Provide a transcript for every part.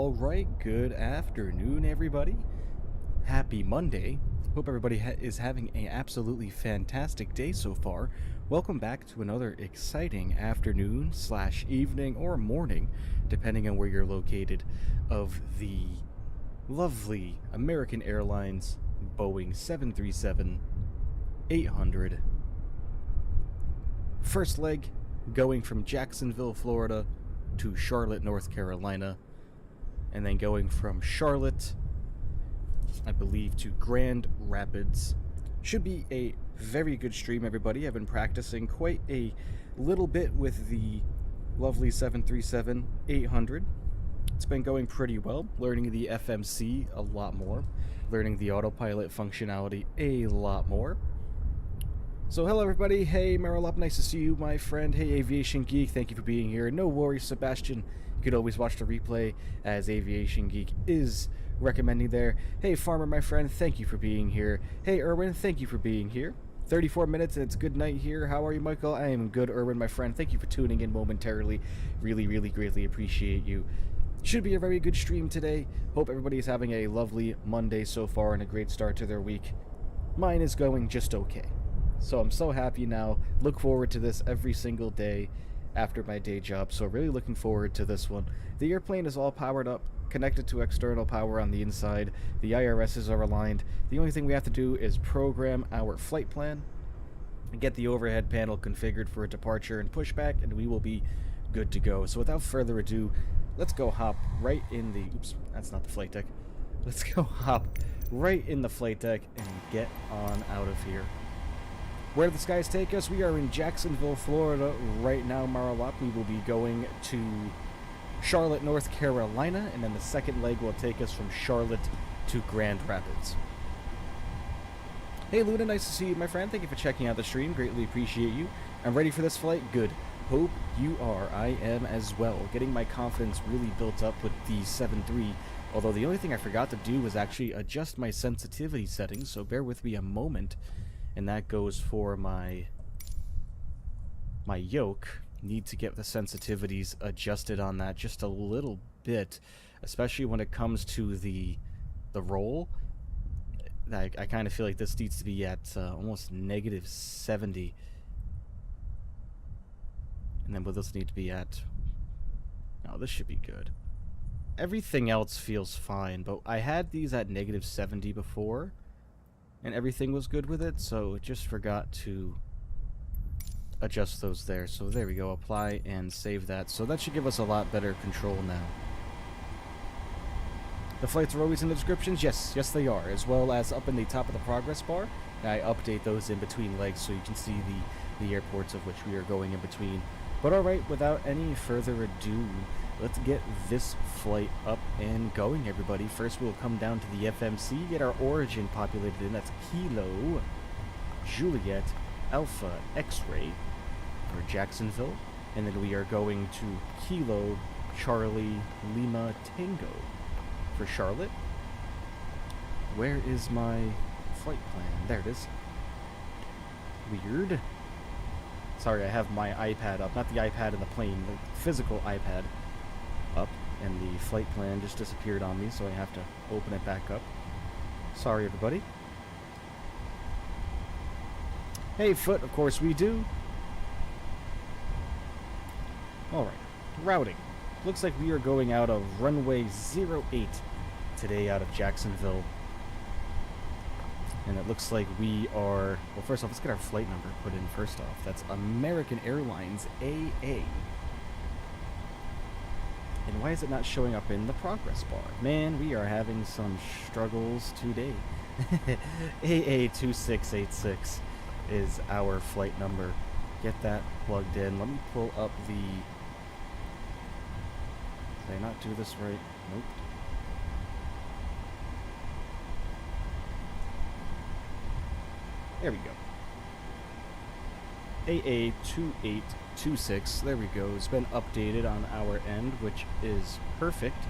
Alright, good afternoon everybody. Happy Monday. Hope everybody is having an absolutely fantastic day so far. Welcome back to another exciting afternoon / evening or morning, depending on where you're located, of the lovely American Airlines Boeing 737-800. First leg going from Jacksonville, Florida to Charlotte, North Carolina, and then going from Charlotte, I believe, to Grand Rapids. Should be a very good stream, everybody. I've been practicing quite a little bit with the lovely 737-800. It's been going pretty well, learning the FMC a lot more, learning the autopilot functionality a lot more. So hello everybody, hey Merrill Up, nice to see you my friend, hey Aviation Geek, thank you for being here. No worries Sebastian, you could always watch the replay as Aviation Geek is recommending there. Hey Farmer my friend, thank you for being here. Hey Erwin, thank you for being here. 34 minutes and it's good night here. How are you, Michael? I am good, Erwin my friend. Thank you for tuning in momentarily. Really greatly appreciate you. Should be a very good stream today. Hope everybody is having a lovely Monday so far and a great start to their week. Mine is going just okay. So I'm so happy now. Look forward to this every single day after my day job. So really looking forward to this one. The airplane is all powered up, connected to external power on the inside. The IRSs are aligned. The only thing we have to do is program our flight plan and get the overhead panel configured for a departure and pushback, and we will be good to go. So without further ado, let's go hop right in the... Oops, that's not the flight deck. Let's go hop right in the flight deck and get on out of here. Where do the skies take us? We are in Jacksonville, Florida right now, Maralop. We will be going to Charlotte, North Carolina, and then the second leg will take us from Charlotte to Grand Rapids. Hey Luna, nice to see you, my friend. Thank you for checking out the stream. Greatly appreciate you. I'm ready for this flight. Good. Hope you are. I am as well. Getting my confidence really built up with the 7.3, although the only thing I forgot to do was actually adjust my sensitivity settings, so bear with me a moment. And that goes for my yoke. Need to get the sensitivities adjusted on that just a little bit, especially when it comes to the roll. I kind of feel like this needs to be at almost -70. And then will this need to be at... No, this should be good. Everything else feels fine, but I had these at -70 before, and everything was good with it, so just forgot to adjust those there. So there we go, apply and save that. So that should give us a lot better control now. The flights are always in the descriptions? Yes, they are, as well as up in the top of the progress bar. I update those in between legs so you can see the airports of which we are going in between. But alright, without any further ado, let's get this flight up and going, everybody. First, we'll come down to the FMC, get our origin populated in. That's Kilo Juliet Alpha X-Ray for Jacksonville. And then we are going to Kilo Charlie Lima Tango for Charlotte. Where is my flight plan? There it is. Weird. Sorry, I have my iPad up. Not the iPad in the plane, the physical iPad up. And the flight plan just disappeared on me, so I have to open it back up. Sorry, everybody. Hey, Foot, of course we do. Alright, routing. Looks like we are going out of runway 08 today out of Jacksonville. And it looks like we are... Well, first off, let's get our flight number put in first off. That's American Airlines AA. And why is it not showing up in the progress bar? Man, we are having some struggles today. AA2686 is our flight number. Get that plugged in. Let me pull up the... Did I not do this right? Nope. There we go. AA2826. There we go. It's been updated on our end, which is perfect.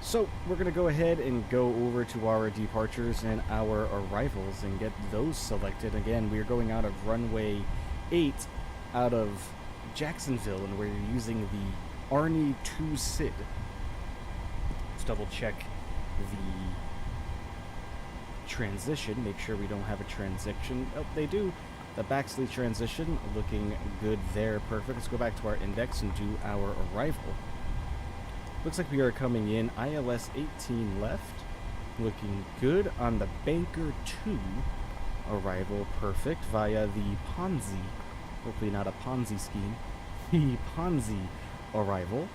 So, we're going to go ahead and go over to our departures and our arrivals and get those selected. Again, we are going out of runway 8 out of Jacksonville, and we're using the Arnie to Sid. Let's double check the transition, make sure we don't have a transition. Oh, they do. The backsley transition looking good there. Perfect. Let's go back to our index and do our arrival. Looks like we are coming in ILS 18 left. Looking good on the Banker 2 arrival. Perfect. Via the Ponzi. Hopefully not a Ponzi scheme. The Ponzi arrival.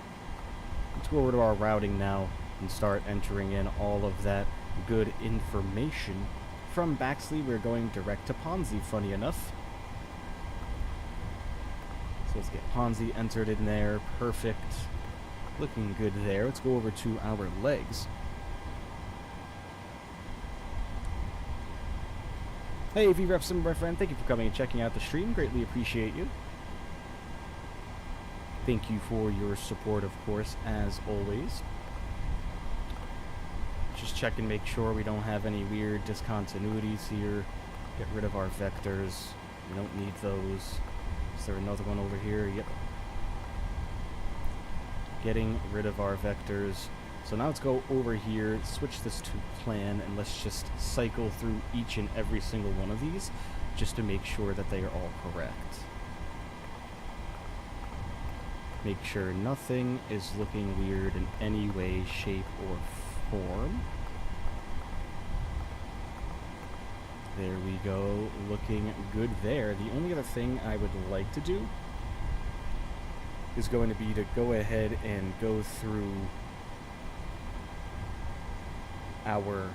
Let's go over to our routing now and start entering in all of that good information. From Baxley, we're going direct to Ponzi, funny enough. So let's get Ponzi entered in there. Perfect. Looking good there. Let's go over to our legs. Hey, VREF, my friend. Thank you for coming and checking out the stream. Greatly appreciate you. Thank you for your support, of course, as always. Just check and make sure we don't have any weird discontinuities here. Get rid of our vectors. We don't need those. Is there another one over here? Yep. Getting rid of our vectors. So now let's go over here, switch this to plan, and let's just cycle through each and every single one of these just to make sure that they are all correct. Make sure nothing is looking weird in any way, shape, or form. There we go, looking good there. The only other thing I would like to do is going to be to go ahead and go through our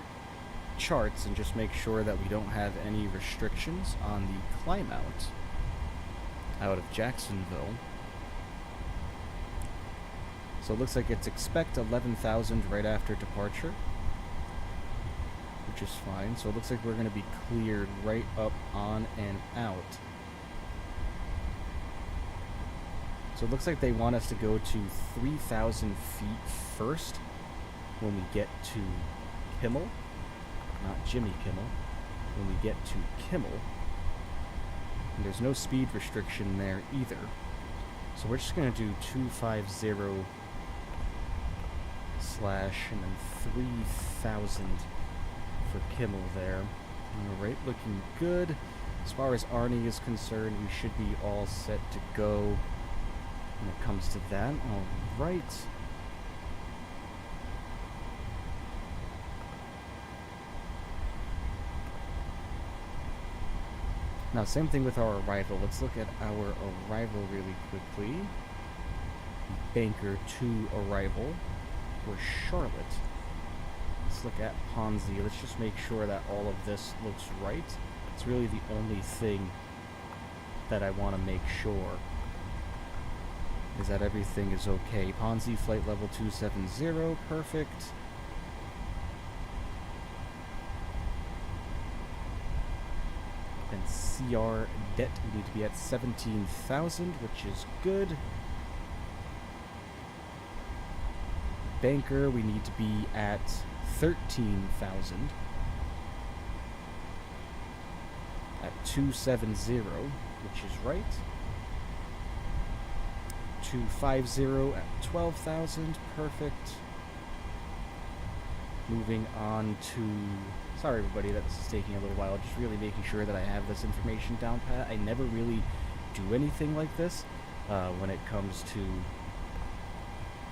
charts and just make sure that we don't have any restrictions on the climb out of Jacksonville. So it looks like it's expect 11,000 right after departure, which is fine. So it looks like we're going to be cleared right up on and out. So it looks like they want us to go to 3,000 feet first when we get to Kimmel, not Jimmy Kimmel, when we get to Kimmel. And there's no speed restriction there either. So we're just going to do 250 slash and then 3,000 for Kimmel there. Alright, looking good. As far as Arnie is concerned, we should be all set to go when it comes to that. Alright. Now, same thing with our arrival. Let's look at our arrival really quickly. Banker 2 arrival for Charlotte. Let's look at Ponzi. Let's just make sure that all of this looks right. It's really the only thing that I want to make sure is that everything is okay. Ponzi flight level 270, perfect. And CR debt, we need to be at 17,000, which is good. Banker, we need to be at 13,000 at 270, which is right. 250 at 12,000, perfect. Moving on to, sorry everybody that this is taking a little while, just really making sure that I have this information down pat. I never really do anything like this when it comes to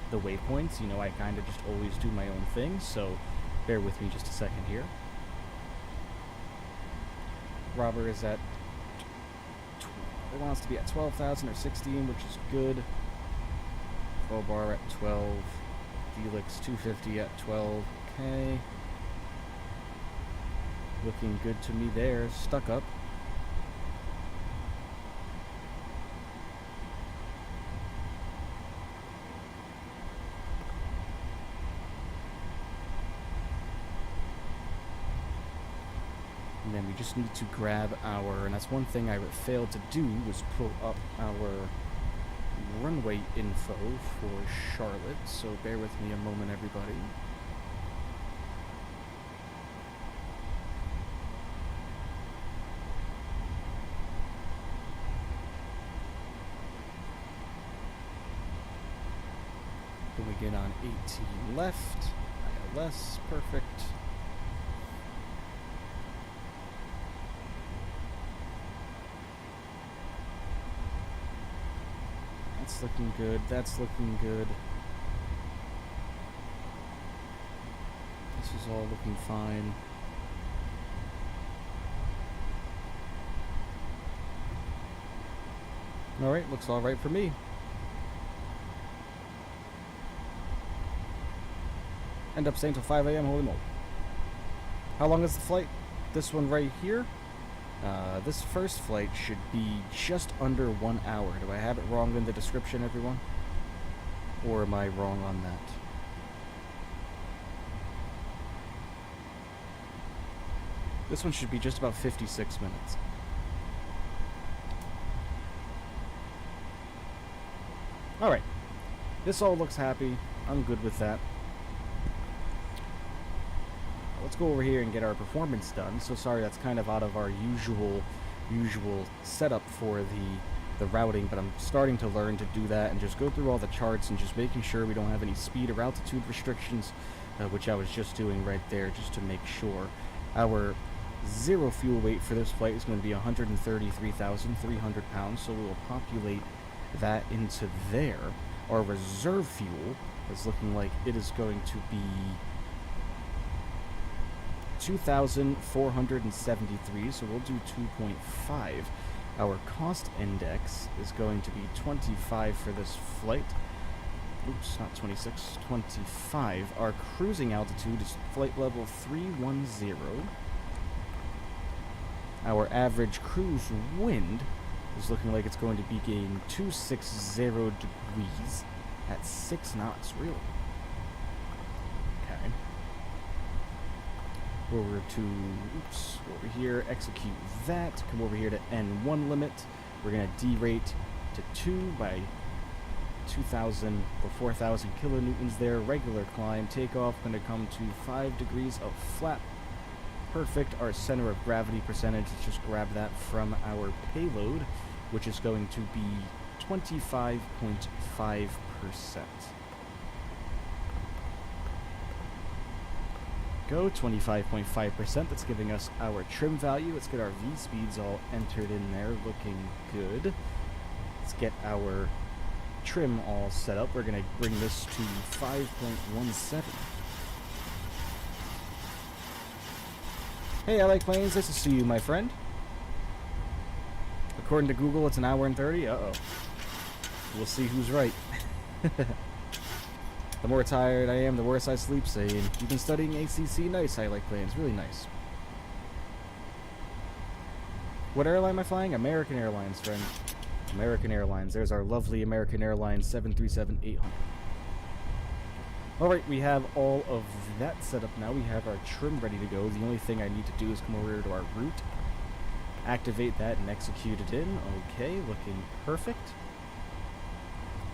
the waypoints. You know, I kind of just always do my own thing, so bear with me just a second here. Robert is at, it wants to be at 12,000 or 16, which is good. Bar at 12, Felix 250 at 12. Okay. Looking good to me there. Stuck up. And then we just need to grab our, and that's one thing I failed to do, was pull up our runway info for Charlotte, so bear with me a moment, everybody. Going in on 18 left, ILS, perfect. That's looking good, that's looking good. This is all looking fine. Alright, looks alright for me. End up staying till 5 a.m. Holy moly. How long is the flight? This one right here? This first flight should be just under 1 hour. Do I have it wrong in the description, everyone? Or am I wrong on that? This one should be just about 56 minutes. Alright. This all looks happy. I'm good with that. Let's go over here and get our performance done. So sorry, that's kind of out of our usual setup for the routing, but I'm starting to learn to do that and just go through all the charts and just making sure we don't have any speed or altitude restrictions, which I was just doing right there just to make sure. Our zero fuel weight for this flight is going to be 133,300 pounds, so we will populate that into there. Our reserve fuel is looking like it is going to be 2,473, so we'll do 2.5. Our cost index is going to be 25 for this flight. Oops, not 26, 25. Our cruising altitude is flight level 310. Our average cruise wind is looking like it's going to be gain 260 degrees at 6 knots, really. Okay. Over to, oops, over here, execute that. Come over here to N1 limit. We're going to derate to 2 by 2,000 or 4,000 kilonewtons there. Regular climb. Takeoff going to come to 5 degrees of flap. Perfect. Our center of gravity percentage, let's just grab that from our payload, which is going to be 25.5%. Go 25.5%. That's giving us our trim value. Let's get our V speeds all entered in there, looking good. Let's get our trim all set up. We're going to bring this to 5.17. Hey, I like planes. Nice to see you, my friend. According to Google, it's 1 hour and 30. Uh-oh. We'll see who's right. The more tired I am, the worse I sleep, saying, you've been studying ACC? Nice, I like planes. Really nice. What airline am I flying? American Airlines, friend. American Airlines. There's our lovely American Airlines 737-800. Alright, we have all of that set up now. We have our trim ready to go. The only thing I need to do is come over to our route, activate that, and execute it in. Okay, looking perfect.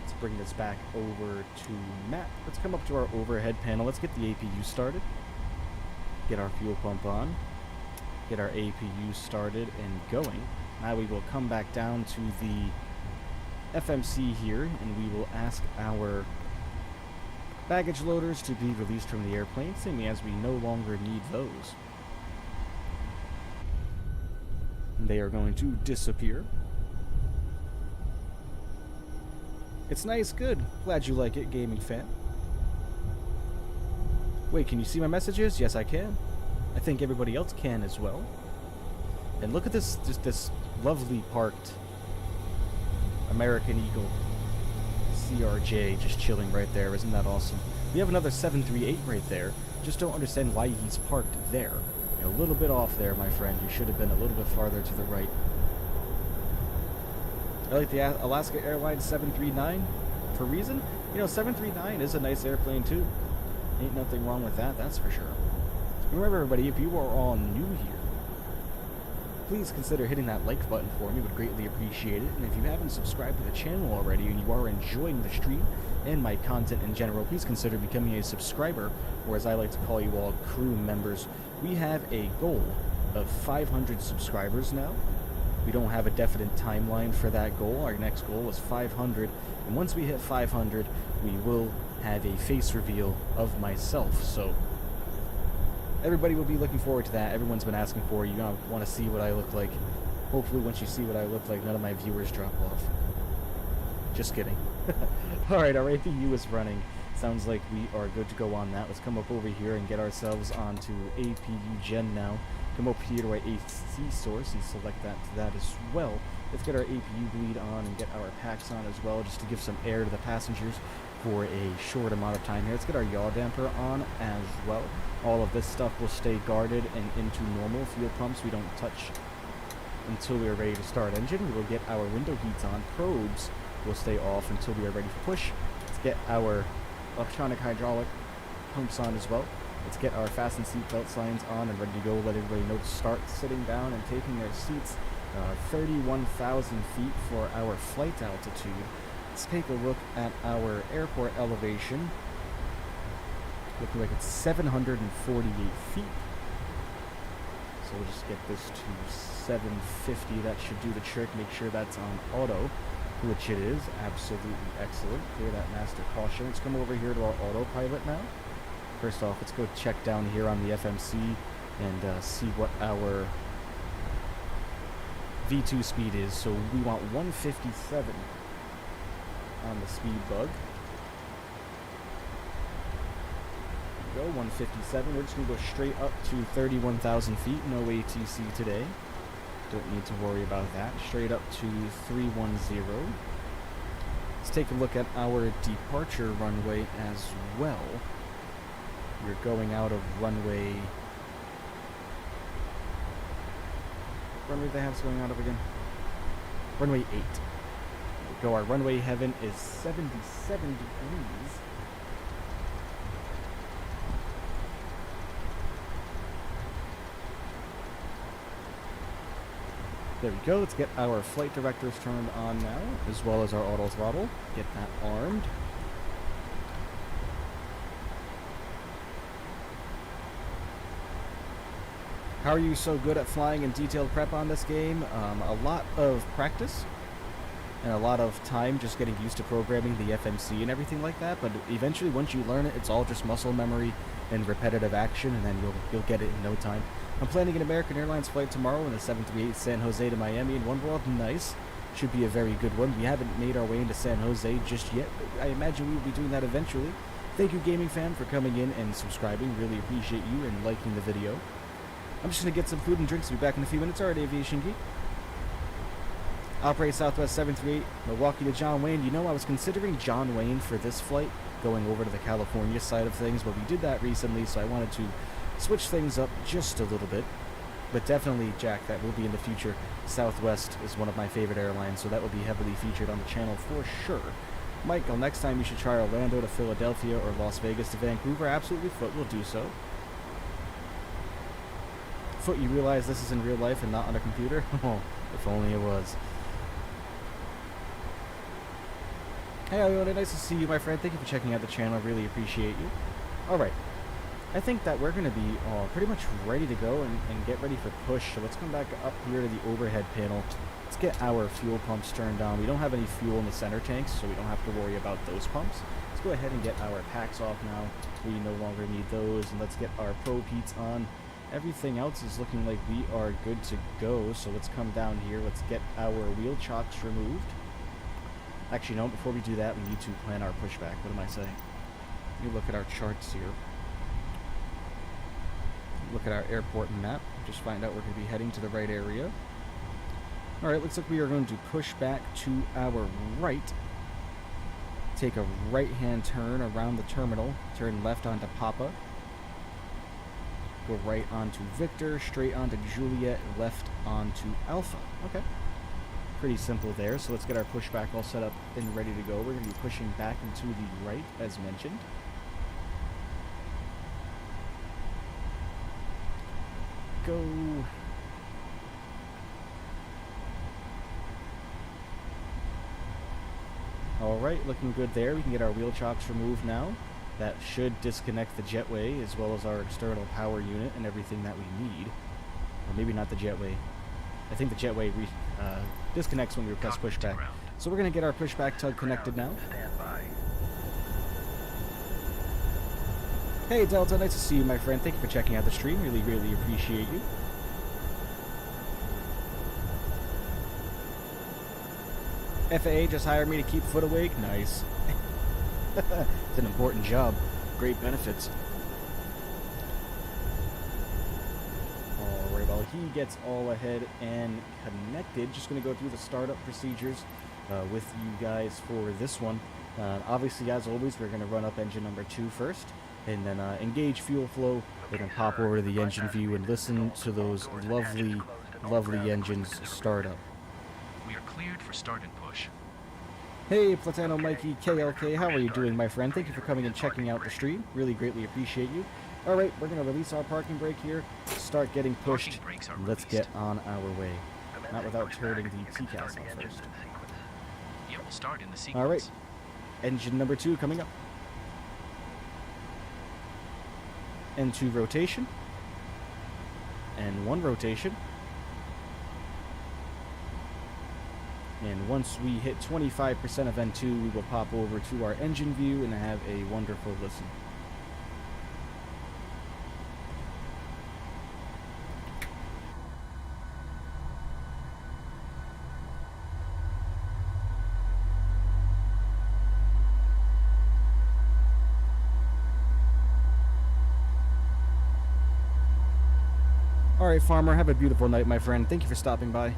Let's bring this back over to map. Let's come up to our overhead panel. Let's get the APU started. Get our fuel pump on. Get our APU started and going. Now we will come back down to the FMC here, and we will ask our baggage loaders to be released from the airplane, seeing as we no longer need those. And they are going to disappear. It's nice, good. Glad you like it, gaming fan. Wait, can you see my messages? Yes, I can. I think everybody else can as well. And look at this, just this lovely parked American Eagle CRJ just chilling right there. Isn't that awesome? We have another 738 right there. Just don't understand why he's parked there. You're a little bit off there, my friend. You should have been a little bit farther to the right. I like the Alaska Airlines 739 for reason. You know, 739 is a nice airplane too. Ain't nothing wrong with that, that's for sure. Remember, everybody, if you are all new here, please consider hitting that like button for me. Would greatly appreciate it. And if you haven't subscribed to the channel already and you are enjoying the stream and my content in general, please consider becoming a subscriber, or as I like to call you all, crew members. We have a goal of 500 subscribers now. We don't have a definite timeline for that goal. Our next goal is 500, and once we hit 500, we will have a face reveal of myself. So everybody will be looking forward to that. Everyone's been asking for it. You want to see what I look like. Hopefully once you see what I look like, none of my viewers drop off. Just kidding. Alright, our APU is running. Sounds like we are good to go on that. Let's come up over here and get ourselves onto APU Gen now. Come up here to our AC source and select that as well. Let's get our APU bleed on and get our packs on as well, just to give some air to the passengers for a short amount of time here. Let's get our yaw damper on as well. All of this stuff will stay guarded and into normal. Fuel pumps we don't touch until we are ready to start engine. We will get our window heats on. Probes will stay off until we are ready for push. Let's get our electronic hydraulic pumps on as well. Let's get our fasten seatbelt signs on and ready to go. Let everybody know to start sitting down and taking their seats. 31,000 feet for our flight altitude. Let's take a look at our airport elevation. Looking like it's 748 feet. So we'll just get this to 750. That should do the trick. Make sure that's on auto, which it is. Absolutely excellent. Clear that master caution. Let's come over here to our autopilot now. First off, let's go check down here on the FMC and see what our V2 speed is. So we want 157 on the speed bug. Go 157. We're just gonna go straight up to 31,000 feet. No ATC today. Don't need to worry about that. Straight up to 310. Let's take a look at our departure runway as well. We're going out of runway. What runway they have us going out of again? Runway 8. There we go. Our runway heaven is 77 degrees. There we go. Let's get our flight directors turned on now, as well as our auto throttle. Get that armed. How are you so good at flying and detailed prep on this game? A lot of practice and a lot of time just getting used to programming the FMC and everything like that, but eventually once you learn it, it's all just muscle memory and repetitive action, and then you'll get it in no time. I'm planning an American Airlines flight tomorrow in the 738 San Jose to Miami in One World. Nice. Should be a very good one. We haven't made our way into San Jose just yet, but I imagine we will be doing that eventually. Thank you, Gaming Fan, for coming in and subscribing. Really appreciate you and liking the video. I'm just going to get some food and drinks. I'll be back in a few minutes. Alright, Aviation Geek. Operate Southwest 738, Milwaukee to John Wayne. You know, I was considering John Wayne for this flight, going over to the California side of things, but we did that recently, so I wanted to switch things up just a little bit. But definitely, Jack, that will be in the future. Southwest is one of my favorite airlines, so that will be heavily featured on the channel for sure. Michael, next time you should try Orlando to Philadelphia or Las Vegas to Vancouver. Absolutely, Foot will do so. Foot, you realize this is in real life and not on a computer? Oh, if only it was. Hey, Iona, nice to see you, my friend. Thank you for checking out the channel. Really appreciate you. Alright. I think that we're going to be pretty much ready to go and get ready for push. So let's come back up here to the overhead panel. Let's get our fuel pumps turned on. We don't have any fuel in the center tanks, so we don't have to worry about those pumps. Let's go ahead and get our packs off now. We no longer need those. And let's get our probe heats on. Everything else is looking like we are good to go. So let's come down here. Let's get our wheel chocks removed. Actually, no, before we do that, we need to plan our pushback. What am I saying? Let me look at our charts here. Look at our airport map. Just find out we're going to be heading to the right area. Alright, looks like we are going to push back to our right. Take a right-hand turn around the terminal. Turn left onto Papa. Go right onto Victor. Straight onto Juliet. Left onto Alpha. Okay. Pretty simple there. So let's get our pushback all set up and ready to go. We're going to be pushing back and to the right, as mentioned. Go. Alright, looking good there. We can get our wheel chocks removed now. That should disconnect the jetway as well as our external power unit and everything that we need. Or maybe not the jetway. I think the jetway disconnects when we press pushback. So we're going to get our pushback tug connected now. Hey Delta, nice to see you, my friend. Thank you for checking out the stream. Really, really appreciate you. FAA just hired me to keep foot awake. Nice. It's an important job. Great benefits. Alright, while he gets all ahead and connected, just going to go through the startup procedures with you guys for this one. Obviously, as always, we're going to run up engine number 2 first, and then engage fuel flow, and then pop over to the engine view and listen to those lovely, lovely engines start up. We are cleared for start and push. Hey, Platano Mikey KLK, how are you doing, my friend? Thank you for coming and checking out the stream. Really greatly appreciate you. Alright, we're going to release our parking brake here, start getting pushed, and let's get on our way. Not without turning the TCAS off first. Yeah, we'll start in the sequence. Alright, engine number 2 coming up. N2 rotation. N1 rotation. And once we hit 25% of N2, we will pop over to our engine view and have a wonderful listen. Alright, Farmer, have a beautiful night, my friend. Thank you for stopping by.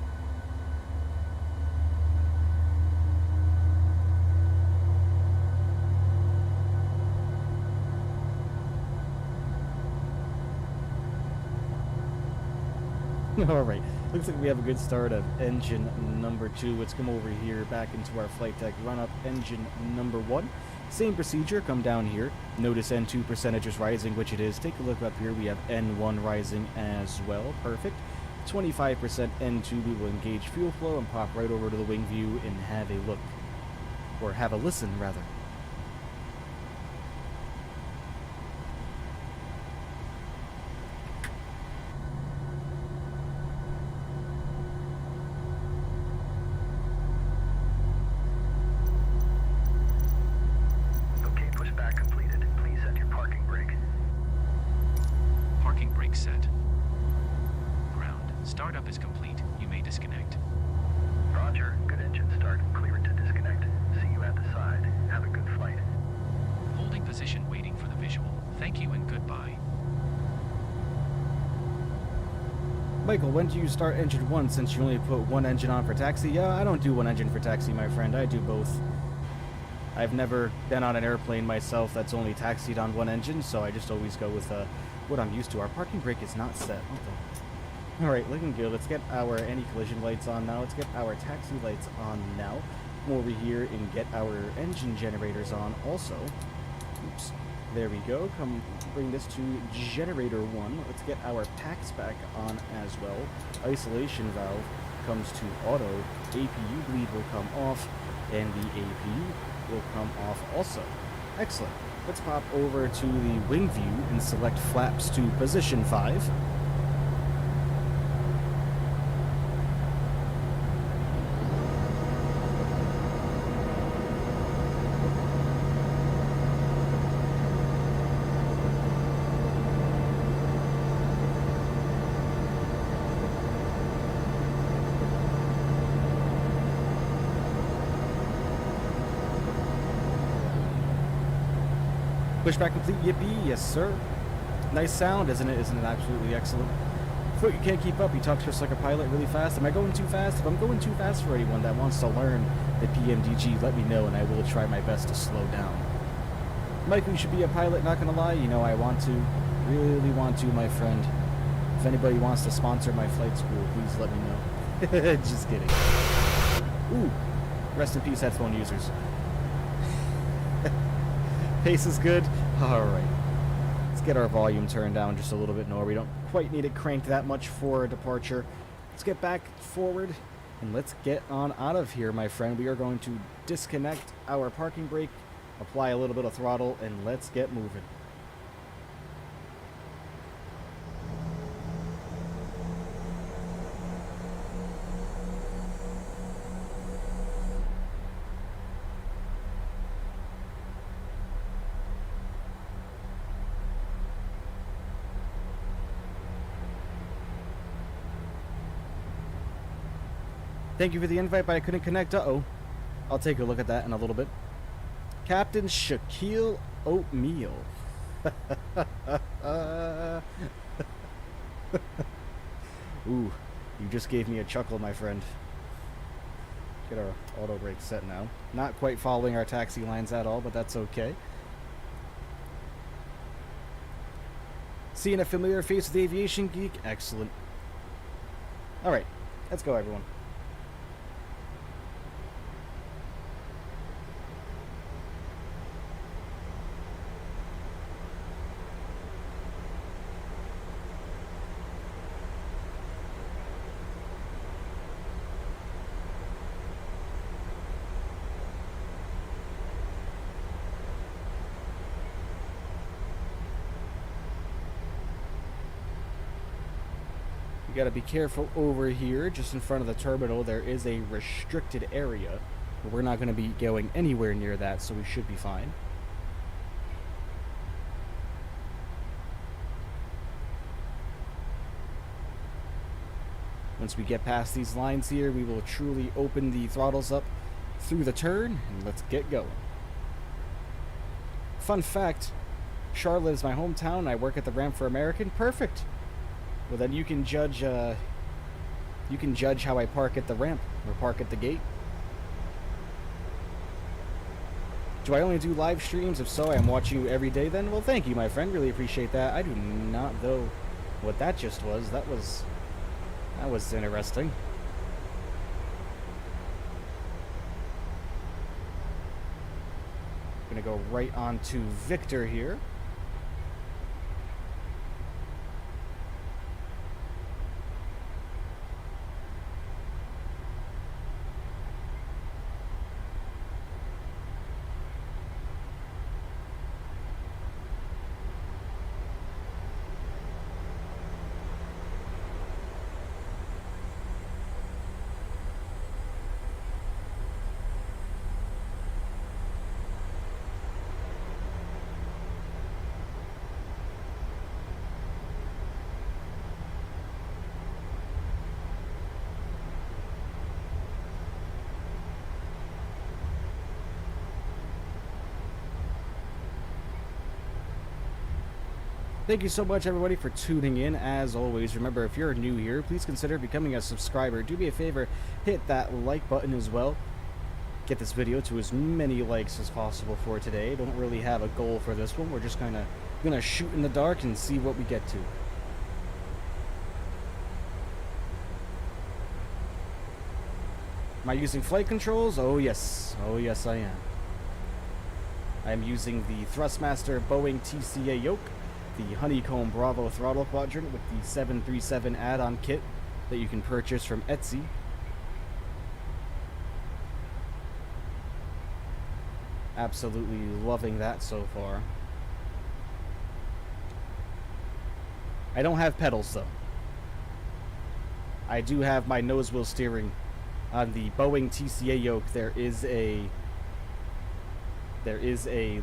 Alright, looks like we have a good start of engine number 2. Let's come over here back into our flight deck, run up engine number 1. Same procedure, come down here. Notice N2 percentage is rising, which it is. Take a look up here, we have N1 rising as well. Perfect. 25% N2, we will engage fuel flow and pop right over to the wing view and have a look. Or have a listen, rather. Set. Ground. Startup is complete. You may disconnect. Roger. Good engine start. Clear it to disconnect. See you at the side. Have a good flight. Holding position waiting for the visual. Thank you and goodbye. Michael, when do you start engine 1 since you only put one engine on for taxi? Yeah, I don't do one engine for taxi, my friend. I do both. I've never been on an airplane myself that's only taxied on one engine, so I just always go with what I'm used to. Our parking brake is not set. Alright, looking good. Let's get our anti-collision lights on now. Let's get our taxi lights on now. Come over here and get our engine generators on also. Oops. There we go. Come bring this to generator 1. Let's get our packs back on as well. Isolation valve comes to auto. APU bleed will come off, and the APU will come off also. Excellent. Let's pop over to the wing view and select flaps to position 5. Pushback complete, yippee, yes sir. Nice sound, isn't it? Isn't it absolutely excellent? Foot, you can't keep up, he talks just like a pilot really fast. Am I going too fast? If I'm going too fast for anyone that wants to learn the PMDG, let me know and I will try my best to slow down. Mike, you should be a pilot, not gonna lie, you know I want to. Really want to, my friend. If anybody wants to sponsor my flight school, please let me know. Just kidding. Ooh, rest in peace headphone users. Pace is good. Alright. Let's get our volume turned down just a little bit more. We don't quite need it cranked that much for a departure. Let's get back forward and let's get on out of here, my friend. We are going to disconnect our parking brake, apply a little bit of throttle, and let's get moving. Thank you for the invite, but I couldn't connect. Uh-oh. I'll take a look at that in a little bit. Captain Shaquille Oatmeal. Ooh, you just gave me a chuckle, my friend. Get our auto brake set now. Not quite following our taxi lines at all, but that's okay. Seeing a familiar face with Aviation Geek? Excellent. Alright, let's go, everyone. You gotta be careful over here, just in front of the terminal. There is a restricted area, but we're not gonna be going anywhere near that, so we should be fine. Once we get past these lines here, we will truly open the throttles up through the turn, and let's get going. Fun fact, Charlotte is my hometown, and I work at the ramp for American. Perfect. Well, then you can judge how I park at the ramp or park at the gate. Do I only do live streams? If so, I am watching you every day then. Well, thank you, my friend. Really appreciate that. I do not know what that just was. That was interesting. Gonna go right on to Victor here. Thank you so much, everybody, for tuning in. As always, remember, if you're new here, please consider becoming a subscriber. Do me a favor, hit that like button as well. Get this video to as many likes as possible for today. Don't really have a goal for this one. We're just kind of going to shoot in the dark and see what we get to. Am I using flight controls? Oh, yes. Oh, yes, I am. I am using the Thrustmaster Boeing TCA yoke, the Honeycomb Bravo throttle quadrant with the 737 add-on kit that you can purchase from Etsy. Absolutely loving that so far. I don't have pedals though. I do have my nose wheel steering. On the Boeing TCA yoke, there is a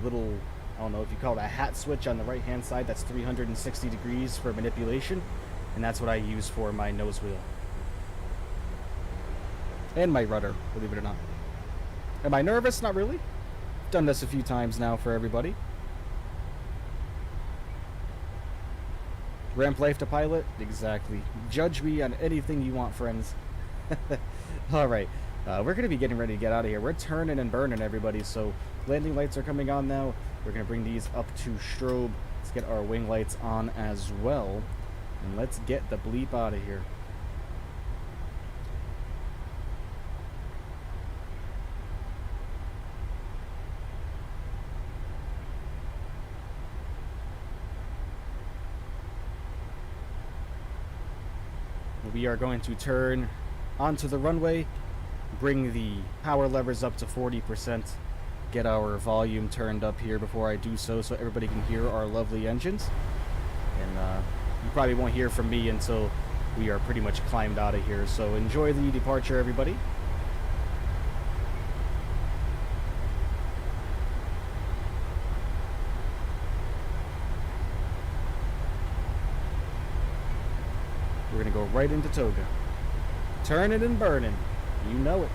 little, I don't know if you call it a hat switch on the right hand side that's 360 degrees for manipulation, and that's what I use for my nose wheel. And my rudder, believe it or not. Am I nervous? Not really. Done this a few times now for everybody. Ramp life to pilot? Exactly. Judge me on anything you want, friends. Alright, we're going to be getting ready to get out of here. We're turning and burning, everybody, so landing lights are coming on now. We're going to bring these up to strobe. Let's get our wing lights on as well. And let's get the bleep out of here. We are going to turn onto the runway, bring the power levers up to 40%, get our volume turned up here before I do so everybody can hear our lovely engines. And you probably won't hear from me until we are pretty much climbed out of here. So enjoy the departure, everybody. We're going to go right into Toga. Turning and burning. You know it.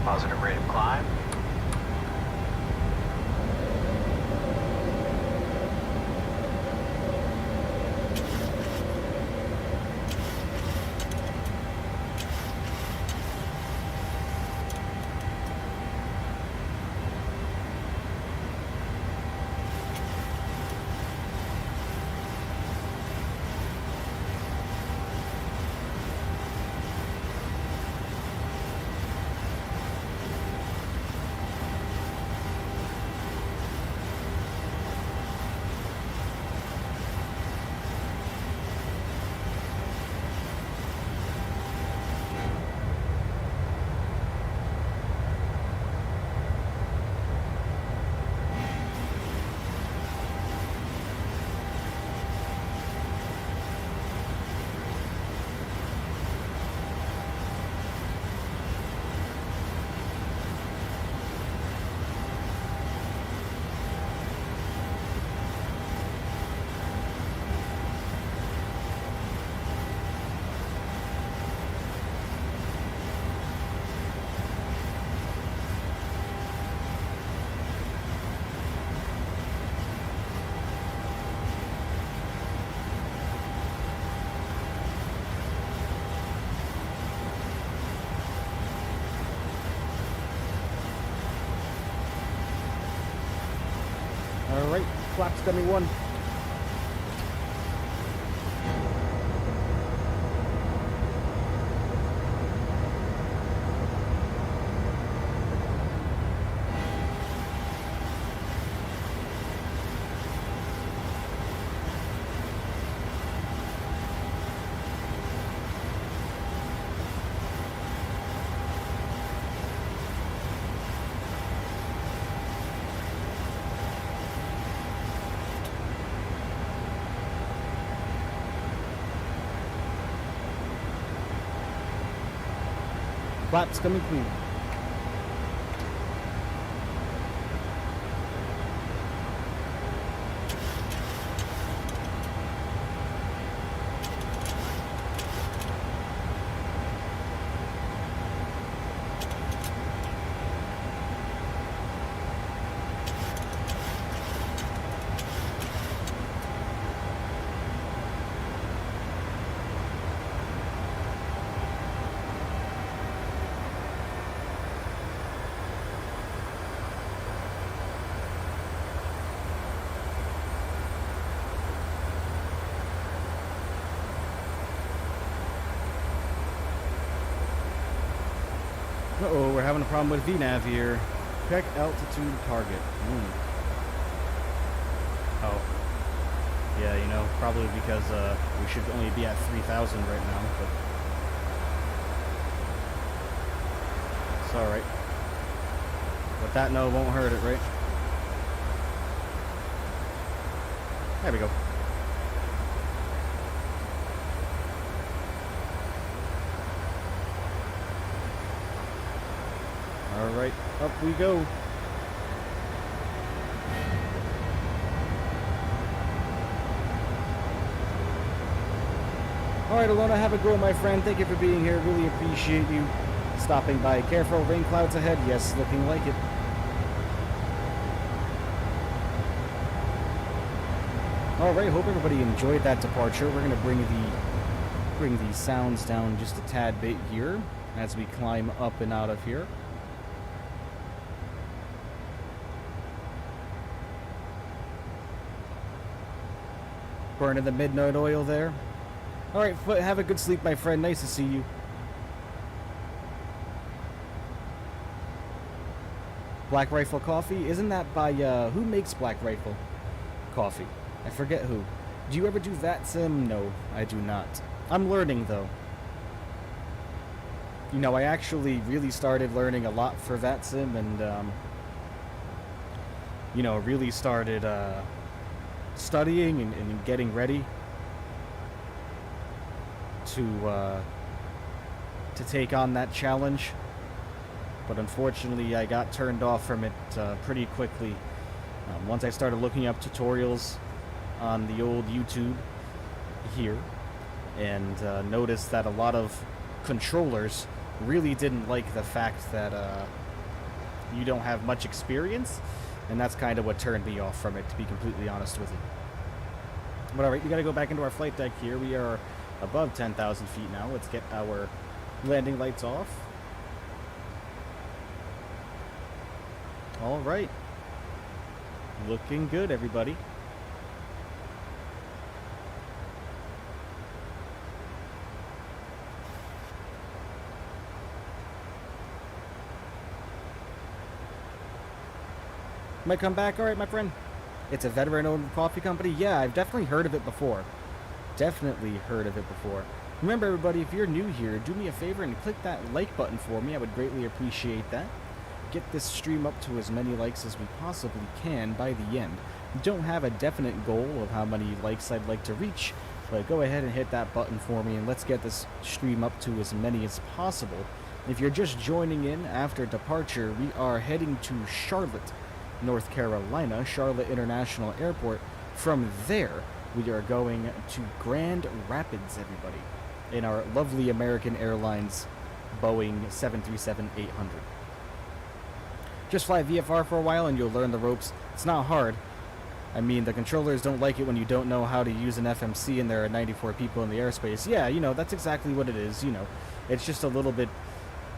Positive rate of climb. Alright, flaps dummy 1. Flaps coming clean. Uh-oh, we're having a problem with VNAV here. Check altitude target. Oh. Yeah, you know, probably because we should only be at 3,000 right now, but it's alright. But that no won't hurt it, right? There we go. Alright, up we go. Alright, Alona, have a go, my friend. Thank you for being here. Really appreciate you stopping by. Careful, rain clouds ahead. Yes, looking like it. Alright, hope everybody enjoyed that departure. We're going to bring the sounds down just a tad bit here as we climb up and out of here. Burning the midnight oil there. Alright, have a good sleep, my friend. Nice to see you. Black Rifle Coffee? Isn't that by, who makes Black Rifle Coffee? I forget who. Do you ever do that sim? No, I do not. I'm learning, though. You know, I actually really started learning a lot for that sim, and, you know, really started, studying and getting ready to take on that challenge. But unfortunately, I got turned off from it pretty quickly. Once I started looking up tutorials on the old YouTube here, and noticed that a lot of controllers really didn't like the fact that you don't have much experience, and that's kind of what turned me off from it, to be completely honest with you. But alright, we gotta go back into our flight deck here. We are above 10,000 feet now. Let's get our landing lights off. Alright. Looking good, everybody. Might come back. Alright, my friend. It's a veteran-owned coffee company? Yeah, I've definitely heard of it before. Definitely heard of it before. Remember, everybody, if you're new here, do me a favor and click that like button for me. I would greatly appreciate that. Get this stream up to as many likes as we possibly can by the end. Don't have a definite goal of how many likes I'd like to reach, but go ahead and hit that button for me, and let's get this stream up to as many as possible. If you're just joining in after departure, we are heading to Charlotte, North Carolina, Charlotte International Airport. From there, we are going to Grand Rapids, everybody, in our lovely American Airlines Boeing 737-800. Just fly VFR for a while and you'll learn the ropes. It's not hard. I mean, the controllers don't like it when you don't know how to use an FMC and there are 94 people in the airspace. Yeah, you know, that's exactly what it is, you know. It's just a little bit...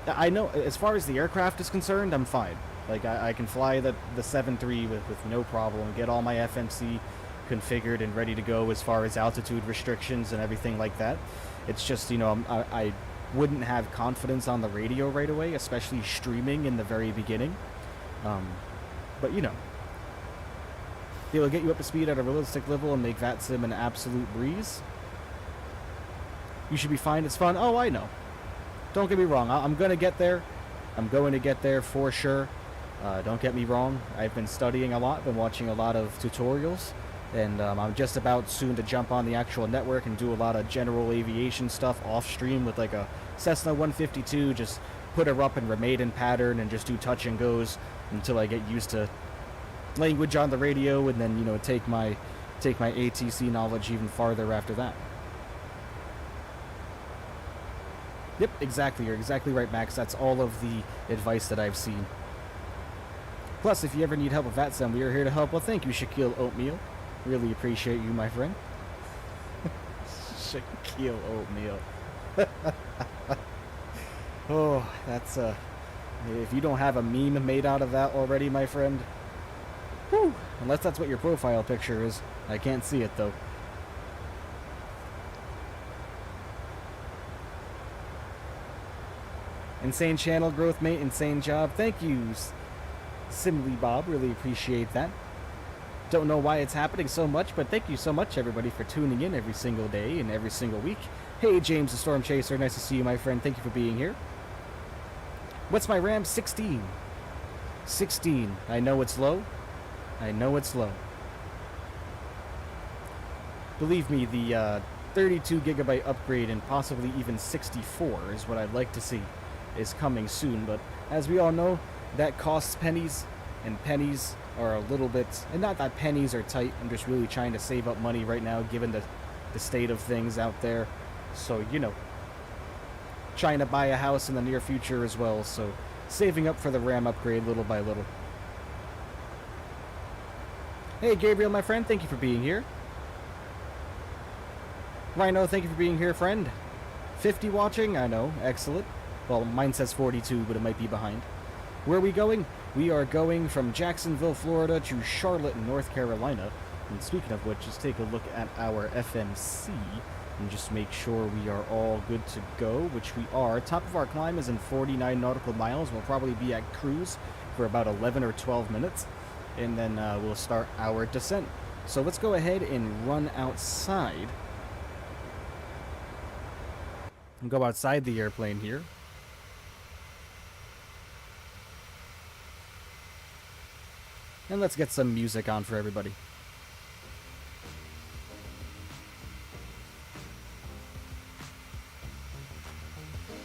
I know, as far as the aircraft is concerned, I'm fine. Like, I can fly the 7.3 with no problem, get all my FMC configured and ready to go as far as altitude restrictions and everything like that. It's just, you know, I wouldn't have confidence on the radio right away, especially streaming in the very beginning. But, you know, it'll get you up to speed at a realistic level and make VATSIM an absolute breeze. You should be fine. It's fun. Oh, I know. Don't get me wrong. I'm going to get there. I'm going to get there for sure. Don't get me wrong. I've been studying a lot, been watching a lot of tutorials, and I'm just about soon to jump on the actual network and do a lot of general aviation stuff off stream with like a Cessna 152, just put her up in Ramadan pattern and just do touch and goes until I get used to language on the radio, and then, you know, take my ATC knowledge even farther after that. Yep, exactly. You're exactly right, Max. That's all of the advice that I've seen. Plus, if you ever need help with VATSIM, we are here to help. Well, thank you, Shaquille Oatmeal. Really appreciate you, my friend. Shaquille Oatmeal. Oh, that's, if you don't have a meme made out of that already, my friend, whew, unless that's what your profile picture is. I can't see it, though. Insane channel growth, mate. Insane job. Thank you, Simly Bob. Really appreciate that. Don't know why it's happening so much, but thank you so much, everybody, for tuning in every single day and every single week. Hey, James the Storm Chaser. Nice to see you, my friend. Thank you for being here. What's my RAM? 16. 16. I know it's low. I know it's low. Believe me, the 32 gigabyte upgrade and possibly even 64 is what I'd like to see is coming soon. But as we all know, that costs pennies, and pennies are a little bit... And not that pennies are tight. I'm just really trying to save up money right now, given the state of things out there. So, you know, trying to buy a house in the near future as well, so saving up for the RAM upgrade little by little. Hey, Gabriel, my friend, thank you for being here. Rhino, thank you for being here, friend. 50 watching? I know, excellent. Well, mine says 42, but it might be behind. Where are we going? We are going from Jacksonville, Florida to Charlotte, North Carolina. And speaking of which, just take a look at our FMC and just make sure we are all good to go, which we are. Top of our climb is in 49 nautical miles. We'll probably be at cruise for about 11 or 12 minutes, and then we'll start our descent. So let's go ahead and run outside. And go outside the airplane here. And let's get some music on for everybody.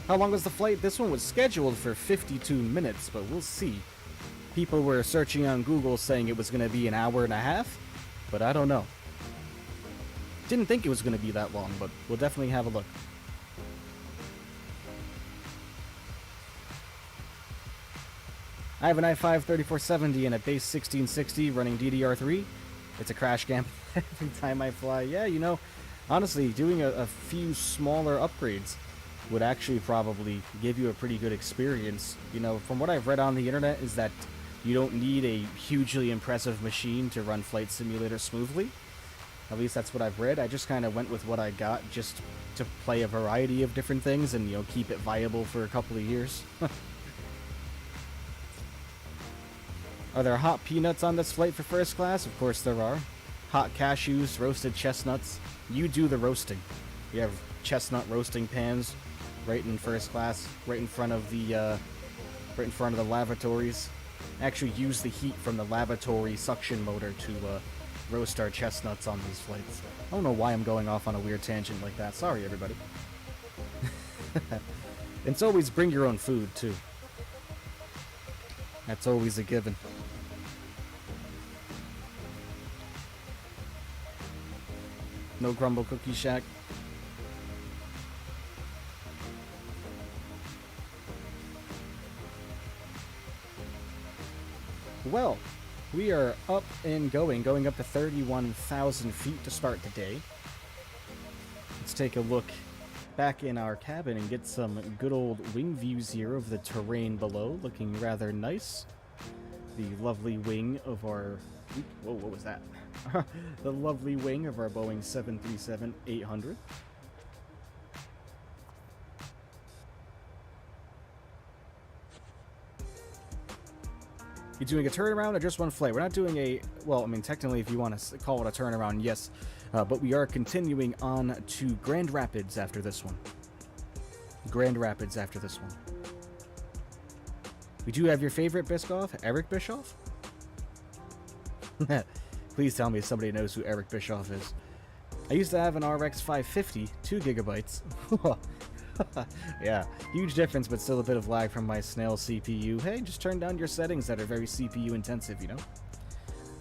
How long was the flight? This one was scheduled for 52 minutes, but we'll see. People were searching on Google saying it was going to be an hour and a half, but I don't know. Didn't think it was going to be that long, but we'll definitely have a look. I have an i5 3470 and a base 1660 running DDR3. It's a crash cam every time I fly. Yeah, you know, honestly, doing a few smaller upgrades would actually probably give you a pretty good experience. You know, from what I've read on the internet is that you don't need a hugely impressive machine to run Flight Simulator smoothly. At least that's what I've read. I just kind of went with what I got just to play a variety of different things and, you know, keep it viable for a couple of years. Are there hot peanuts on this flight for first class? Of course there are. Hot cashews, roasted chestnuts. You do the roasting. We have chestnut roasting pans right in first class, right in front of the lavatories. Actually use the heat from the lavatory suction motor to roast our chestnuts on these flights. I don't know why I'm going off on a weird tangent like that. Sorry, everybody. And so always bring your own food, too. That's always a given. No Grumble Cookie Shack. Well, we are up and going up to 31,000 feet to start the day. Let's take a look back in our cabin and get some good old wing views here of the terrain below, looking rather nice. The lovely wing of our... Whoa, what was that? The lovely wing of our Boeing 737-800. You doing a turnaround or just one flight? We're not doing a... Well, I mean, technically, if you want to call it a turnaround, yes. But we are continuing on to Grand Rapids after this one. Grand Rapids after this one. We do have your favorite Bischoff, Eric Bischoff? Please tell me somebody knows who Eric Bischoff is. I used to have an RX 550, 2 gigabytes. Yeah, huge difference, but still a bit of lag from my snail CPU. Hey, just turn down your settings that are very CPU intensive, you know?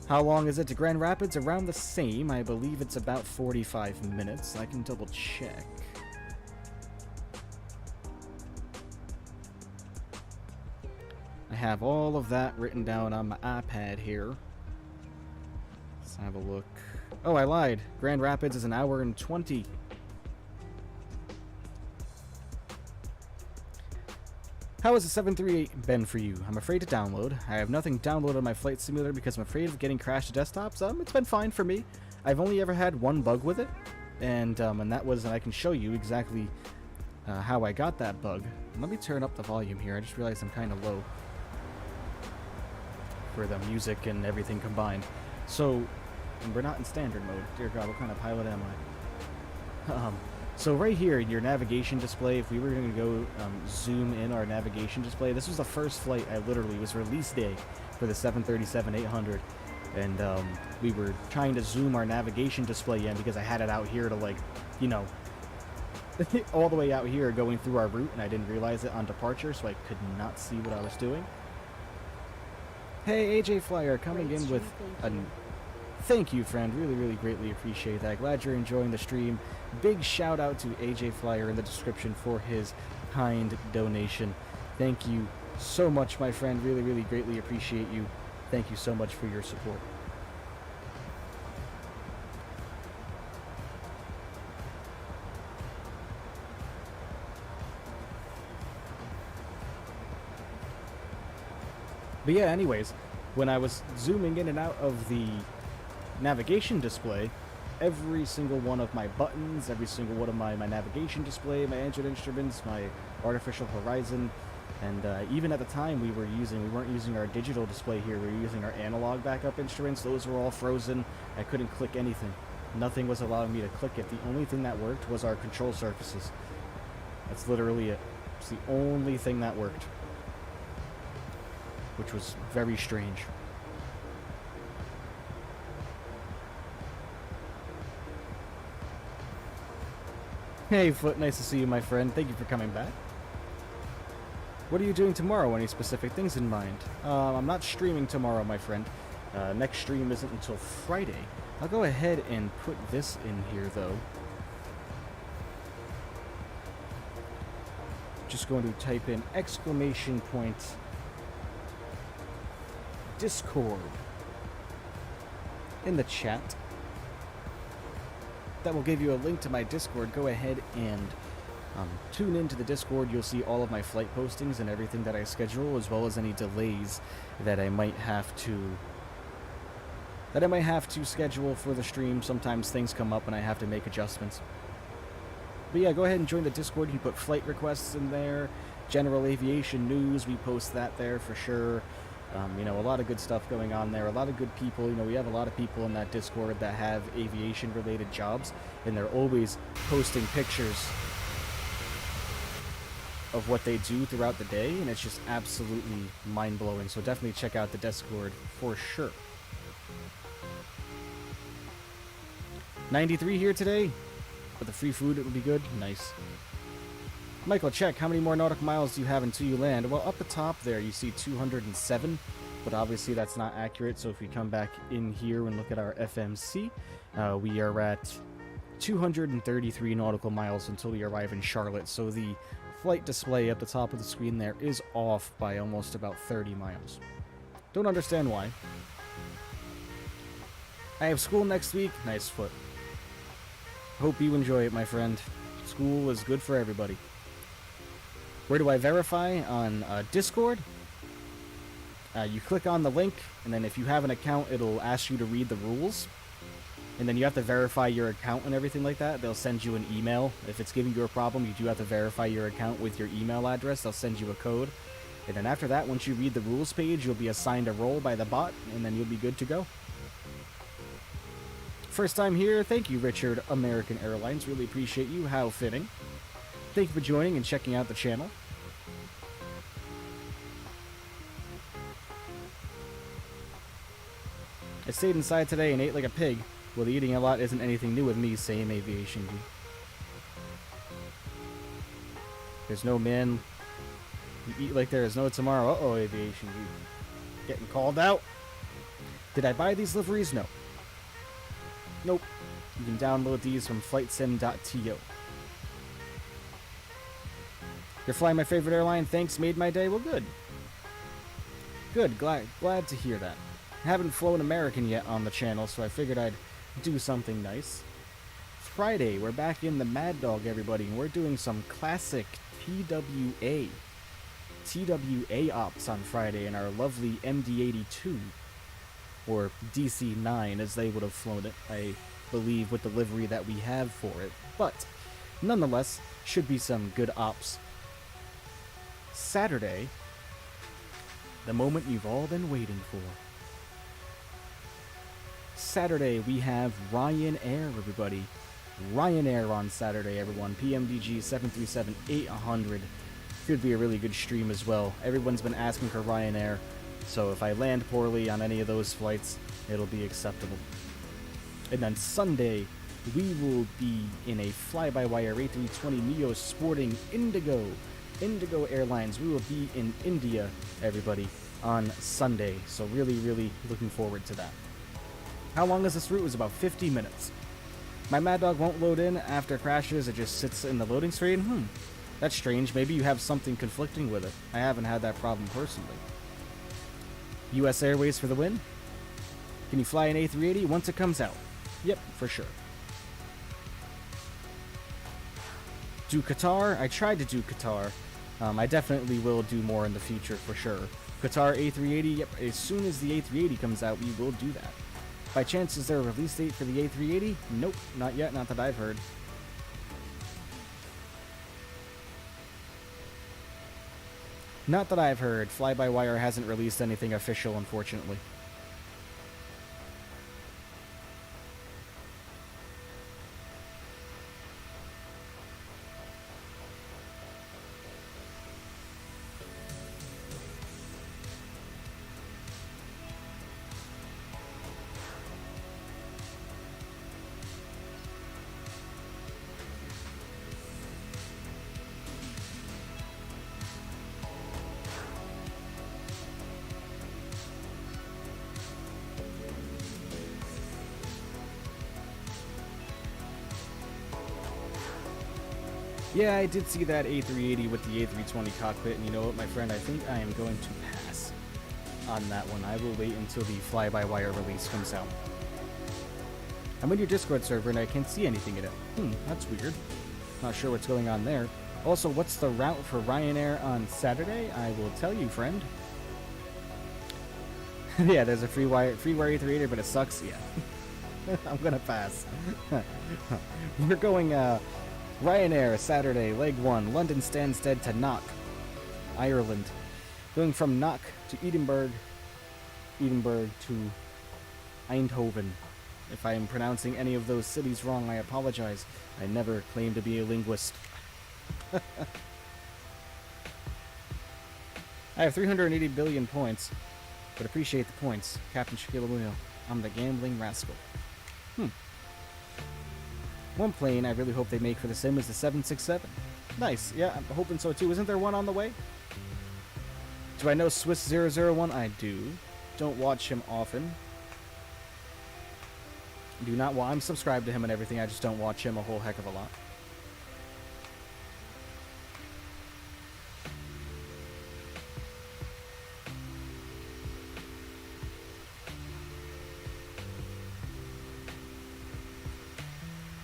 How long is it to Grand Rapids? Around the same. I believe it's about 45 minutes. I can double check. I have all of that written down on my iPad here. Let's have a look. Oh, I lied. Grand Rapids is an hour and 20. How has the 738 been for you? I'm afraid to download. I have nothing downloaded on my flight simulator because I'm afraid of getting crashed to desktops. It's been fine for me. I've only ever had one bug with it, and that was, and I can show you exactly how I got that bug. Let me turn up the volume here. I just realized I'm kind of low for the music and everything combined. So, and we're not in standard mode. Dear God, what kind of pilot am I? So right here in your navigation display, if we were going to go zoom in our navigation display, this was the first flight I literally was release day for the 737-800, and we were trying to zoom our navigation display in because I had it out here to, like, you know, all the way out here going through our route, and I didn't realize it on departure, so I could not see what I was doing. Hey, AJ Flyer, coming in with a... Thank you, friend. Really, really greatly appreciate that. Glad you're enjoying the stream. Big shout out to AJ Flyer in the description for his kind donation. Thank you so much, my friend. Really, really greatly appreciate you. Thank you so much for your support. But yeah, anyways, when I was zooming in and out of the navigation display, every single one of my buttons, every single one of my navigation display, my engine instruments, my artificial horizon, and even at the time we weren't using our digital display here, we were using our analog backup instruments. Those were all frozen. I couldn't click anything. Nothing was allowing me to click it. The only thing that worked was our control surfaces. That's literally it. It's the only thing that worked, which was very strange. Hey Foot, nice to see you, my friend. Thank you for coming back. What are you doing tomorrow? Any specific things in mind? I'm not streaming tomorrow, my friend. Next stream isn't until Friday. I'll go ahead and put this in here, though. Just going to type in exclamation point Discord in the chat. That will give you a link to my Discord. Go ahead and tune into the Discord. You'll see all of my flight postings and everything that I schedule, as well as any delays that I might have to schedule for the stream. Sometimes things come up and I have to make adjustments. But yeah, go ahead and join the Discord. You put flight requests in there, general aviation news, we post that there for sure. You know, a lot of good stuff going on there, a lot of good people. You know, we have a lot of people in that Discord that have aviation-related jobs, and they're always posting pictures of what they do throughout the day, and it's just absolutely mind-blowing. So definitely check out the Discord for sure. 93 here today. With the free food, it would be good. Nice. Michael, check. How many more nautical miles do you have until you land? Well, up the top there, you see 207. But obviously, that's not accurate. So if we come back in here and look at our FMC, we are at 233 nautical miles until we arrive in Charlotte. So the flight display up the top of the screen there is off by almost about 30 miles. Don't understand why. I have school next week. Nice Foot. Hope you enjoy it, my friend. School is good for everybody. Where do I verify? On Discord. You click on the link, and then if you have an account, it'll ask you to read the rules. And then you have to verify your account and everything like that. They'll send you an email. If it's giving you a problem, you do have to verify your account with your email address. They'll send you a code. And then after that, once you read the rules page, you'll be assigned a role by the bot, and then you'll be good to go. First time here, thank you, Richard, American Airlines. Really appreciate you. How fitting. Thank you for joining and checking out the channel. I stayed inside today and ate like a pig. Well, the eating a lot isn't anything new with me, same aviation geek. There's no man. You eat like there is no tomorrow. Uh-oh, aviation geek. Getting called out. Did I buy these liveries? No. Nope. You can download these from flightsim.to. You're flying my favorite airline. Thanks, made my day. Well, good. Good. Glad to hear that. I haven't flown American yet on the channel, so I figured I'd do something nice. Friday, we're back in the Mad Dog, everybody, and we're doing some classic TWA ops on Friday in our lovely MD-82. Or DC-9, as they would have flown it, I believe, with the livery that we have for it. But, nonetheless, should be some good ops. Saturday, the moment you've all been waiting for. Saturday, we have Ryanair, everybody. Ryanair on Saturday, everyone. PMDG 737-800. Could be a really good stream as well. Everyone's been asking for Ryanair. So if I land poorly on any of those flights, it'll be acceptable. And then Sunday, we will be in a fly-by-wire A320neo sporting Indigo Airlines. We will be in India, everybody, on Sunday. So really, really looking forward to that. How long is this route? It was about 50 minutes. My Mad Dog won't load in after crashes. It just sits in the loading screen. That's strange. Maybe you have something conflicting with it. I haven't had that problem personally. US Airways for the win. Can you fly an A380 once it comes out? Yep, for sure. Do Qatar? I tried to do Qatar. I definitely will do more in the future for sure. Qatar A380, yep, as soon as the A380 comes out, we will do that. By chance, is there a release date for the A380? Nope, not yet, not that I've heard. Not that I've heard. Fly-by-wire hasn't released anything official, unfortunately. Yeah, I did see that A380 with the A320 cockpit, and you know what, my friend? I think I am going to pass on that one. I will wait until the fly-by-wire release comes out. I'm in your Discord server, and I can't see anything in it. That's weird. Not sure what's going on there. Also, what's the route for Ryanair on Saturday? I will tell you, friend. Yeah, there's a freewire A380, but it sucks. Yeah. I'm gonna pass. We're going, Ryanair, Saturday, leg 1, London Stansted to Knock, Ireland. Going from Knock to Edinburgh to Eindhoven. If I am pronouncing any of those cities wrong, I apologize. I never claimed to be a linguist. I have 380 billion points, but appreciate the points. Captain Shaquille O'Neal. I'm the gambling rascal. One plane I really hope they make for the sim is the 767. Nice, yeah, I'm hoping so too. Isn't there one on the way? Do I know Swiss 001? I do. Don't watch him often. Do not, well, I'm subscribed to him and everything, I just don't watch him a whole heck of a lot.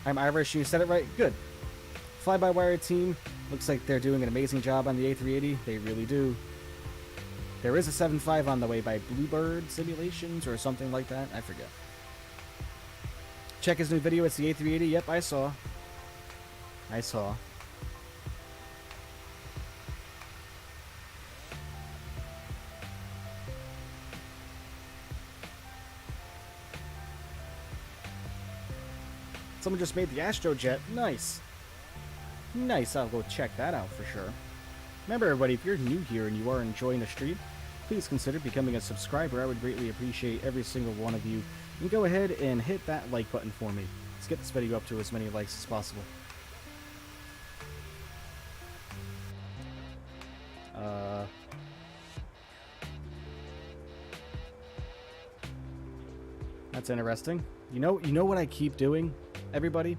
I'm Irish, you said it right. Good. Fly-by-wire team. Looks like they're doing an amazing job on the A380. They really do. There is a 7.5 on the way by Bluebird Simulations or something like that. I forget. Check his new video. It's the A380. Yep, I saw. Someone just made the Astrojet. Nice. Nice, I'll go check that out for sure. Remember everybody, if you're new here and you are enjoying the stream, please consider becoming a subscriber. I would greatly appreciate every single one of you. And go ahead and hit that like button for me. Let's get this video up to as many likes as possible. That's interesting. You know what I keep doing, everybody?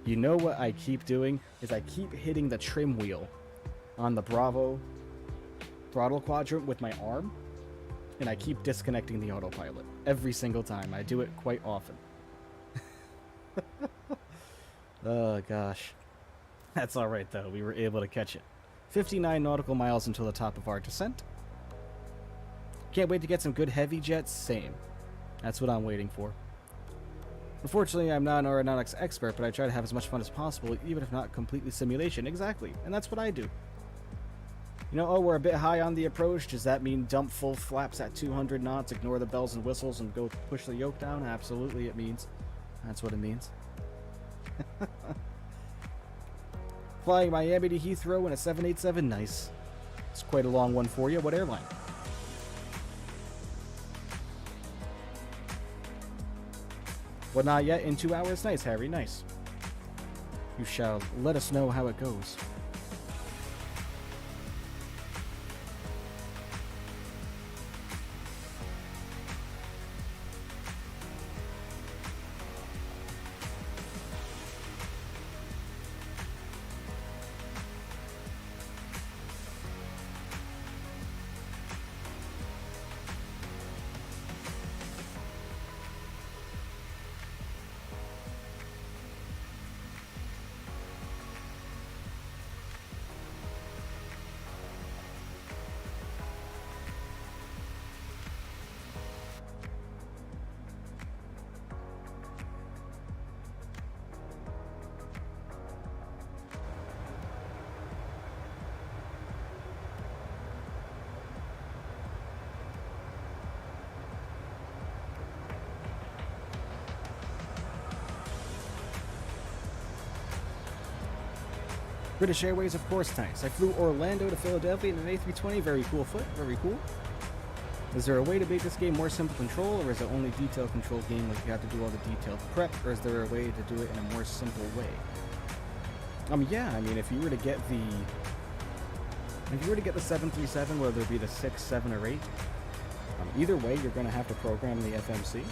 You know what I keep doing is I keep hitting the trim wheel on the Bravo throttle quadrant with my arm, and I keep disconnecting the autopilot every single time. I do it quite often. Oh gosh. That's alright though, we were able to catch it. 59 nautical miles until the top of our descent. Can't wait to get some good heavy jets, same. That's what I'm waiting for. Unfortunately, I'm not an aeronautics expert, but I try to have as much fun as possible, even if not completely simulation. Exactly, and that's what I do. You know, oh, we're a bit high on the approach. Does that mean dump full flaps at 200 knots, ignore the bells and whistles, and go push the yoke down? Absolutely, it means. That's what it means. Flying Miami to Heathrow in a 787, nice. It's quite a long one for you. What airline? Well, not yet. In 2 hours? Nice, Harry. Nice. You shall let us know how it goes. British Airways, of course, nice. I flew Orlando to Philadelphia in an A320. Very cool foot. Very cool. Is there a way to make this game more simple control, or is it only detailed control game like you have to do all the detailed prep, or is there a way to do it in a more simple way? Yeah, I mean, if you were to get the 737, whether it be the 6, 7, or 8, either way, you're going to have to program the FMC.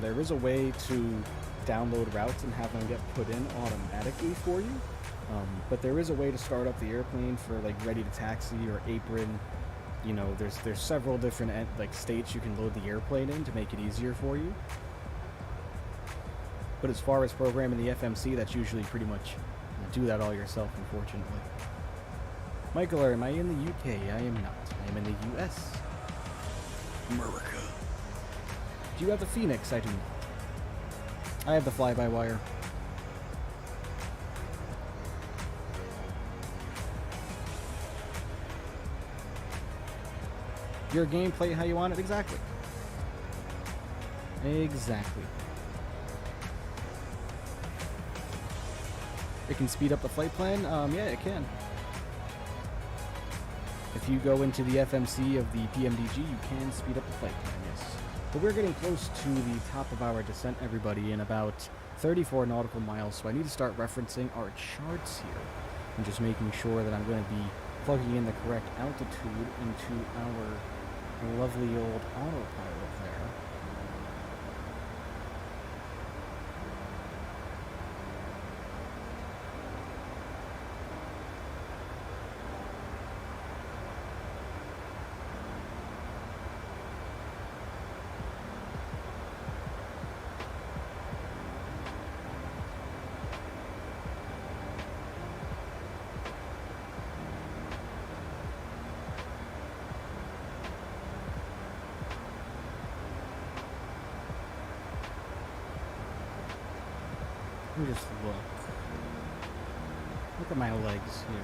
There is a way to download routes and have them get put in automatically for you, but there is a way to start up the airplane for like ready to taxi or apron. You know, there's several different like states you can load the airplane in to make it easier for you. But as far as programming the FMC, that's usually pretty much do that all yourself, unfortunately. Michael, am I in the UK? I am not. I am in the US. America. Do you have the Phoenix? I do not. I have the fly-by-wire. Your gameplay how you want it? Exactly. Exactly. It can speed up the flight plan? Yeah, it can. If you go into the FMC of the PMDG, you can speed up the flight plan, yes. But we're getting close to the top of our descent, everybody, in about 34 nautical miles, so I need to start referencing our charts here. I'm just making sure that I'm going to be plugging in the correct altitude into our lovely old autopilot there. Let me just look. Look at my legs here.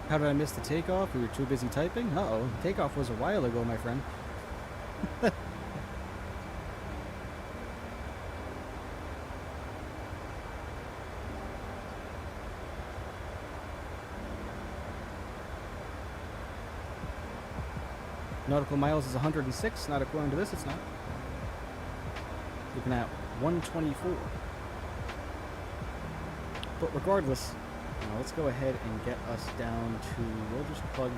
How did I miss the takeoff? We were too busy typing? Uh-oh. Takeoff was a while ago, my friend. Nautical miles is 106. Not according to this, it's not. Looking at 124. But regardless, now let's go ahead and get us down to, we'll just plug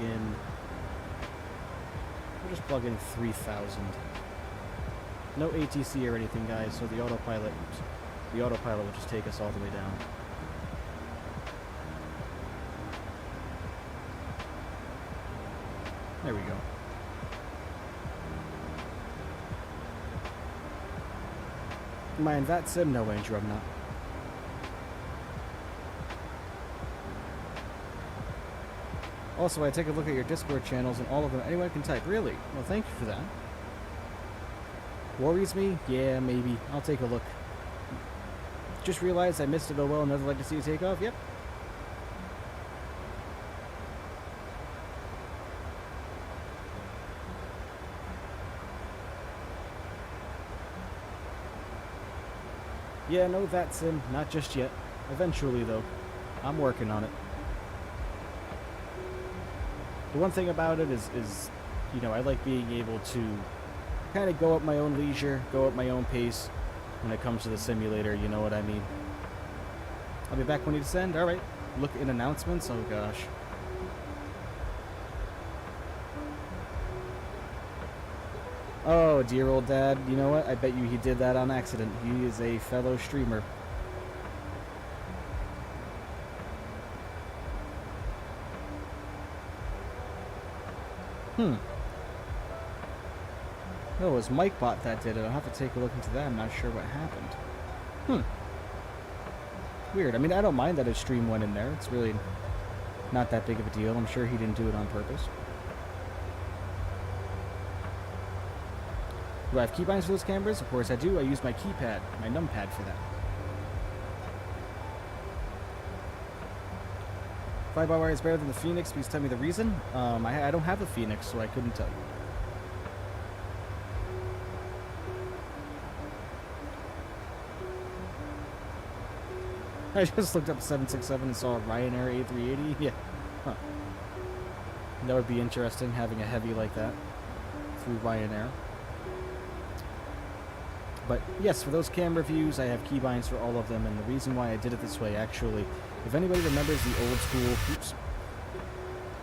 in 3,000. No ATC or anything, guys, so the autopilot will just take us all the way down. There we go. Am I in that sim? No, Andrew, I'm not. Also, I take a look at your Discord channels and all of them, anyone can type. Really? Well, thank you for that. Worries me? Yeah, maybe. I'll take a look. Just realized I missed it. Oh well, never like to see you take off? Yep. Yeah, no, that's him. Not just yet. Eventually, though. I'm working on it. The one thing about it is, you know, I like being able to kind of go at my own leisure, go at my own pace when it comes to the simulator, you know what I mean. I'll be back when you descend. Alright. Look in announcements. Oh, gosh. Oh, dear old dad. You know what? I bet you he did that on accident. He is a fellow streamer. Oh, it was MikeBot that did it. I'll have to take a look into that. I'm not sure what happened. Weird. I mean, I don't mind that his stream went in there. It's really Not that big of a deal. I'm sure he didn't do it on purpose. Do I have keybinds for those cameras? Of course I do. I use my keypad, my numpad for that. Fly-by-wire is better than the Phoenix. Please tell me the reason. I don't have the Phoenix, so I couldn't tell you. I just looked up 767 and saw a Ryanair A380. Yeah. Huh. That would be interesting, having a heavy like that through Ryanair. But yes, for those camera views, I have keybinds for all of them, and the reason why I did it this way, actually, if anybody remembers the old school, oops,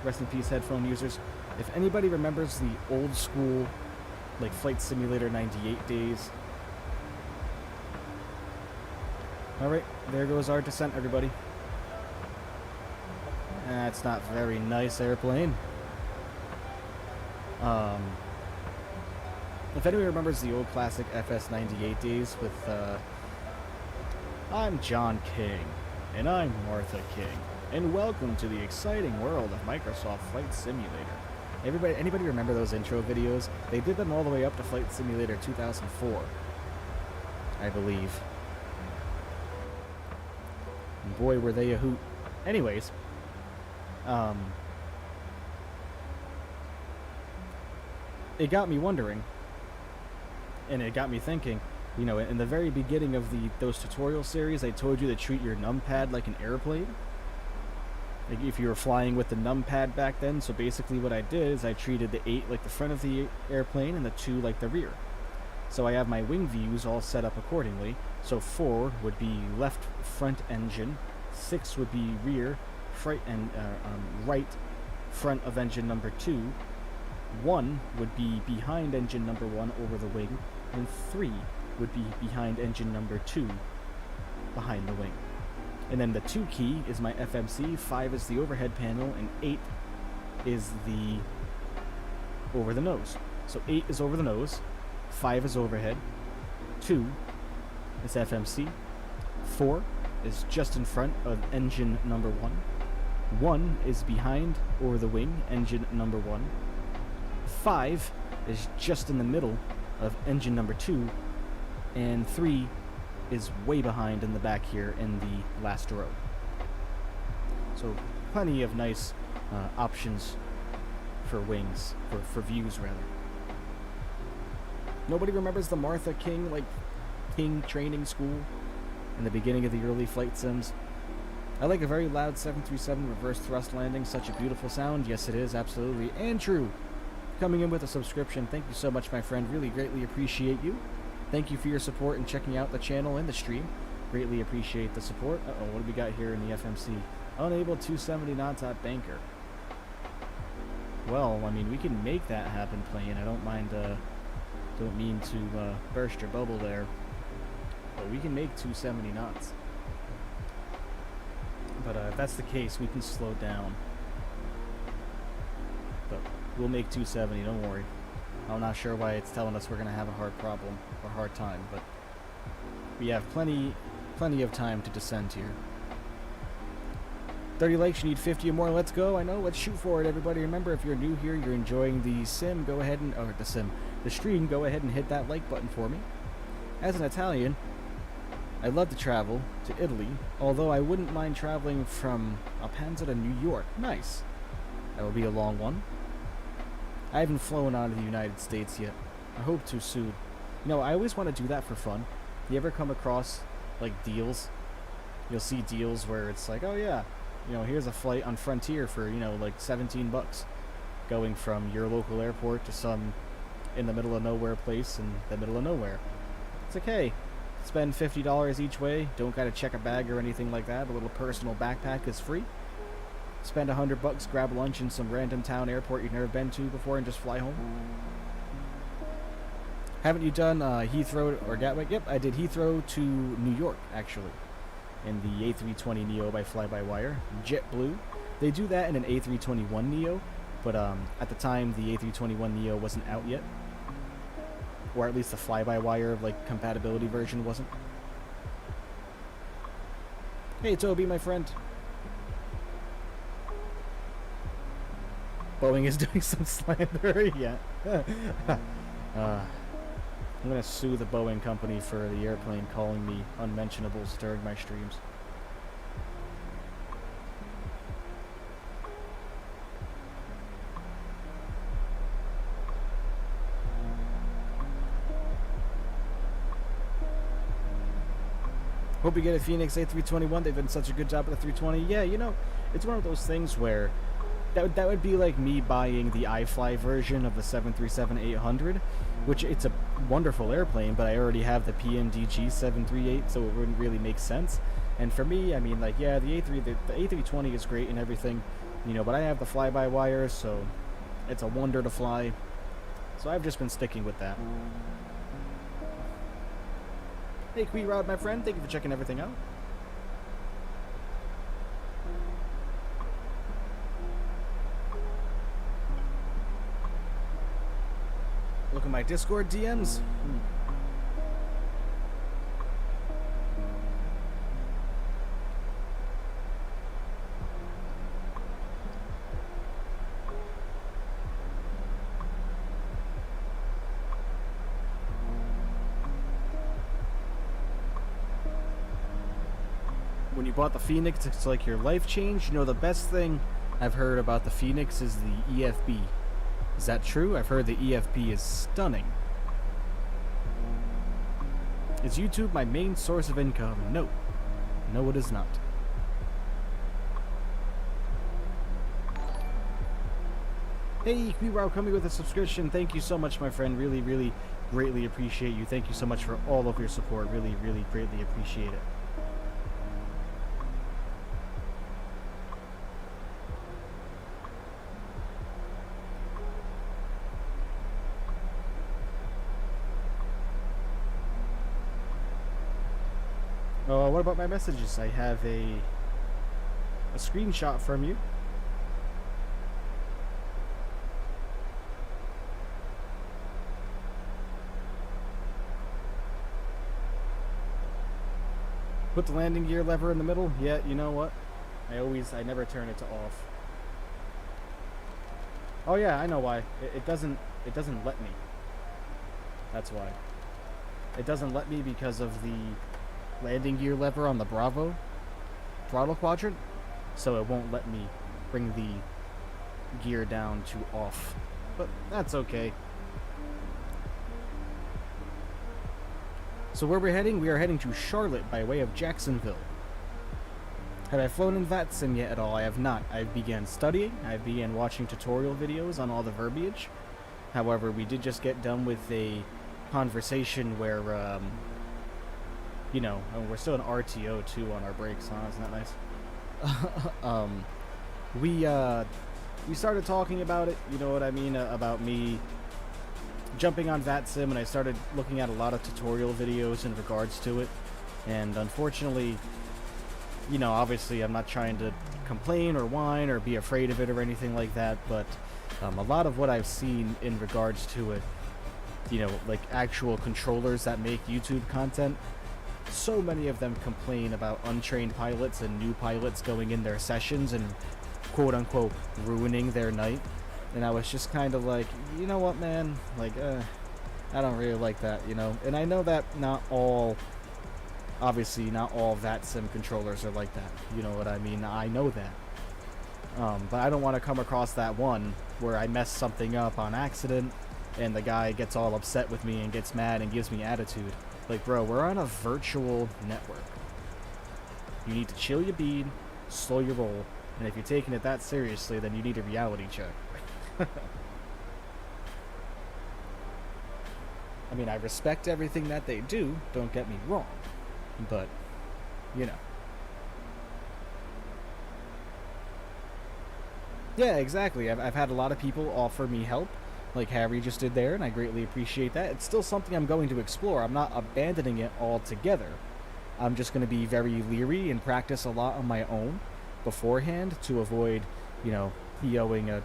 rest in peace headphone users, if anybody remembers the old school, like Flight Simulator 98 days, alright, there goes our descent, everybody. That's not very nice airplane. If anybody remembers the old classic FS98 days with, I'm John King, and I'm Martha King, and welcome to the exciting world of Microsoft Flight Simulator. Anybody remember those intro videos? They did them all the way up to Flight Simulator 2004, I believe. And boy, were they a hoot. Anyways, it got me wondering, and it got me thinking, you know, in the very beginning of those tutorial series, I told you to treat your numpad like an airplane. Like if you were flying with the numpad back then, so basically what I did is I treated the 8 like the front of the airplane and the 2 like the rear. So I have my wing views all set up accordingly. So 4 would be left front engine, 6 would be rear, right front of engine number 2, 1 would be behind engine number 1 over the wing, and 3 would be behind engine number 2 behind the wing. And then the 2 key is my FMC, 5 is the overhead panel, and 8 is the over the nose. So 8 is over the nose, 5 is overhead, 2 is FMC, 4 is just in front of engine number 1, 1 is behind over the wing, engine number 1, 5 is just in the middle of engine number 2, and 3 is way behind in the back here in the last row. So plenty of nice options for wings, for views rather. Nobody remembers the Martha King, like King training school in the beginning of the early flight sims? I like a very loud 737 reverse thrust landing, such a beautiful sound. Yes it is, absolutely. Andrew, coming in with a subscription, thank you so much my friend, really greatly appreciate you. Thank you for your support and checking out the channel and the stream. Greatly appreciate the support. Uh-oh, what do we got here in the FMC? Unable 270 knots at banker. Well, I mean, we can make that happen, plane. I don't mind, don't mean to burst your bubble there. But we can make 270 knots. But if that's the case, we can slow down. But we'll make 270, don't worry. I'm not sure why it's telling us we're going to have a hard problem or hard time, but we have plenty of time to descend here. 30 likes, you need 50 or more. Let's go. I know. Let's shoot for it, everybody. Remember, if you're new here, you're enjoying the sim, go ahead and, or the stream, go ahead and hit that like button for me. As an Italian, I love to travel to Italy, although I wouldn't mind traveling from Alpanza to New York. Nice. That will be a long one. I haven't flown out of the United States yet. I hope to soon. You know, I always want to do that for fun. You ever come across, like, deals? You'll see deals where it's like, oh yeah, you know, here's a flight on Frontier for, you know, like 17 bucks. Going from your local airport to some in the middle of nowhere place in the middle of nowhere. It's like, hey, spend $50 each way. Don't gotta check a bag or anything like that. A little personal backpack is free. Spend $100, grab lunch in some random town airport you've never been to before and just fly home. Haven't you done Heathrow or Gatwick? Yep, I did Heathrow to New York, actually, in the A320neo by fly-by-wire. JetBlue. They do that in an A321neo, but at the time the A321neo wasn't out yet. Or at least the fly-by-wire, like, compatibility version wasn't. Hey, Toby, my friend. Boeing is doing some slander. Yeah. I'm gonna sue the Boeing company for the airplane calling me unmentionables during my streams. Hope you get a Phoenix A321. They've done such a good job with the 320. Yeah, you know, it's one of those things where that would be like me buying the iFly version of the 737-800, which it's a wonderful airplane, but I already have the PMDG 738, so it wouldn't really make sense. And for me, I mean, like, yeah, the A320 is great and everything, you know, but I have the fly-by-wire, so it's a wonder to fly. So I've just been sticking with that. Hey, Querod, my friend, thank you for checking everything out. Look at my Discord DMs. When you bought the Phoenix, it's like your life changed. You know, the best thing I've heard about the Phoenix is the EFB. Is that true? I've heard the EFB is stunning. Is YouTube my main source of income? No. No, it is not. Hey, Queerow coming with a subscription. Thank you so much, my friend. Really, really greatly appreciate you. Thank you so much for all of your support. Really, really greatly appreciate it. Oh, what about my messages? I have a screenshot from you. Put the landing gear lever in the middle. Yeah, you know what? I never turn it to off. Oh yeah, I know why. It doesn't let me. That's why. It doesn't let me because of the landing gear lever on the Bravo throttle quadrant, so it won't let me bring the gear down to off, but that's okay. So where we're heading? We are heading to Charlotte by way of Jacksonville. Have I flown in VATSIM yet at all? I have not. I began studying. I began watching tutorial videos on all the verbiage. However, we did just get done with a conversation where you know, we're still in RTO too on our brakes, huh? Isn't that nice? We started talking about it, you know what I mean, about me jumping on VATSIM, and I started looking at a lot of tutorial videos in regards to it. And unfortunately, you know, obviously I'm not trying to complain or whine or be afraid of it or anything like that, but a lot of what I've seen in regards to it, you know, like actual controllers that make YouTube content, so many of them complain about untrained pilots and new pilots going in their sessions and quote-unquote ruining their night. And I was just kind of like, you know what, man, like, I don't really like that, you know. And I know that obviously not all VATSIM controllers are like that, you know what I mean. I know that, but I don't want to come across that one where I mess something up on accident and the guy gets all upset with me and gets mad and gives me attitude. Like, bro, we're on a virtual network. You need to chill your bead, slow your roll, and if you're taking it that seriously, then you need a reality check. I mean, I respect everything that they do, don't get me wrong, but, you know. Yeah, exactly. I've had a lot of people offer me help, like Harry just did there, and I greatly appreciate that. It's still something I'm going to explore. I'm not abandoning it altogether. I'm just going to be very leery and practice a lot on my own beforehand to avoid, you know, POing a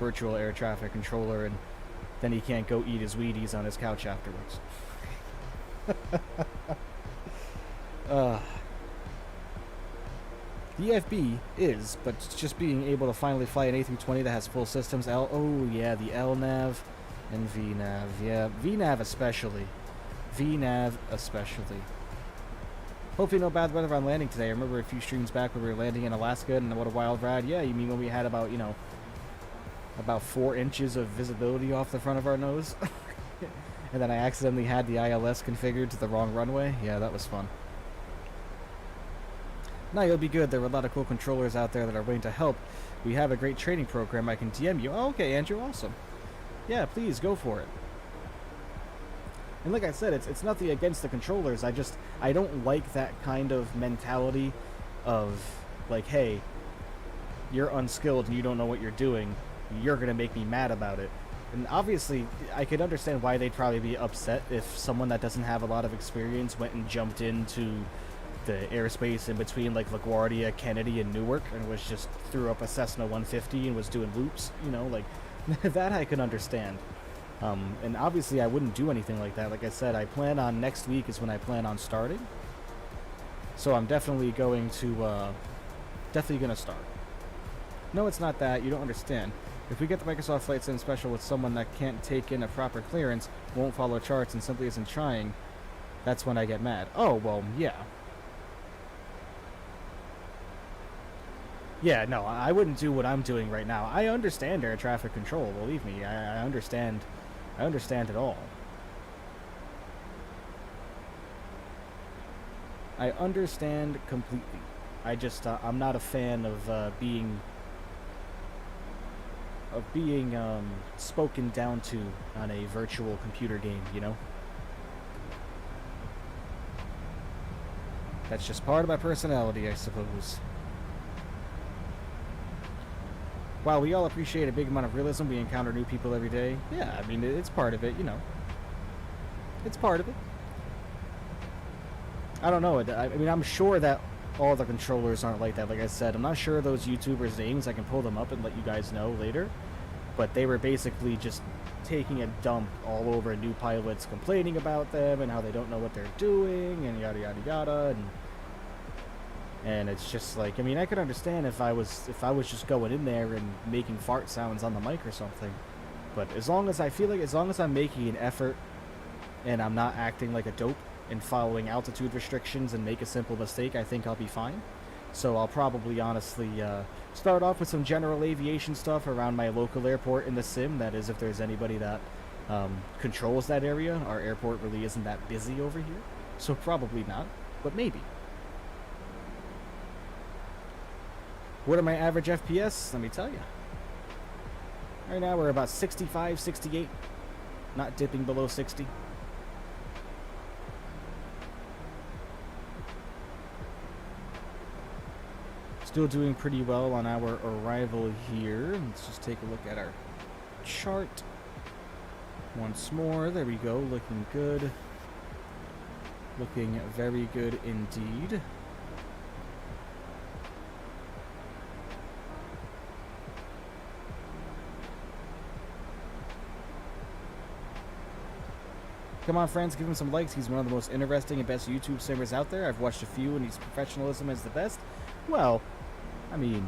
virtual air traffic controller and then he can't go eat his Wheaties on his couch afterwards. The FB is, but just being able to finally fly an A320 that has full systems. Oh yeah, the LNAV and VNAV. Yeah, VNAV especially. VNAV especially. Hopefully no bad weather on landing today. I remember a few streams back when we were landing in Alaska, and what a wild ride. Yeah, you mean when we had about, you know, about 4 inches of visibility off the front of our nose? And then I accidentally had the ILS configured to the wrong runway? Yeah, that was fun. No, you'll be good. There are a lot of cool controllers out there that are willing to help. We have a great training program. I can DM you. Oh, okay, Andrew, awesome. Yeah, please, go for it. And like I said, it's nothing against the controllers. I don't like that kind of mentality of, like, hey, you're unskilled and you don't know what you're doing. You're going to make me mad about it. And obviously, I could understand why they'd probably be upset if someone that doesn't have a lot of experience went and jumped into the airspace in between, like, LaGuardia, Kennedy, and Newark, and was just threw up a Cessna 150 and was doing loops, you know, like, that I can understand. And obviously I wouldn't do anything like that. Like I said, I plan on next week is when I plan on starting. So I'm definitely going to start. No, it's not that. You don't understand. If we get the Microsoft Flight Sim Special with someone that can't take in a proper clearance, won't follow charts, and simply isn't trying, that's when I get mad. Oh, well, yeah. Yeah, no, I wouldn't do what I'm doing right now. I understand air traffic control, believe me. I understand it all. I understand completely. I'm not a fan of being spoken down to on a virtual computer game, you know? That's just part of my personality, I suppose. While we all appreciate a big amount of realism, we encounter new people every day. Yeah, I mean, it's part of it, you know. It's part of it. I don't know. I mean, I'm sure that all the controllers aren't like that. Like I said, I'm not sure those YouTubers' names. I can pull them up and let you guys know later. But they were basically just taking a dump all over new pilots, complaining about them and how they don't know what they're doing and yada yada yada. And it's just like, I mean, I could understand if I was just going in there and making fart sounds on the mic or something. But as long as I'm making an effort and I'm not acting like a dope and following altitude restrictions and make a simple mistake, I think I'll be fine. So I'll probably honestly start off with some general aviation stuff around my local airport in the sim. That is, if there's anybody that controls that area. Our airport really isn't that busy over here. So probably not, but maybe. What are my average FPS? Let me tell you. Right now we're about 65, 68. Not dipping below 60. Still doing pretty well on our arrival here. Let's just take a look at our chart once more. There we go. Looking good. Looking very good indeed. Come on, friends, give him some likes. He's one of the most interesting and best YouTube simmers out there. I've watched a few, and his professionalism is the best. Well, I mean,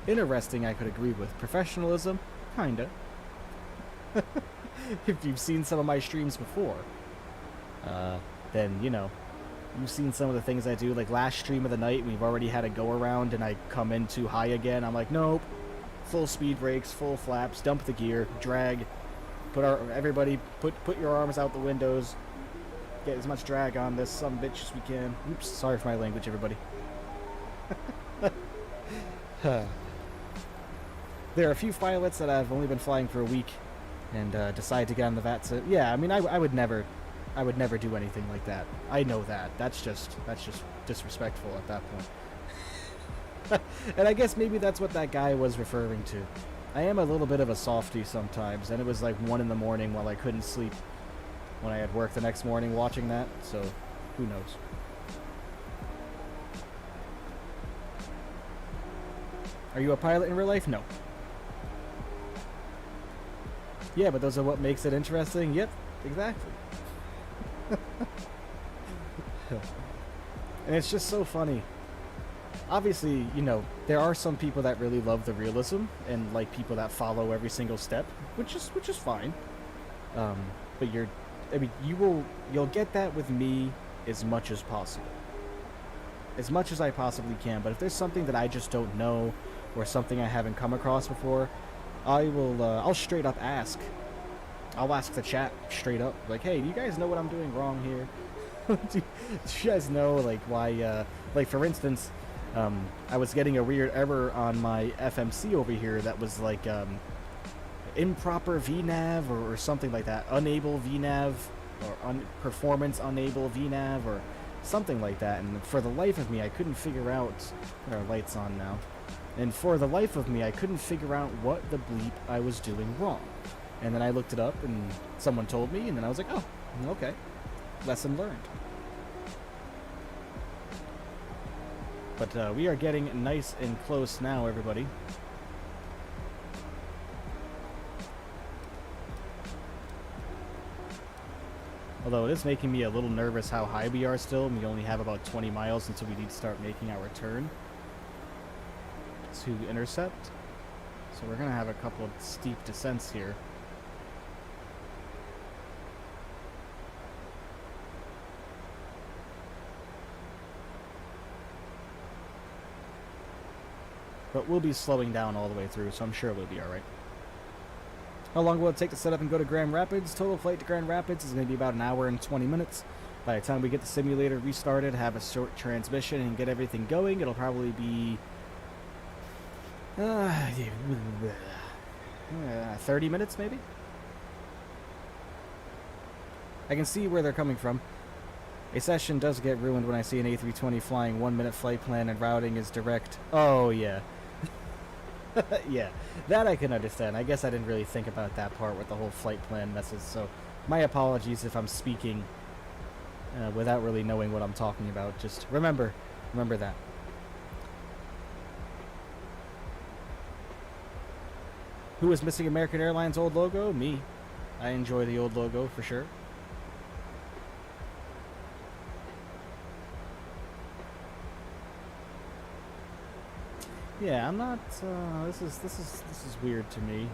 interesting I could agree with. Professionalism, kinda. If you've seen some of my streams before, then, you know, you've seen some of the things I do. Like last stream of the night, we've already had a go-around, and I come in too high again. I'm like, nope. Full speed brakes, full flaps, dump the gear, drag. Everybody put your arms out the windows. Get as much drag on this bitch as we can. Oops, sorry for my language, everybody. There are a few pilots that I've only been flying for a week and decide to get on the VAT. So yeah, I mean, I would never do anything like that. I know that. That's just disrespectful at that point. And I guess maybe that's what that guy was referring to. I am a little bit of a softie sometimes, and it was like 1 in the morning while I couldn't sleep when I had work the next morning watching that, so who knows. Are you a pilot in real life? No. Yeah, but those are what makes it interesting? Yep, exactly. And it's just so funny obviously, you know, there are some people that really love the realism and like people that follow every single step, which is fine. But I mean, you'll get that with me as much as possible, as much as I possibly can. But if there's something that I just don't know or something I haven't come across before, I'll straight up ask. I'll ask the chat straight up, like, hey, do you guys know what I'm doing wrong here? do you guys know, like, why, like, for instance, I was getting a weird error on my FMC over here that was, like, improper VNAV or something like that. Unable VNAV or performance unable VNAV or something like that. And for the life of me, I couldn't figure out... Our light's on now. And for the life of me, I couldn't figure out what the bleep I was doing wrong. And then I looked it up, and someone told me, and then I was like, oh, okay. Lesson learned. But we are getting nice and close now, everybody. Although it is making me a little nervous how high we are still. We only have about 20 miles until we need to start making our turn to intercept. So we're going to have a couple of steep descents here. But we'll be slowing down all the way through, so I'm sure we'll be alright. How long will it take to set up and go to Grand Rapids? Total flight to Grand Rapids is going to be about an hour and 20 minutes. By the time we get the simulator restarted, have a short transmission, and get everything going, it'll probably be 30 minutes, maybe? I can see where they're coming from. A session does get ruined when I see an A320 flying 1-minute flight plan and routing is direct. Oh, yeah. Yeah, that I can understand. I guess I didn't really think about that part with the whole flight plan messes, so my apologies if I'm speaking without really knowing what I'm talking about. Just remember that. Who is missing American Airlines' old logo? Me. I enjoy the old logo for sure. Yeah, I'm not. This is weird to me.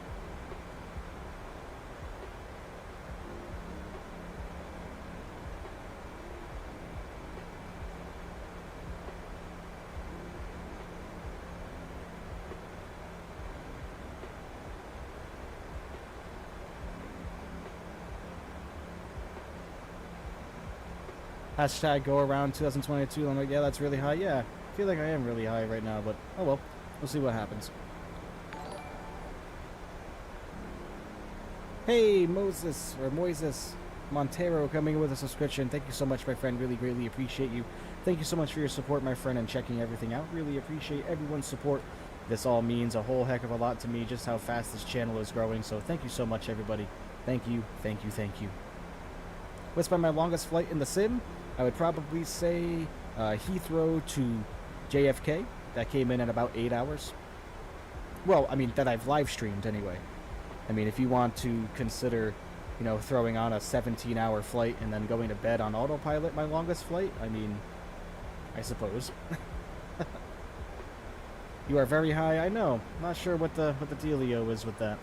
Hashtag go around 2022. I'm like, yeah, that's really high. Yeah, I feel like I am really high right now, but oh well. We'll see what happens. Hey, Moises Montero coming in with a subscription. Thank you so much, my friend. Really greatly appreciate you. Thank you so much for your support, my friend, and checking everything out. Really appreciate everyone's support. This all means a whole heck of a lot to me, just how fast this channel is growing. So thank you so much, everybody. Thank you, thank you, thank you. What's been my longest flight in the sim? I would probably say Heathrow to JFK. That came in at about 8 hours. Well, I mean, that I've live streamed anyway. I mean, if you want to consider, you know, throwing on a 17-hour flight and then going to bed on autopilot, my longest flight, I mean, I suppose. You are very high, I know. Not sure what the dealio is with that.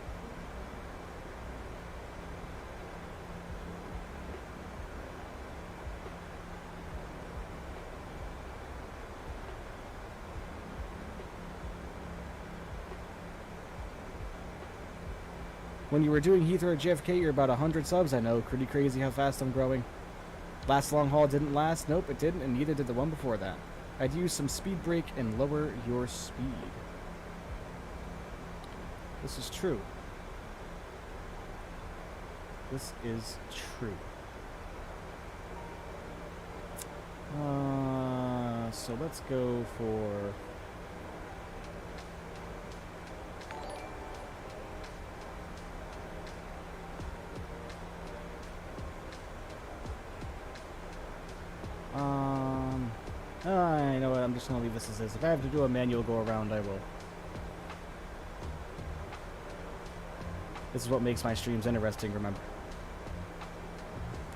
When you were doing Heathrow at JFK, you're about 100 subs. I know, pretty crazy how fast I'm growing. Last long haul didn't last. Nope, it didn't, and neither did the one before that. I'd use some speed brake and lower your speed. This is true. This is true. So let's go for... you know what, I'm just going to leave this as is. If I have to do a manual go around, I will. This is what makes my streams interesting, remember.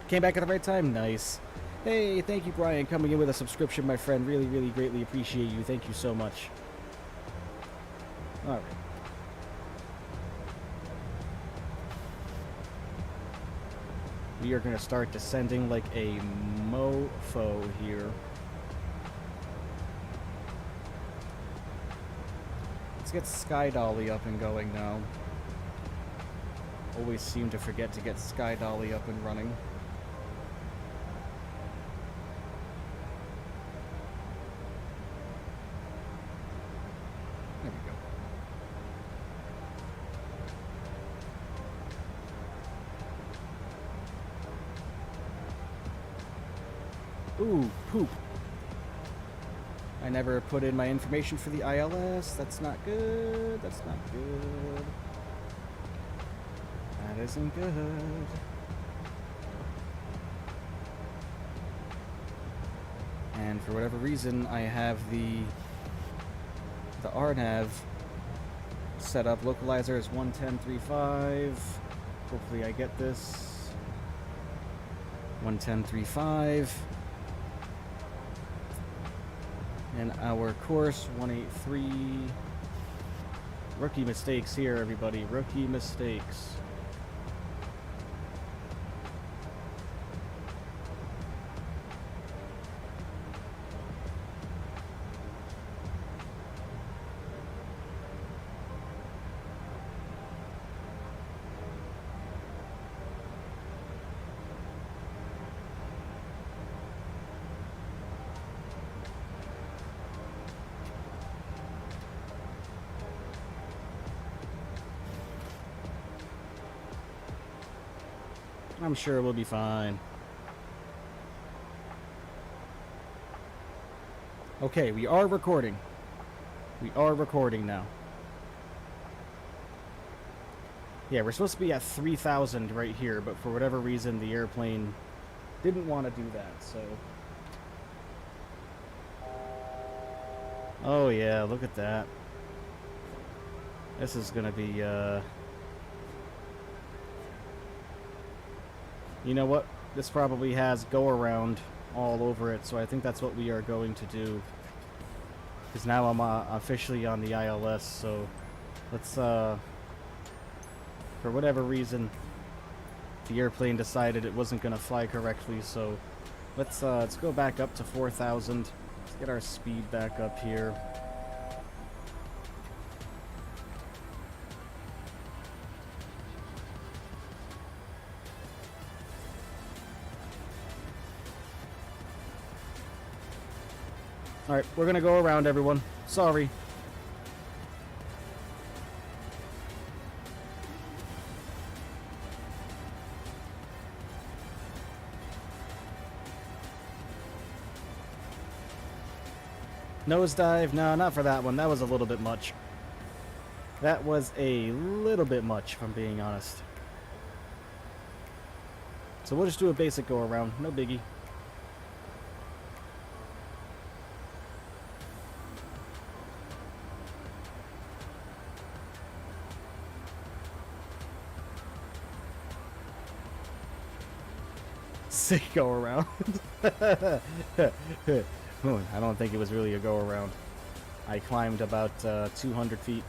Came back at the right time? Nice. Hey, thank you, Brian, coming in with a subscription, my friend. Really, really greatly appreciate you. Thank you so much. All right. We are going to start descending like a mofo here. Let's get Sky Dolly up and going now. Always seem to forget to get Sky Dolly up and running. There we go. Ooh, poop. I never put in my information for the ILS. That's not good. That's not good. That isn't good. And for whatever reason, I have the RNAV set up. Localizer is 110.35. Hopefully I get this. 110.35. And our course, 183. Rookie mistakes here, everybody. Rookie mistakes. I'm sure we'll be fine. Okay, we are recording. We are recording now. Yeah, we're supposed to be at 3,000 right here, but for whatever reason, the airplane didn't want to do that, so... Oh yeah, look at that. This is gonna be, You know what? This probably has go-around all over it, so I think that's what we are going to do. Because now I'm officially on the ILS, so let's, for whatever reason, the airplane decided it wasn't going to fly correctly, so let's go back up to 4,000. Let's get our speed back up here. Alright, we're gonna go around, everyone. Sorry. Nosedive? No, not for that one. That was a little bit much. That was a little bit much, if I'm being honest. So we'll just do a basic go around. No biggie. Sick go around. I don't think it was really a go around. I climbed about 200 feet.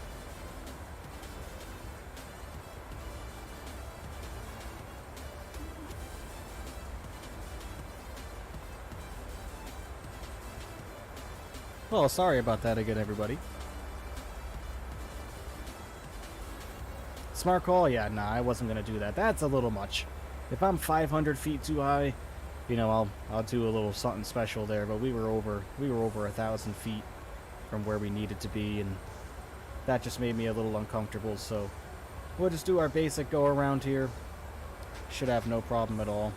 Well, sorry about that again, everybody. Smart call? Yeah, nah, I wasn't gonna do that. That's a little much. If I'm 500 feet too high, you know, I'll do a little something special there. But we were over 1,000 feet from where we needed to be, and that just made me a little uncomfortable. So we'll just do our basic go around here. Should have no problem at all.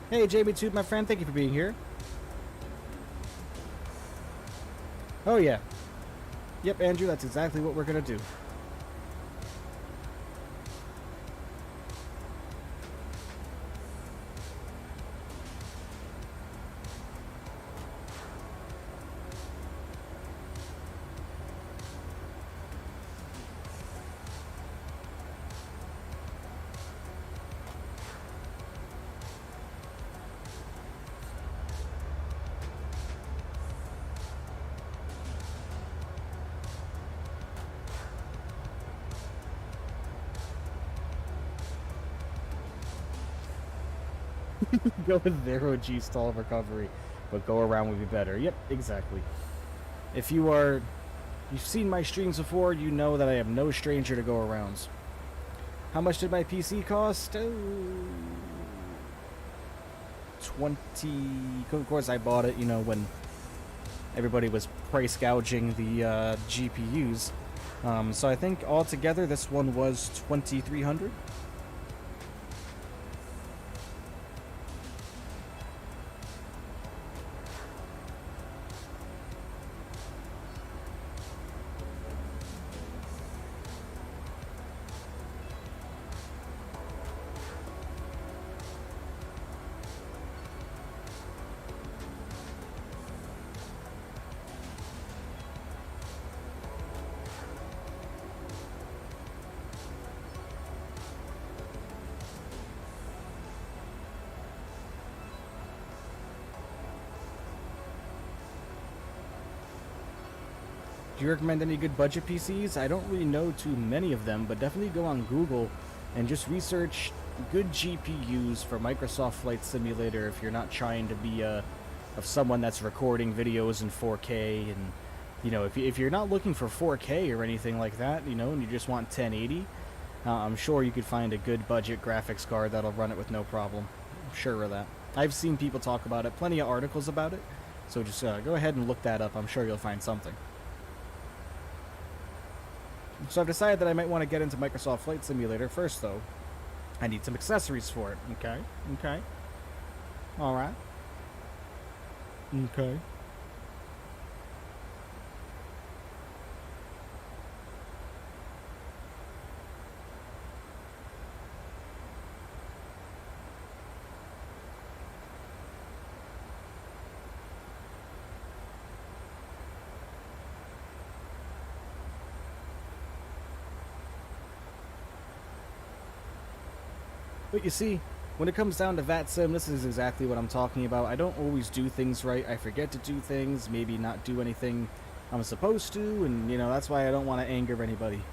Hey, Jamie Toot, my friend, thank you for being here. Oh, yeah. Yep, Andrew, that's exactly what we're gonna do. Go with 0G stall recovery, but go around would be better. Yep, exactly. If you've seen my streams before, you know that I am no stranger to go arounds. How much did my PC cost? Oh, 20. Of course, I bought it, you know, when everybody was price gouging the GPUs. So I think altogether this one was 2,300. Do you recommend any good budget PCs? I don't really know too many of them, but definitely go on Google and just research good GPUs for Microsoft Flight Simulator if you're not trying to be of someone that's recording videos in 4K. And you know, if you're not looking for 4K or anything like that, you know, and you just want 1080, I'm sure you could find a good budget graphics card that'll run it with no problem. I'm sure of that. I've seen people talk about it, plenty of articles about it, so just go ahead and look that up. I'm sure you'll find something. So I've decided that I might want to get into Microsoft Flight Simulator first, though. I need some accessories for it. Okay. Okay. All right. Okay. But you see, when it comes down to VATSIM, this is exactly what I'm talking about. I don't always do things right. I forget to do things, maybe not do anything I'm supposed to, and, you know, that's why I don't want to anger anybody.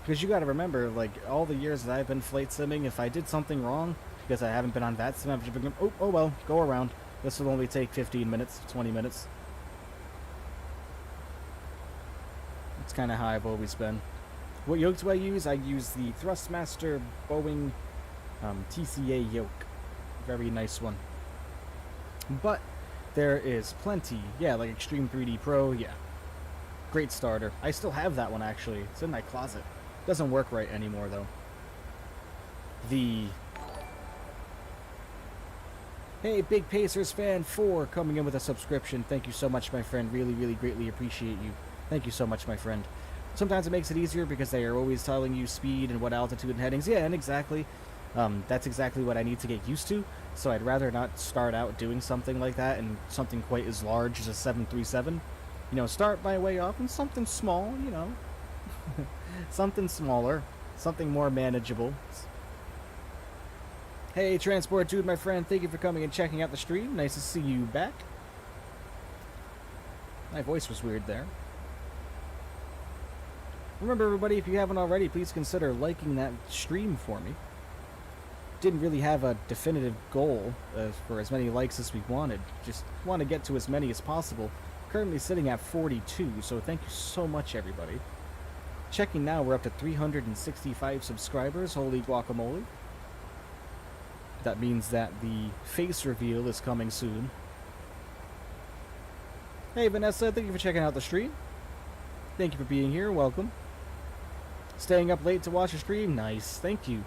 Because you gotta remember, like, all the years that I've been flight simming, if I did something wrong, because I haven't been on VATSIM, I've just been going, oh well, go around. This will only take 15 minutes, 20 minutes. It's kind of how I've always been. What yoke do I use? I use the Thrustmaster Boeing TCA yoke. Very nice one. But there is plenty. Yeah, like Extreme 3D Pro, yeah. Great starter. I still have that one, actually. It's in my closet. Doesn't work right anymore, though. Hey, Big Pacers fan 4 coming in with a subscription. Thank you so much, my friend. Really, really greatly appreciate you. Thank you so much, my friend. Sometimes it makes it easier because they are always telling you speed and what altitude and headings. Yeah, and exactly. That's exactly what I need to get used to. So I'd rather not start out doing something like that and something quite as large as a 737. You know, start my way up in something small, you know. Something smaller. Something more manageable. Hey, Transport Dude, my friend. Thank you for coming and checking out the stream. Nice to see you back. My voice was weird there. Remember, everybody, if you haven't already, please consider liking that stream for me. Didn't really have a definitive goal for as many likes as we wanted. Just want to get to as many as possible. Currently sitting at 42, so thank you so much, everybody. Checking now, we're up to 365 subscribers. Holy guacamole. That means that the face reveal is coming soon. Hey, Vanessa, thank you for checking out the stream. Thank you for being here. Welcome. Staying up late to watch a stream? Nice. Thank you.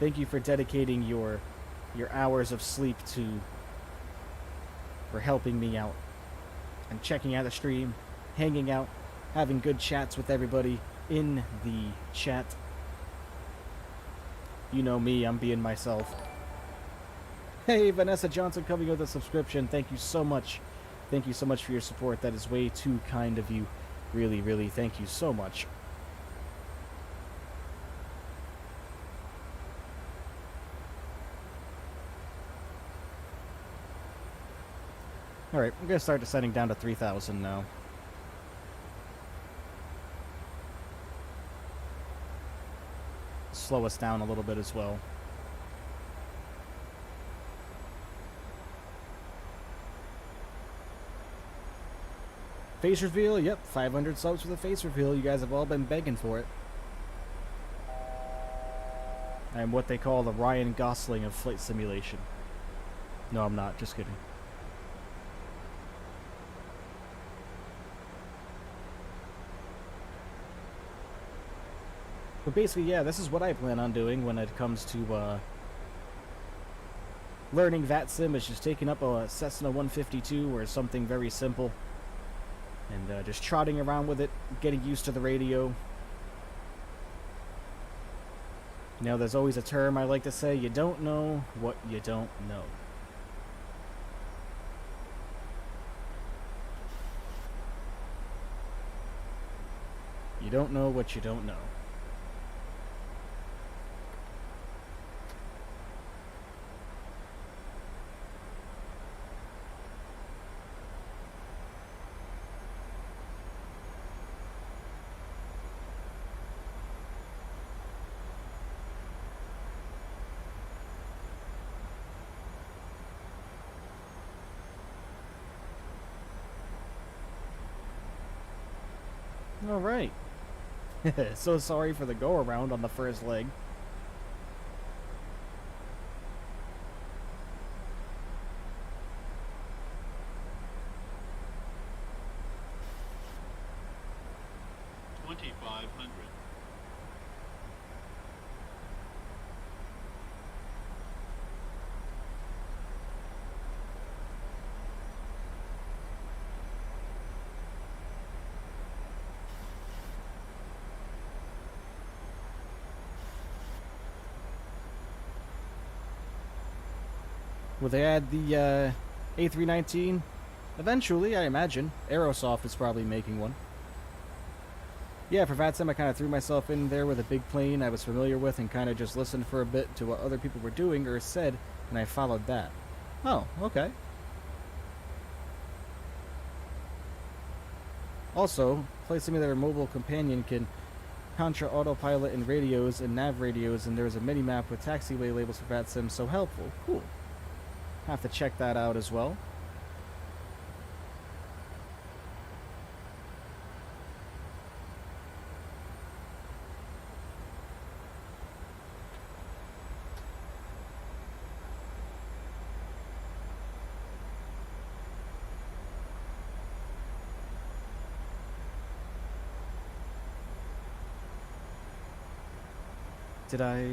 Thank you for dedicating your hours of sleep for helping me out. and checking out the stream, hanging out, having good chats with everybody in the chat. You know me, I'm being myself. Hey, Vanessa Johnson coming with a subscription. Thank you so much. Thank you so much for your support. That is way too kind of you. Really, really, thank you so much. Alright, I'm going to start descending down to 3,000 now. Slow us down a little bit as well. Face reveal, yep, 500 subs for the face reveal. You guys have all been begging for it. I am what they call the Ryan Gosling of flight simulation. No, I'm not, just kidding. But basically, yeah, this is what I plan on doing when it comes to learning VATSIM. Is just taking up a Cessna 152 or something very simple and just trotting around with it, getting used to the radio. You know, there's always a term I like to say, you don't know what you don't know. You don't know what you don't know. All right. So sorry for the go around on the first leg. Will they add the A319? Eventually, I imagine. Aerosoft is probably making one. Yeah, for VATSIM, I kind of threw myself in there with a big plane I was familiar with and kind of just listened for a bit to what other people were doing or said, and I followed that. Oh, okay. Also, Flight Simulator Mobile Companion can contra autopilot in radios and nav radios, and there's a mini-map with taxiway labels for VATSIM, so helpful. Cool. Have to check that out as well. Did I,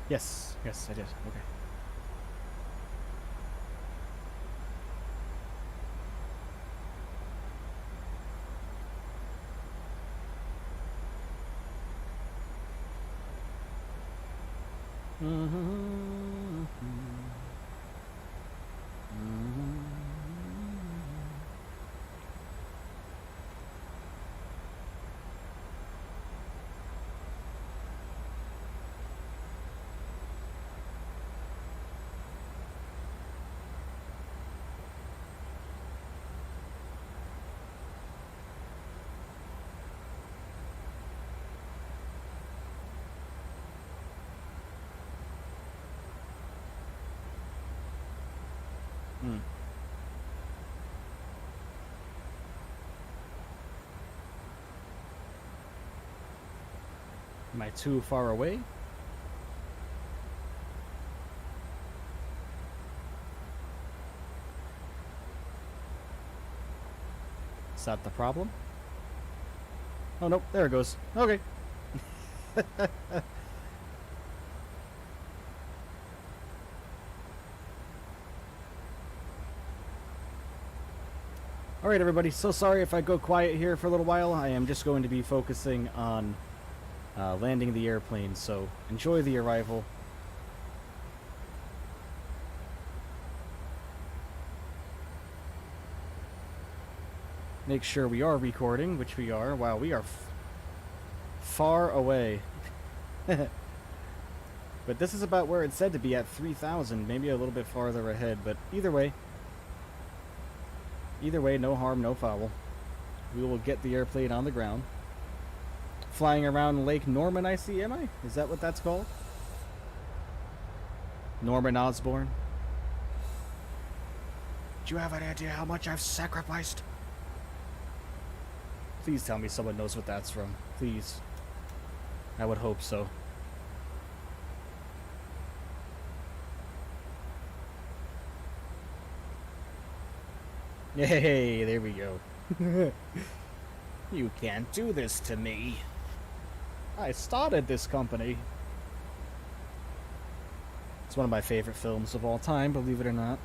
Yes, I did. Okay. Am I too far away? Is that the problem? Oh, nope. There it goes. Okay. Alright everybody, so sorry if I go quiet here for a little while. I am just going to be focusing on landing the airplane, so enjoy the arrival. Make sure we are recording, which we are. Wow, we are far away. But this is about where it's said to be at 3,000, maybe a little bit farther ahead, but either way, no harm, no foul. We will get the airplane on the ground. Flying around Lake Norman, I see, am I? Is that what that's called? Norman Osborn? Do you have any idea how much I've sacrificed? Please tell me someone knows what that's from. Please. I would hope so. Hey, there we go. You can't do this to me. I started this company. It's one of my favorite films of all time, believe it or not.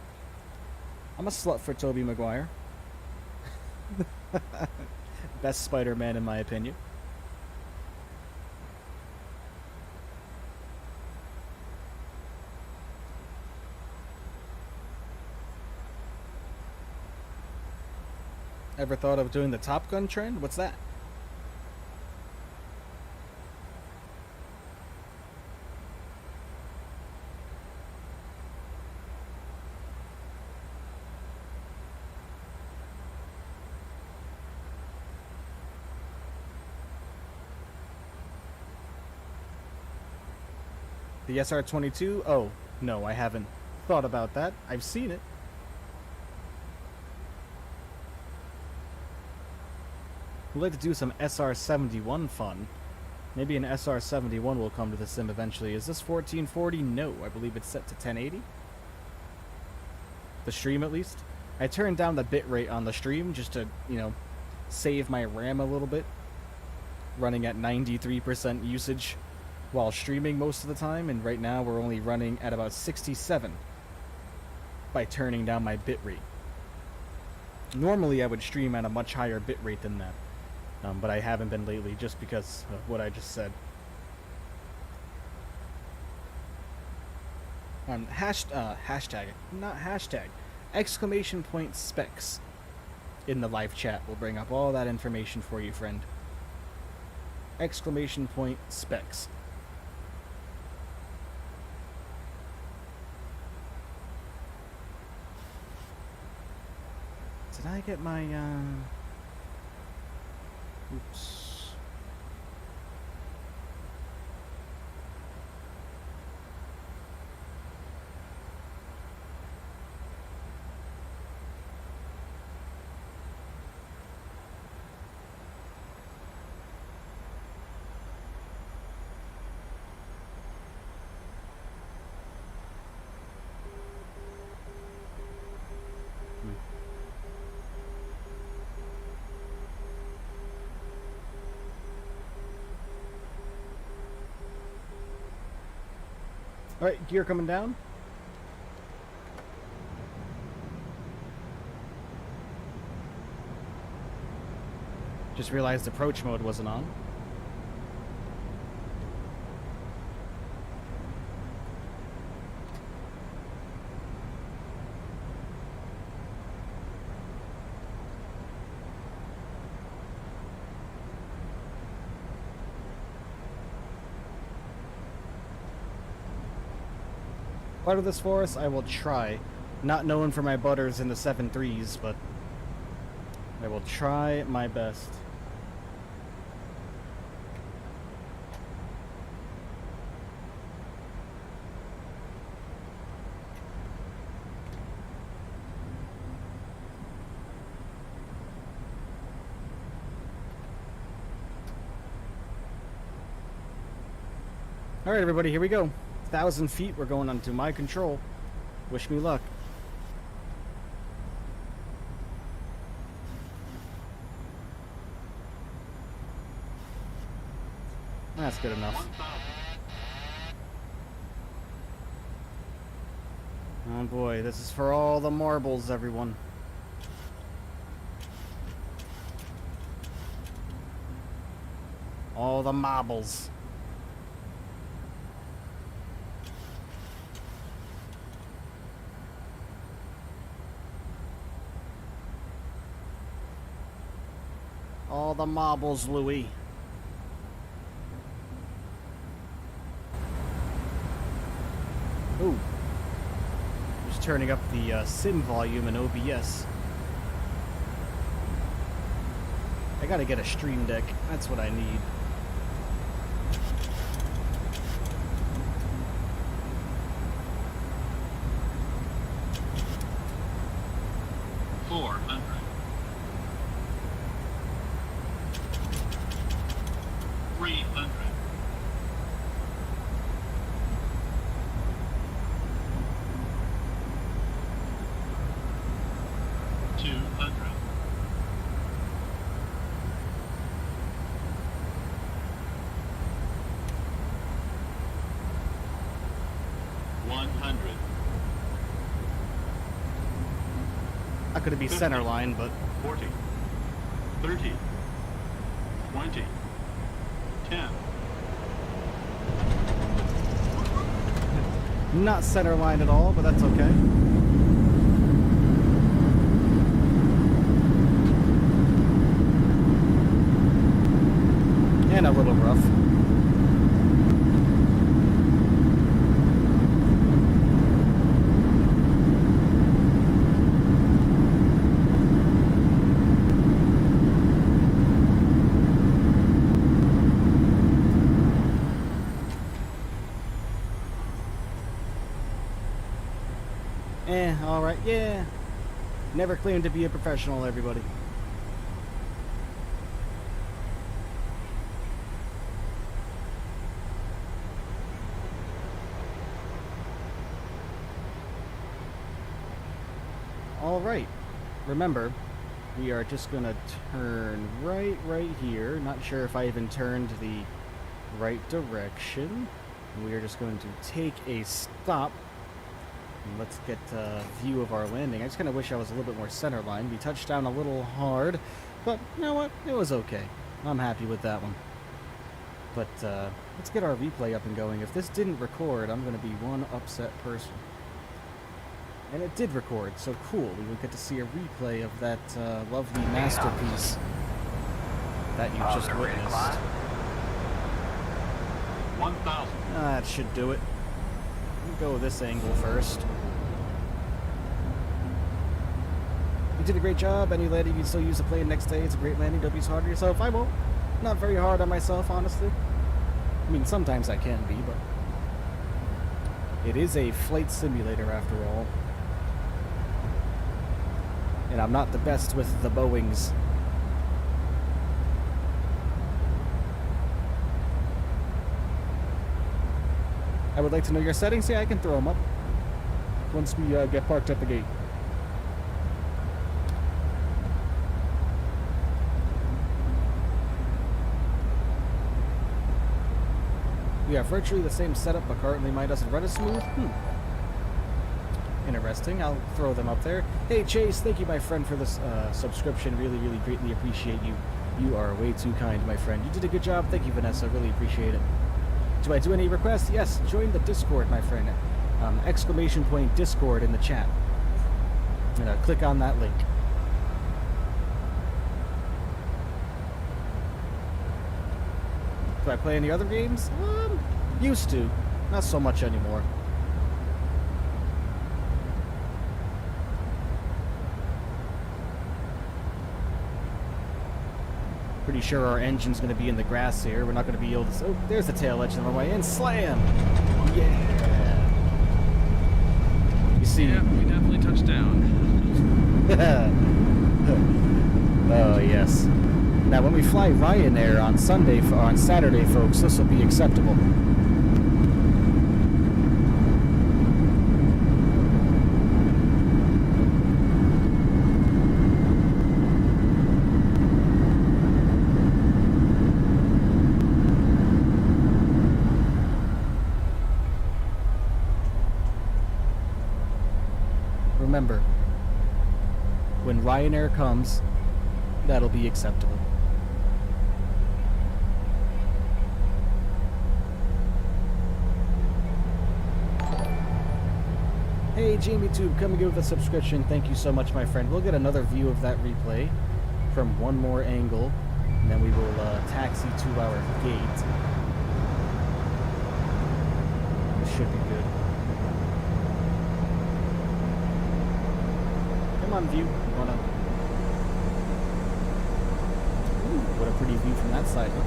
I'm a slut for Tobey Maguire. Best Spider-Man in my opinion. Ever thought of doing the Top Gun trend? What's that? The SR-22? Oh, no, I haven't thought about that. I've seen it. We'd like to do some SR-71 fun. Maybe an SR-71 will come to the sim eventually. Is this 1440? No, I believe it's set to 1080. The stream, at least. I turned down the bitrate on the stream just to, you know, save my RAM a little bit. Running at 93% usage while streaming most of the time, and right now we're only running at about 67 by turning down my bitrate. Normally I would stream at a much higher bitrate than that. But I haven't been lately just because of what I just said. Exclamation point specs in the live chat will bring up all that information for you, friend. Exclamation point specs. Did I get my, oops. Alright, gear coming down. Just realized approach mode wasn't on. Part of this for us, I will try. Not known for my butters in the 7.3s, but I will try my best. Alright everybody, here we go. 1,000 feet, we're going onto my control. Wish me luck. That's good enough. Oh boy, this is for all the marbles, everyone. All the marbles. All the marbles, Louis. Ooh. Just turning up the sim volume in OBS. I gotta get a stream deck. That's what I need. Not gonna be 50, center line, but 40, 30, 20, 10. not center line at all, but that's okay. And a little rough. Alright, yeah. Never claimed to be a professional, everybody. Alright. Remember, we are just gonna turn right here. Not sure if I even turned the right direction. We are just going to take a stop. Let's get a view of our landing. I just kind of wish I was a little bit more center line. We touched down a little hard, but you know what? It was okay. I'm happy with that one. But let's get our replay up and going. If this didn't record, I'm going to be one upset person. And it did record, so cool. We will get to see a replay of that lovely masterpiece that you just witnessed. 1,000. That should do it. We'll go this angle first. You did a great job. Any landing, you can still use the plane next day. It's a great landing. Don't be so hard on yourself. I won't. Not very hard on myself, honestly. I mean, sometimes I can be, but it is a flight simulator after all. And I'm not the best with the Boeings. I would like to know your settings. Yeah, I can throw them up once we get parked at the gate. We have virtually the same setup, but currently mine doesn't run as smooth. Interesting. I'll throw them up there. Hey, Chase, thank you, my friend, for this subscription. Really, really greatly appreciate you. You are way too kind, my friend. You did a good job. Thank you, Vanessa. Really appreciate it. Do I do any requests? Yes, join the Discord, my friend. Exclamation point Discord in the chat. And click on that link. Do I play any other games? Used to. Not so much anymore. Pretty sure our engine's going to be in the grass here. We're not going to be able to... Oh, there's the tail edge on the way in. Slam! Yeah! You see... Yeah, we definitely touched down. Oh, yes. Now, when we fly Ryanair on Saturday, folks, this will be acceptable. Remember, when Ryanair comes, that'll be acceptable. Hey, JamieTube, coming in with a subscription. Thank you so much, my friend. We'll get another view of that replay from one more angle, and then we will taxi to our gate. This should be good. Come on, view. You wanna... Ooh, what a pretty view from that side, huh?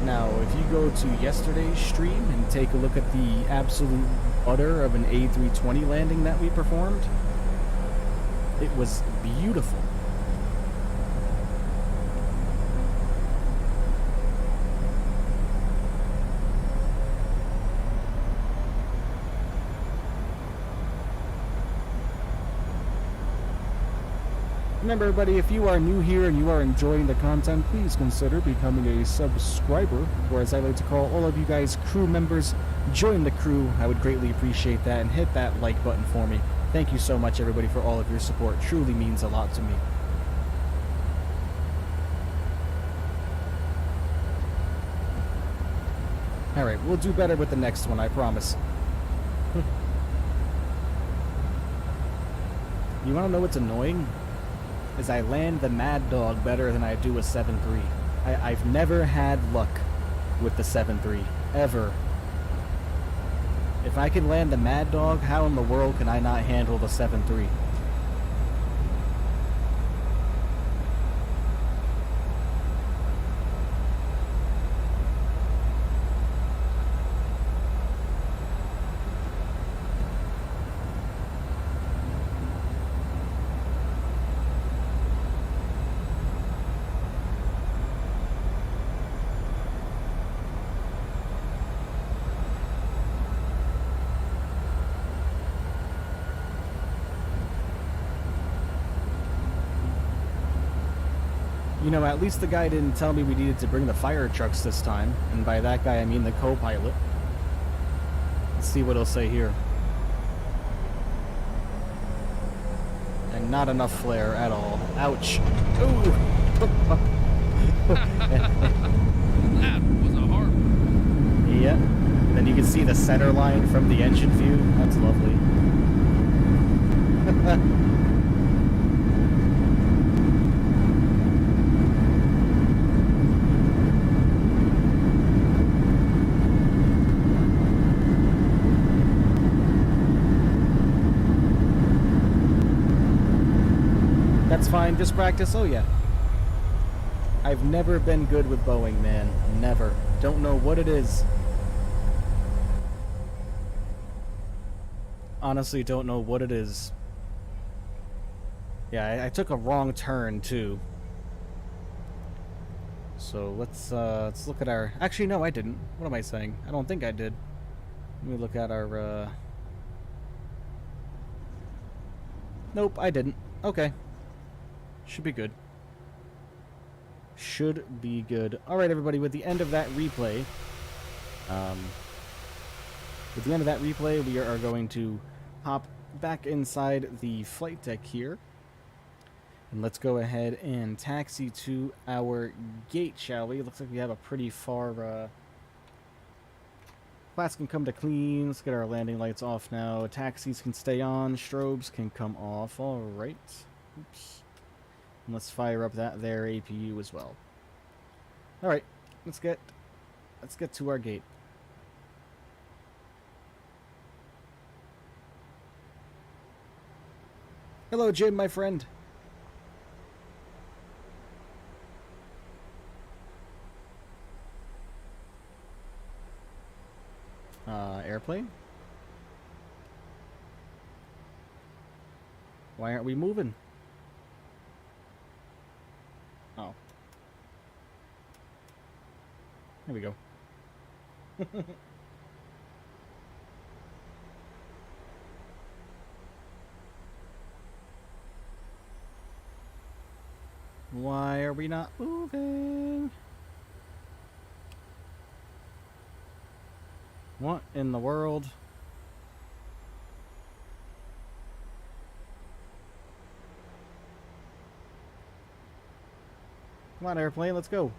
Now, if you go to yesterday's stream and take a look at the absolute butter of an A320 landing that we performed, it was beautiful. Remember, everybody, if you are new here and you are enjoying the content, please consider becoming a subscriber, or as I like to call all of you guys, crew members. Join the crew. I would greatly appreciate that, and hit that like button for me. Thank you so much, everybody, for all of your support. It truly means a lot to me. Alright, we'll do better with the next one, I promise. You wanna know what's annoying? Is I land the Mad Dog better than I do a 7.3. I've never had luck with the 7.3, ever. If I can land the Mad Dog, how in the world can I not handle the 7.3? You know, at least the guy didn't tell me we needed to bring the fire trucks this time. And by that guy, I mean the co-pilot. Let's see what he'll say here. And not enough flare at all. Ouch. Ooh. That was a hard one. Yeah. Then you can see the center line from the engine view. That's lovely. That's fine, just practice. Oh yeah. I've never been good with Boeing, man. Never. Don't know what it is. Honestly, don't know what it is. Yeah, I took a wrong turn too. So let's look at our... Actually, no, I didn't. What am I saying? I don't think I did. Let me look at our... Nope, I didn't. Okay. Should be good. Should be good. Alright, everybody, with the end of that replay... with the end of that replay, we are going to hop back inside the flight deck here. And let's go ahead and taxi to our gate, shall we? Looks like we have a pretty far... Class can come to clean. Let's get our landing lights off now. Taxis can stay on. Strobes can come off. Alright. Oops. And let's fire up that there APU as well. Alright. Let's get to our gate. Hello, Jim, my friend. Airplane? Why aren't we moving? Oh. There we go. Why are we not moving? What in the world? Come on, airplane, let's go.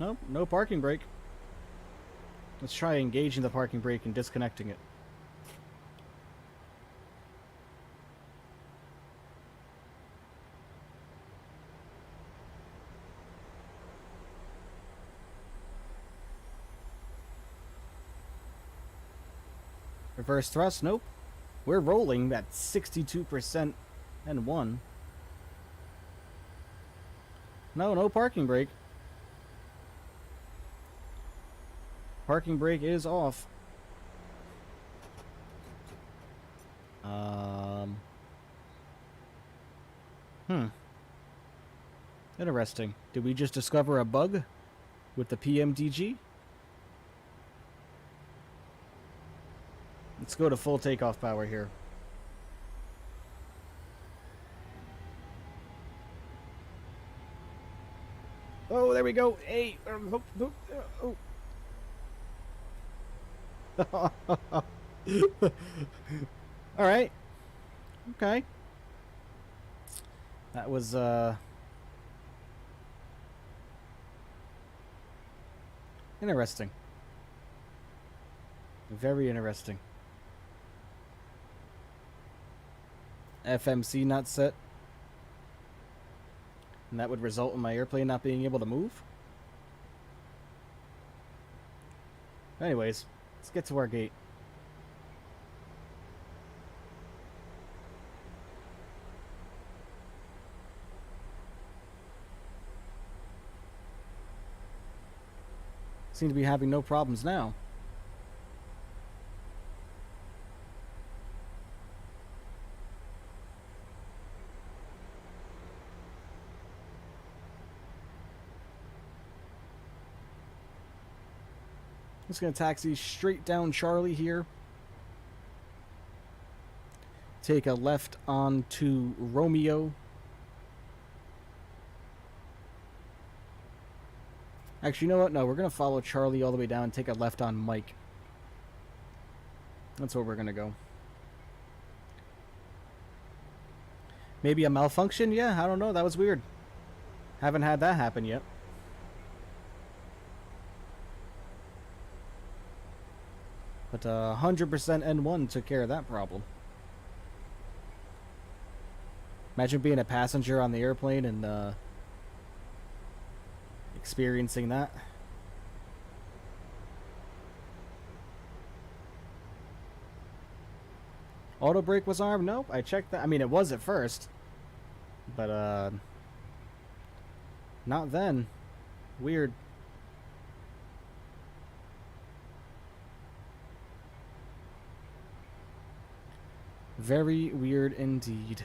Nope, no parking brake. Let's try engaging the parking brake and disconnecting it. Reverse thrust, nope. We're rolling at 62% and 1. No parking brake. Parking brake is off. Interesting. Did we just discover a bug with the PMDG? Let's go to full takeoff power here. Oh, there we go. Hey. Oh. All right. Okay. That was interesting. Very interesting. FMC not set. And that would result in my airplane not being able to move. Anyways, let's get to our gate. Seem to be having no problems now. Just going to taxi straight down Charlie here. Take a left onto Romeo. Actually, you know what? No, we're going to follow Charlie all the way down and take a left on Mike. That's where we're going to go. Maybe a malfunction? Yeah, I don't know. That was weird. Haven't had that happen yet. But 100% N1 took care of that problem. Imagine being a passenger on the airplane and experiencing that. Auto brake was armed? Nope, I checked that. I mean, it was at first. But, not then. Weird. Very weird indeed.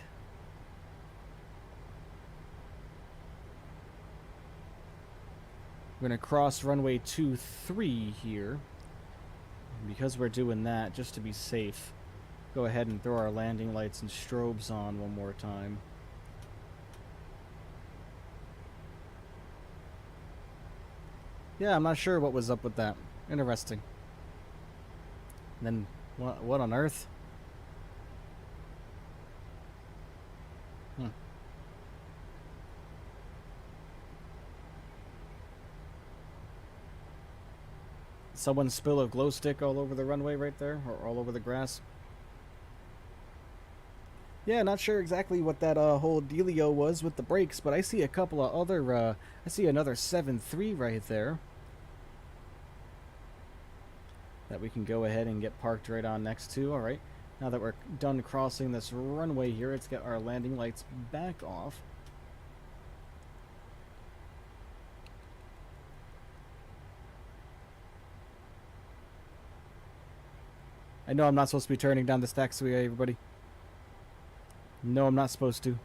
We're going to cross runway 23 here. And because we're doing that, just to be safe, go ahead and throw our landing lights and strobes on one more time. Yeah, I'm not sure what was up with that. Interesting. And then, what on earth? Someone spill a glow stick all over the runway right there, or all over the grass. Yeah, not sure exactly what that whole dealio was with the brakes, but I see a couple of other, I see another 7.3 right there. That we can go ahead and get parked right on next to. Alright, now that we're done crossing this runway here, let's get our landing lights back off. I know I'm not supposed to be turning down this taxiway, everybody. No, I'm not supposed to.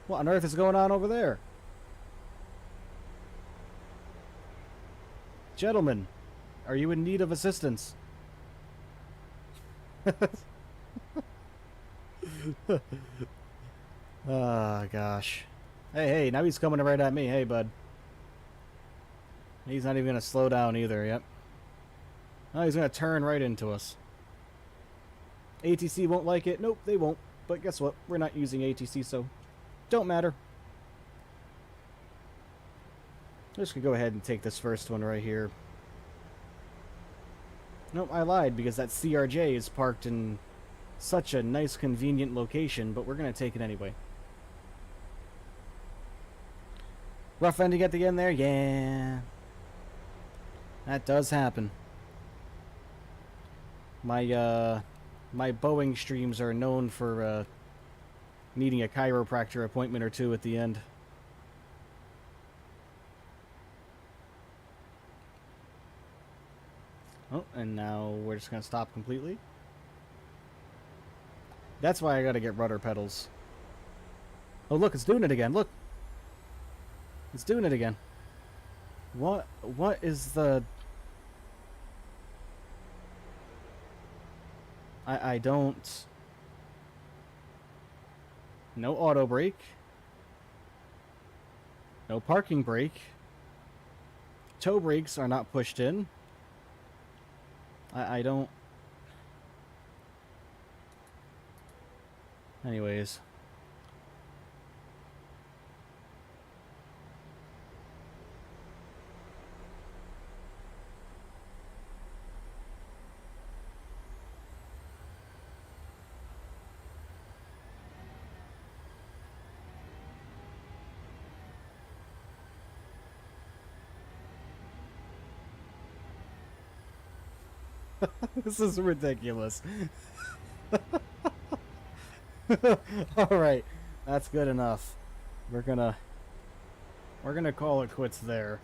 What on earth is going on over there? Gentlemen, are you in need of assistance? Oh, gosh. Hey, now he's coming right at me. Hey, bud. He's not even going to slow down either, yep. Oh, he's going to turn right into us. ATC won't like it. Nope, they won't. But guess what? We're not using ATC, so don't matter. I'm just gonna go ahead and take this first one right here. Nope, I lied because that CRJ is parked in such a nice, convenient location, but we're gonna take it anyway. Rough ending at the end there? Yeah. That does happen. My Boeing streams are known for needing a chiropractor appointment or two at the end. Oh, and now we're just gonna stop completely. That's why I gotta get rudder pedals. Oh look, it's doing it again, look! It's doing it again. What is the... I don't... No auto brake. No parking brake. Toe brakes are not pushed in. I don't... Anyways. This is ridiculous. Alright, that's good enough. We're gonna call it quits there.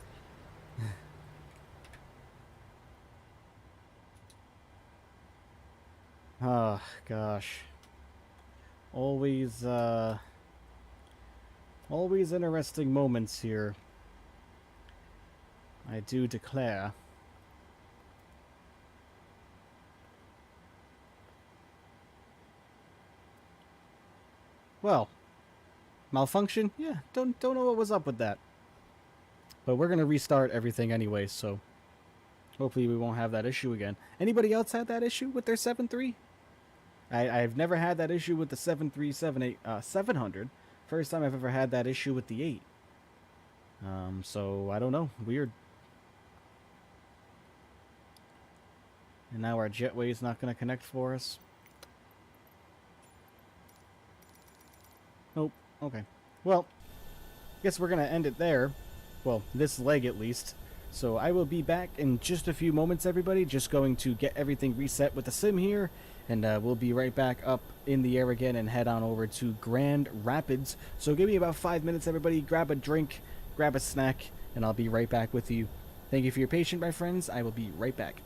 Oh, gosh. Always interesting moments here. I do declare. Well, malfunction? Yeah, don't know what was up with that. But we're gonna restart everything anyway, so hopefully we won't have that issue again. Anybody else had that issue with their 7.3? I've never had that issue with the 700. First time I've ever had that issue with the 8. So I don't know. Weird. And now our jetway is not gonna connect for us. Nope. Okay. Well, guess we're going to end it there. Well, this leg at least. So I will be back in just a few moments, everybody. Just going to get everything reset with the sim here. And we'll be right back up in the air again and head on over to Grand Rapids. So give me about 5 minutes, everybody. Grab a drink, grab a snack, and I'll be right back with you. Thank you for your patience, my friends. I will be right back.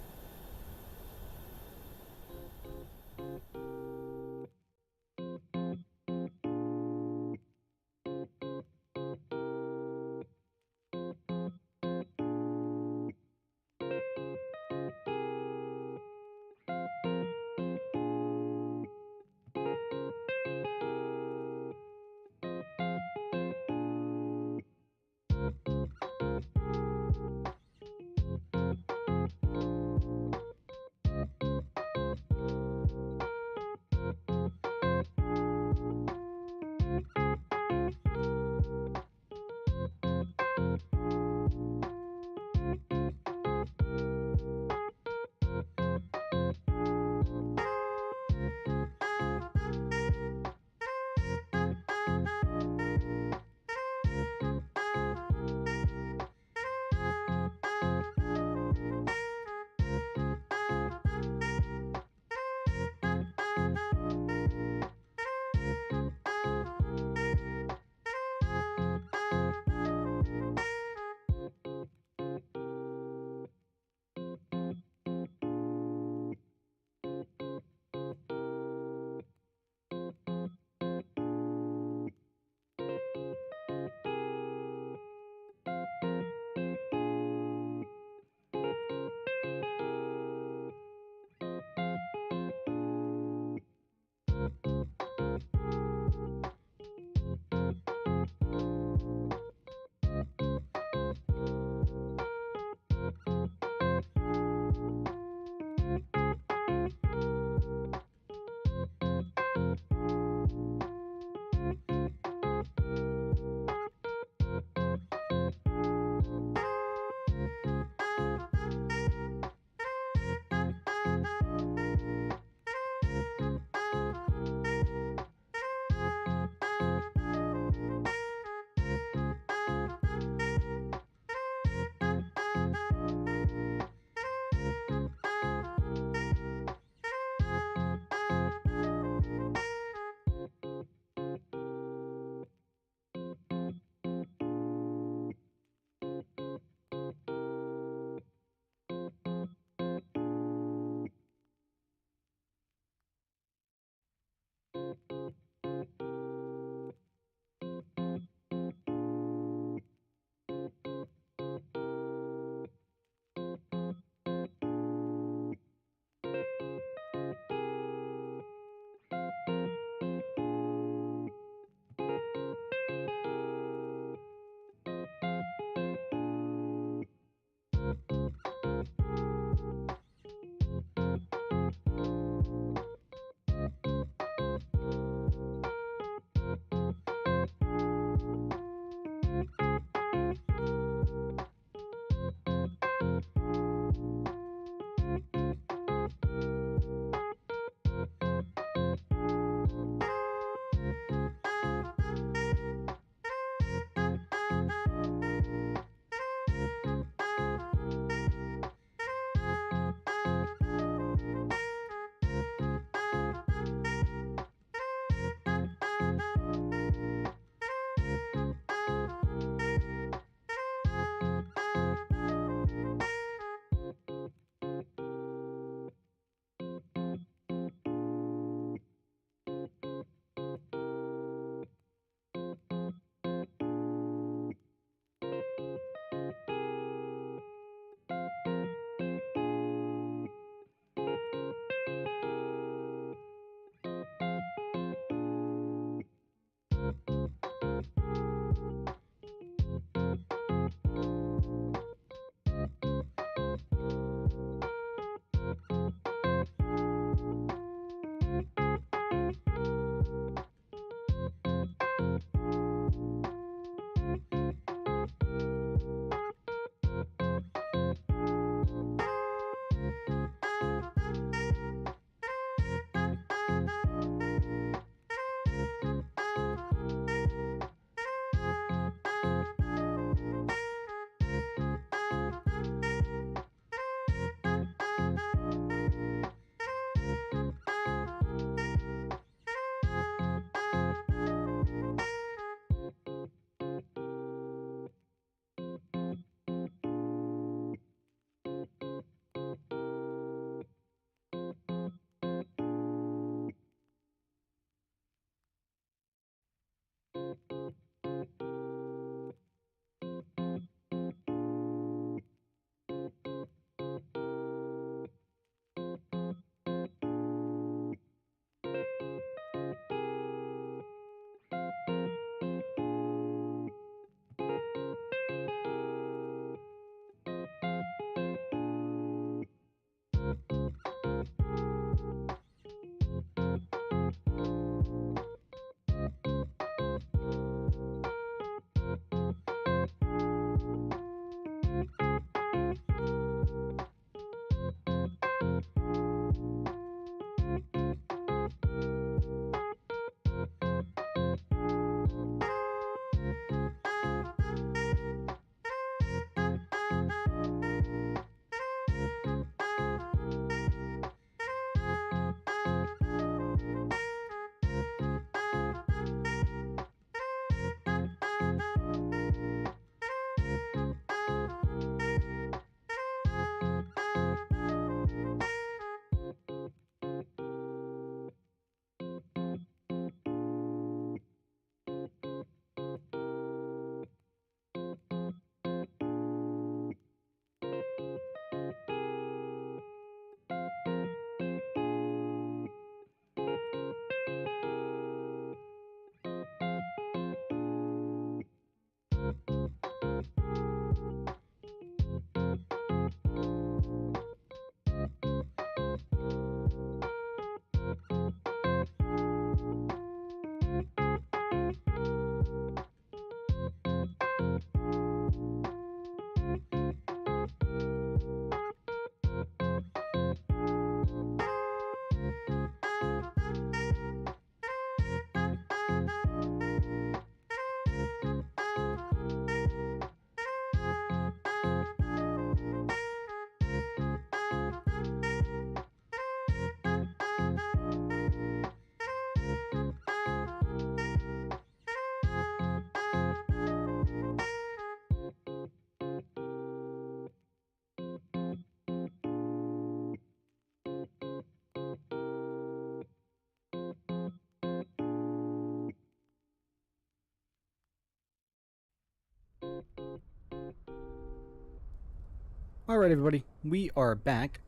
Alright everybody, we are back.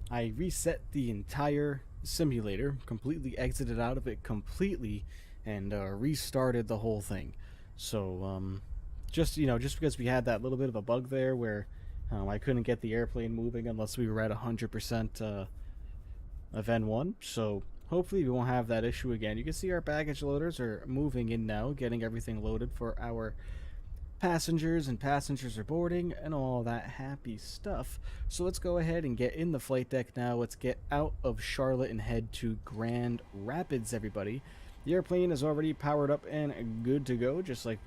I reset the entire simulator, completely exited out of it completely, and restarted the whole thing. So, just because we had that little bit of a bug there where I couldn't get the airplane moving unless we were at 100% of N1, so hopefully we won't have that issue again. You can see our baggage loaders are moving in now, getting everything loaded for our passengers, and passengers are boarding and all that happy stuff. So let's go ahead and get in the flight deck now. Let's get out of Charlotte and head to Grand Rapids, everybody. The airplane is already powered up and good to go, just like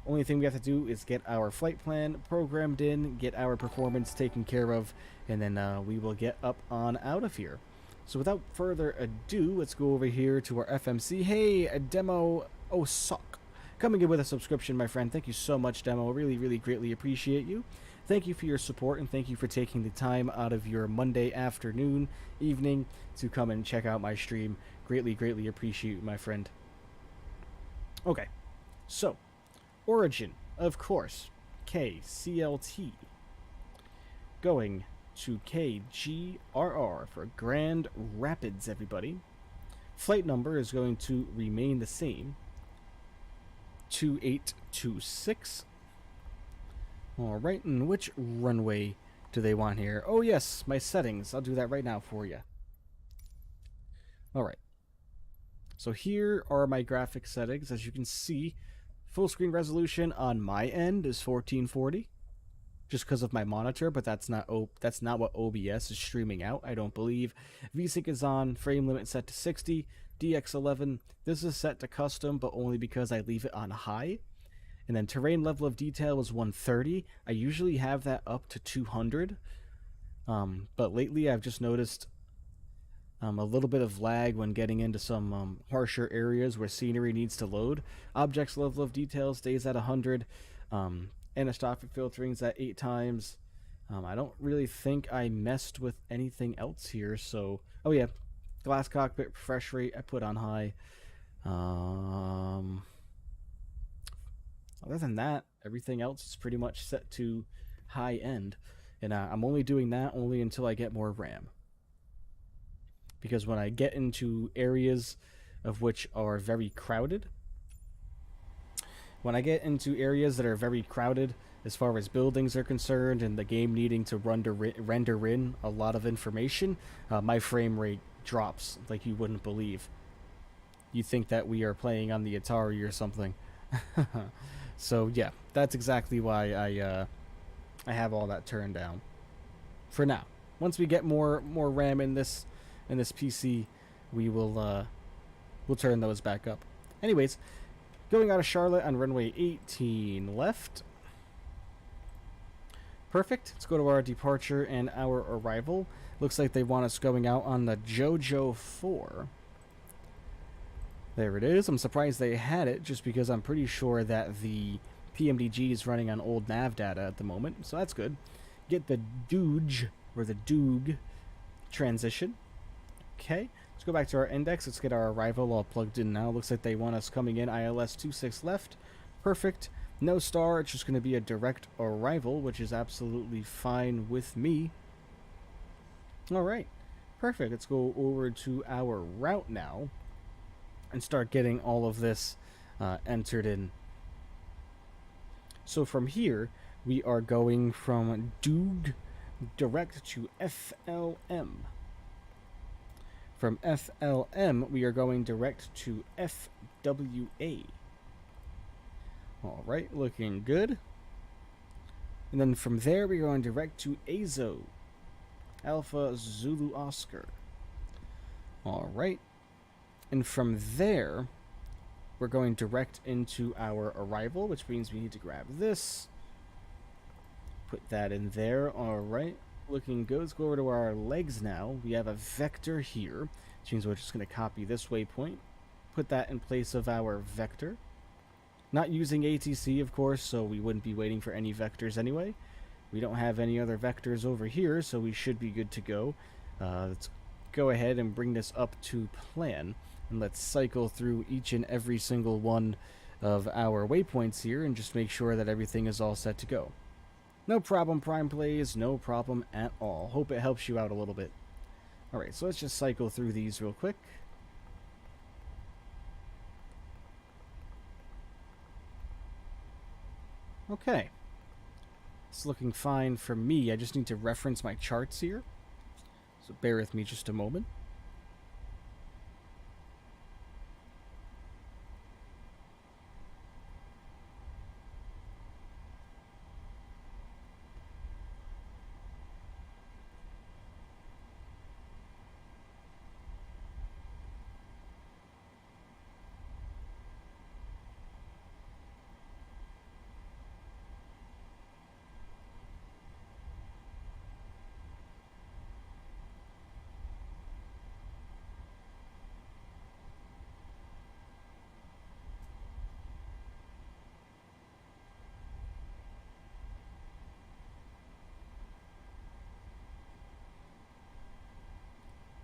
only thing we have to do is get our flight plan programmed in, get our performance taken care of, and then we will get up on out of here. So without further ado, let's go over here to our FMC. Hey, a Demo Osok, coming in with a subscription, my friend. Thank you so much, Demo. Really, really greatly appreciate you. Thank you for your support, and thank you for taking the time out of your Monday afternoon, evening, to come and check out my stream. Greatly, greatly appreciate you, my friend. Okay, so, origin, of course, KCLT. Going to KGRR for Grand Rapids, everybody. Flight number is going to remain the same. 2826. Alright, and which runway do they want here? Oh yes, my settings. I'll do that right now for you. Alright. So here are my graphic settings. As you can see, full screen resolution on my end is 1440. Just because of my monitor, but that's not what OBS is streaming out, I don't believe. VSync is on, frame limit set to 60. DX11, this is set to custom, but only because I leave it on high. And then terrain level of detail is 130. I usually have that up to 200. But lately I've just noticed a little bit of lag when getting into some harsher areas where scenery needs to load. Objects level of detail stays at 100. Anisotropic filtering's at 8 times. I don't really think I messed with anything else here, so... Oh yeah, glass cockpit refresh rate I put on high. Other than that, everything else is pretty much set to high end. And I'm only doing that only until I get more RAM. Because when I get into areas of which are very crowded... When I get into areas that are very crowded as far as buildings are concerned and the game needing to render in a lot of information, my frame rate drops like you wouldn't believe. You think that we are playing on the Atari or something. So yeah, that's exactly why I have all that turned down. For now. Once we get more RAM in this PC, we'll turn those back up. Anyways, going out of Charlotte on runway 18 left. Perfect. Let's go to our departure and our arrival. Looks like they want us going out on the JoJo 4. There it is. I'm surprised they had it, just because I'm pretty sure that the PMDG is running on old nav data at the moment, so that's good. Get the Doog, or the Doog transition. Okay. Let's go back to our index. Let's get our arrival all plugged in now. Looks like they want us coming in ILS 26 left. Perfect. No star. It's just going to be a direct arrival, which is absolutely fine with me. Alright. Perfect. Let's go over to our route now and start getting all of this entered in. So from here, we are going from Doog direct to FLM. From FLM, we are going direct to FWA. Alright, looking good. And then from there, we're going direct to AZO. Alpha Zulu Oscar. Alright. And from there, we're going direct into our arrival, which means we need to grab this. Put that in there. Alright. Looking good. Let's go over to our legs now. We have a vector here, which means we're just going to copy this waypoint, put that in place of our vector. Not using ATC, of course, so we wouldn't be waiting for any vectors anyway. We don't have any other vectors over here, so we should be good to go. Let's go ahead and bring this up to plan, and let's cycle through each and every single one of our waypoints here and just make sure that everything is all set to go. No problem, Prime Plays. No problem at all. Hope it helps you out a little bit. Alright, so let's just cycle through these real quick. Okay. It's looking fine for me. I just need to reference my charts here. So bear with me just a moment.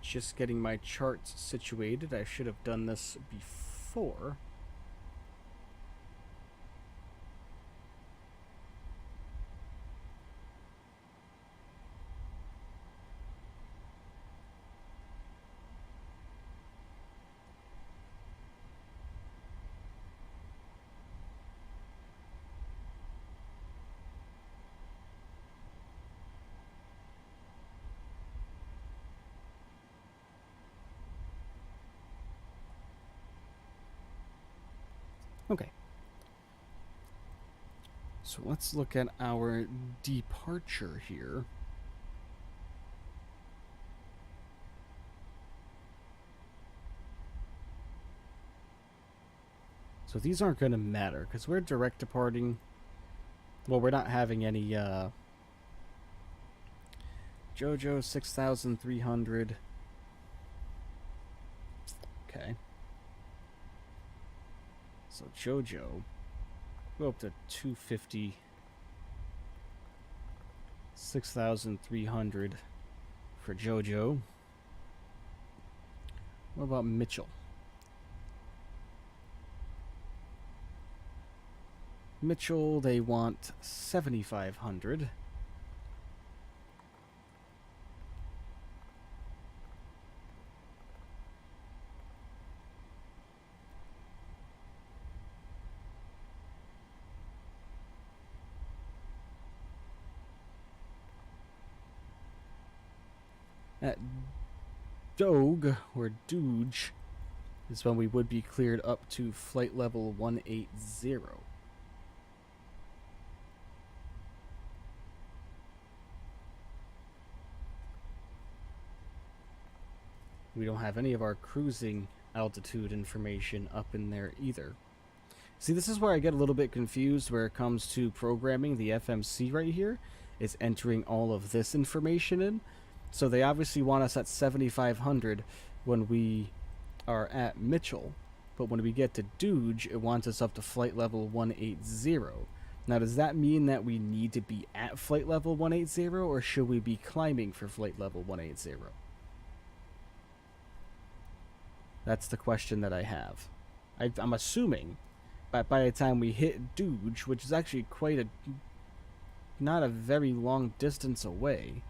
Just getting my charts situated. I should have done this before. Okay. So let's look at our departure here. So these aren't going to matter because we're direct departing. Well, we're not having any JoJo 6,300. Okay. So JoJo, go up to 250, 6,300 for JoJo. What about Mitchell? Mitchell, they want 7,500. At Doge, or Dooge, is when we would be cleared up to flight level 180. We don't have any of our cruising altitude information up in there either. See, this is where I get a little bit confused where it comes to programming the FMC right here. It's entering all of this information in. So they obviously want us at 7,500 when we are at Mitchell, but when we get to Dooge, it wants us up to flight level 180. Now, does that mean that we need to be at flight level 180, or should we be climbing for flight level 180? That's the question that I have. I'm assuming that by the time we hit Dooge, which is actually quite a... not a very long distance away...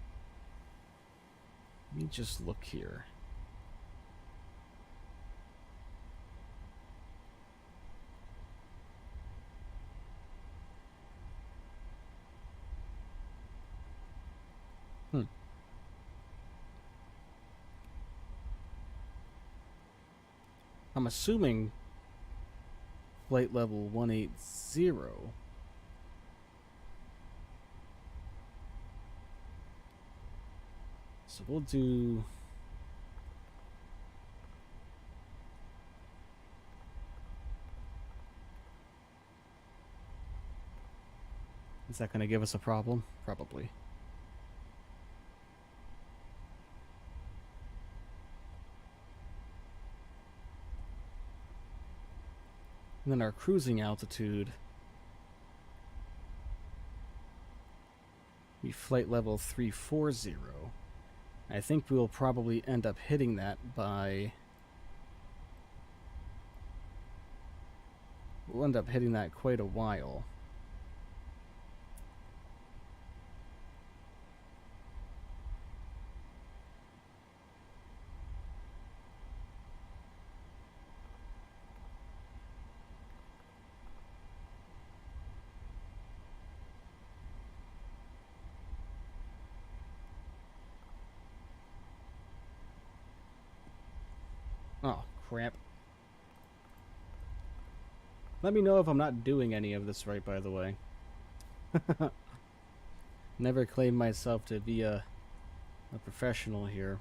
Let me just look here. I'm assuming flight level 180. So we'll do... Is that going to give us a problem? Probably. And then our cruising altitude, we flight level 340. I think we'll probably end up hitting that by... We'll end up hitting that quite a while. Oh, crap. Let me know if I'm not doing any of this right, by the way. Never claimed myself to be a professional here.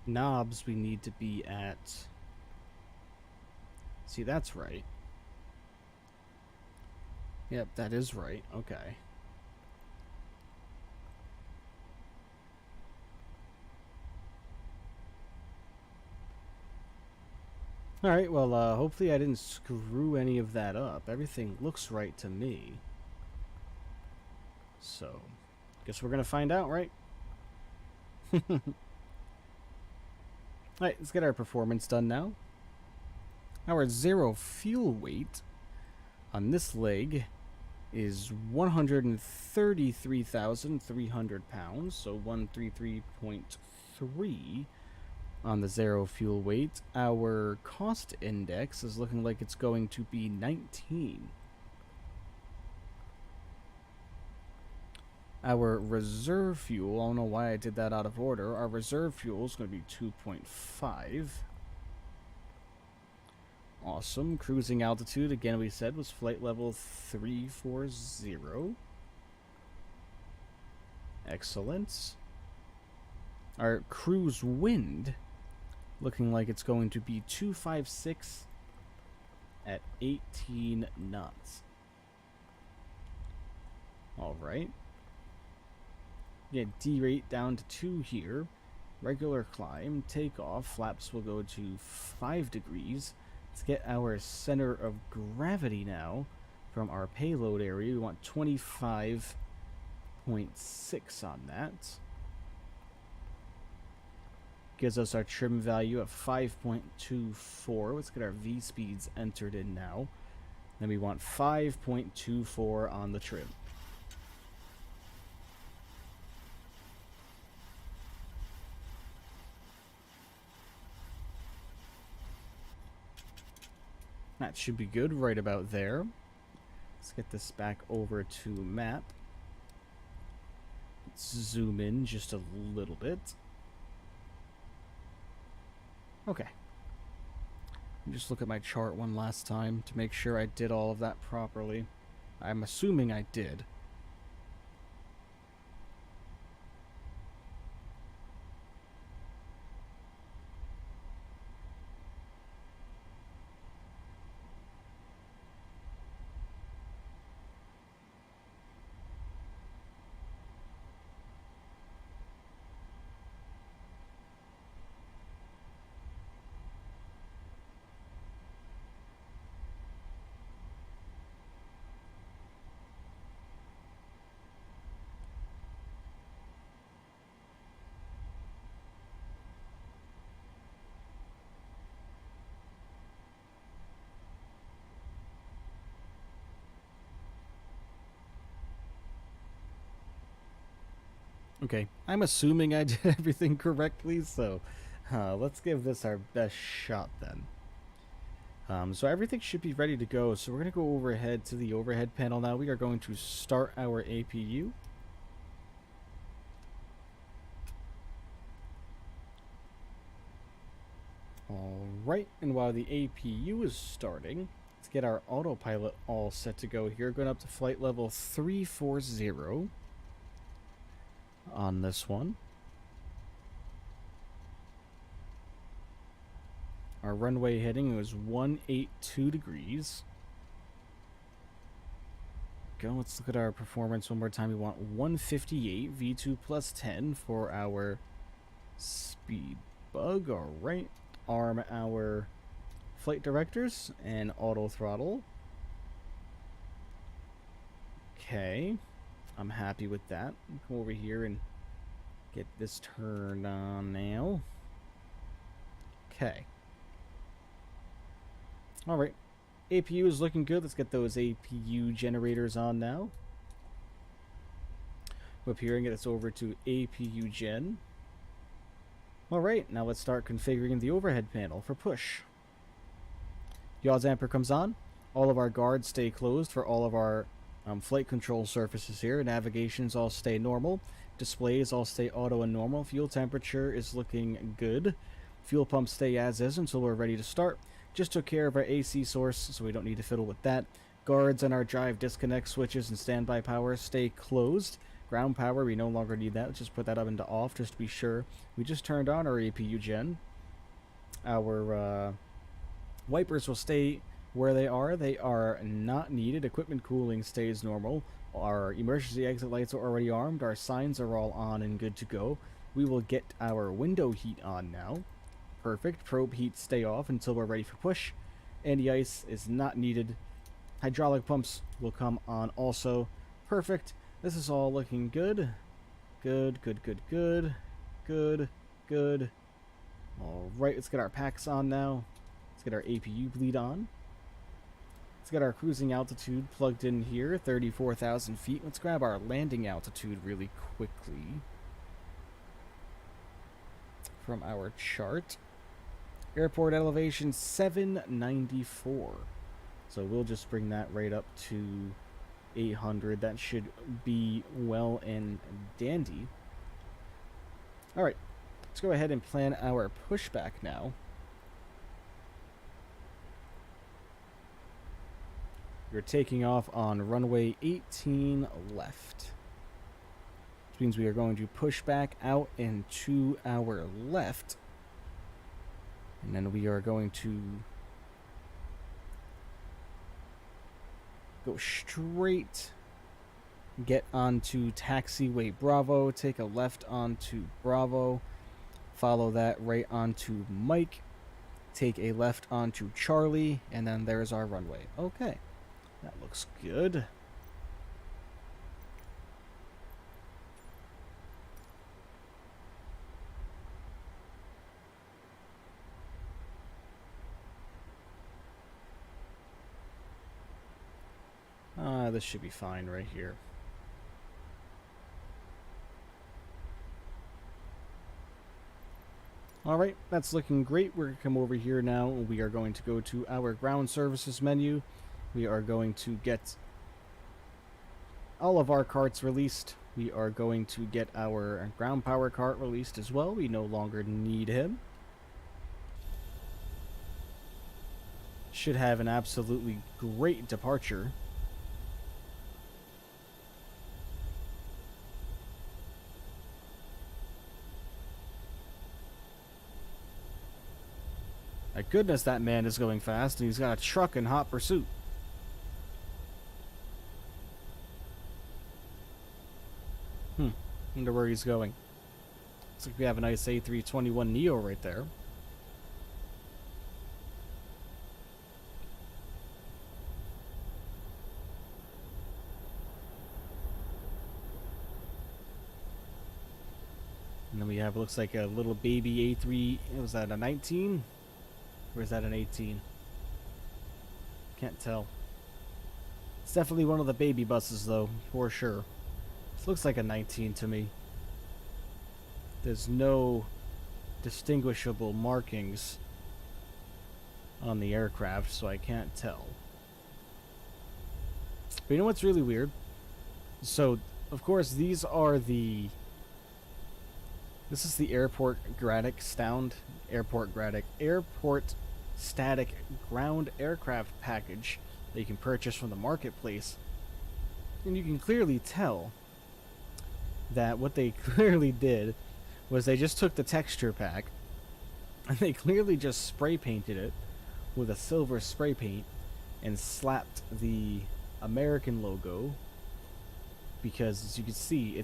Knobs we need to be at. See, that's right. Yep, that is right. Okay. Alright, well, hopefully I didn't screw any of that up. Everything looks right to me. So, guess we're gonna find out, right? Alright, let's get our performance done now. Our zero fuel weight on this leg is 133,300 pounds, so 133.3 on the zero fuel weight. Our cost index is looking like it's going to be 19. Our reserve fuel, I don't know why I did that out of order. Our reserve fuel is going to be 2.5. Awesome. Cruising altitude, again, we said was flight level 340. Excellent. Our cruise wind, looking like it's going to be 256 at 18 knots. Alright. Get D rate down to 2 here. Regular climb, takeoff, flaps will go to 5 degrees. Let's get our center of gravity now from our payload area. We want 25.6 on that. Gives us our trim value of 5.24. Let's get our V speeds entered in now. Then we want 5.24 on the trim. That should be good right about there. Let's get this back over to map. Let's zoom in just a little bit. Okay. Just look at my chart one last time to make sure I did all of that properly. I'm assuming I did. Okay, I'm assuming I did everything correctly, so let's give this our best shot then. So everything should be ready to go, so we're going to go overhead to the overhead panel now. We are going to start our APU. Alright, and while the APU is starting, let's get our autopilot all set to go here. Going up to flight level 340 on this one. Our runway heading was 182 degrees. Go, let's look at our performance one more time. We want 158 V2 plus 10 for our speed bug. Alright. Arm our flight directors and auto throttle. Okay. I'm happy with that. Come over here and get this turned on now. Okay. Alright. APU is looking good. Let's get those APU generators on now. Go up here and get us over to APU Gen. Alright, now let's start configuring the overhead panel for push. Yaw damper comes on. All of our guards stay closed for all of our flight control surfaces here. Navigations all stay normal. Displays all stay auto and normal. Fuel temperature is looking good. Fuel pumps stay as is until we're ready to start. Just took care of our AC source, so we don't need to fiddle with that. Guards and our drive disconnect switches and standby power stay closed. Ground power, we no longer need that. Let's just put that up into off just to be sure. We just turned on our APU gen. Our wipers will stay where they are. They are not needed. Equipment cooling stays normal. Our emergency exit lights are already armed. Our signs are all on and good to go. We will get our window heat on now. Perfect. Probe heat stay off until we're ready for push. Anti-ice is not needed. Hydraulic pumps will come on also. Perfect. This is all looking good. Good. Alright, let's get our packs on now. Let's get our APU bleed on. Let's get our cruising altitude plugged in here, 34,000 feet. Let's grab our landing altitude really quickly from our chart. Airport elevation 794. So we'll just bring that right up to 800. That should be well and dandy. Alright, let's go ahead and plan our pushback now. We're taking off on runway 18 left. Which means we are going to push back out and to our left. And then we are going to go straight, get onto taxiway Bravo, take a left onto Bravo, follow that right onto Mike, take a left onto Charlie, and then there's our runway. Okay, that looks good. This should be fine right here. Alright, that's looking great. We're going to come over here now. We are going to go to our ground services menu. We are going to get all of our carts released. We are going to get our ground power cart released as well. We no longer need him. Should have an absolutely great departure. My goodness, that man is going fast, and he's got a truck in hot pursuit. Wonder where he's going. Looks like we have a nice A321neo right there. And then we have, looks like a little baby A3, was that a 19? Or is that an 18? Can't tell. It's definitely one of the baby buses, though, for sure. This looks like a 19 to me. There's no distinguishable markings on the aircraft, so I can't tell. But you know what's really weird? So, of course, these are the... This is the airport static ground aircraft package that you can purchase from the marketplace. And you can clearly tell that what they clearly did was they just took the texture pack and they clearly just spray painted it with a silver spray paint and slapped the American logo, because as you can see,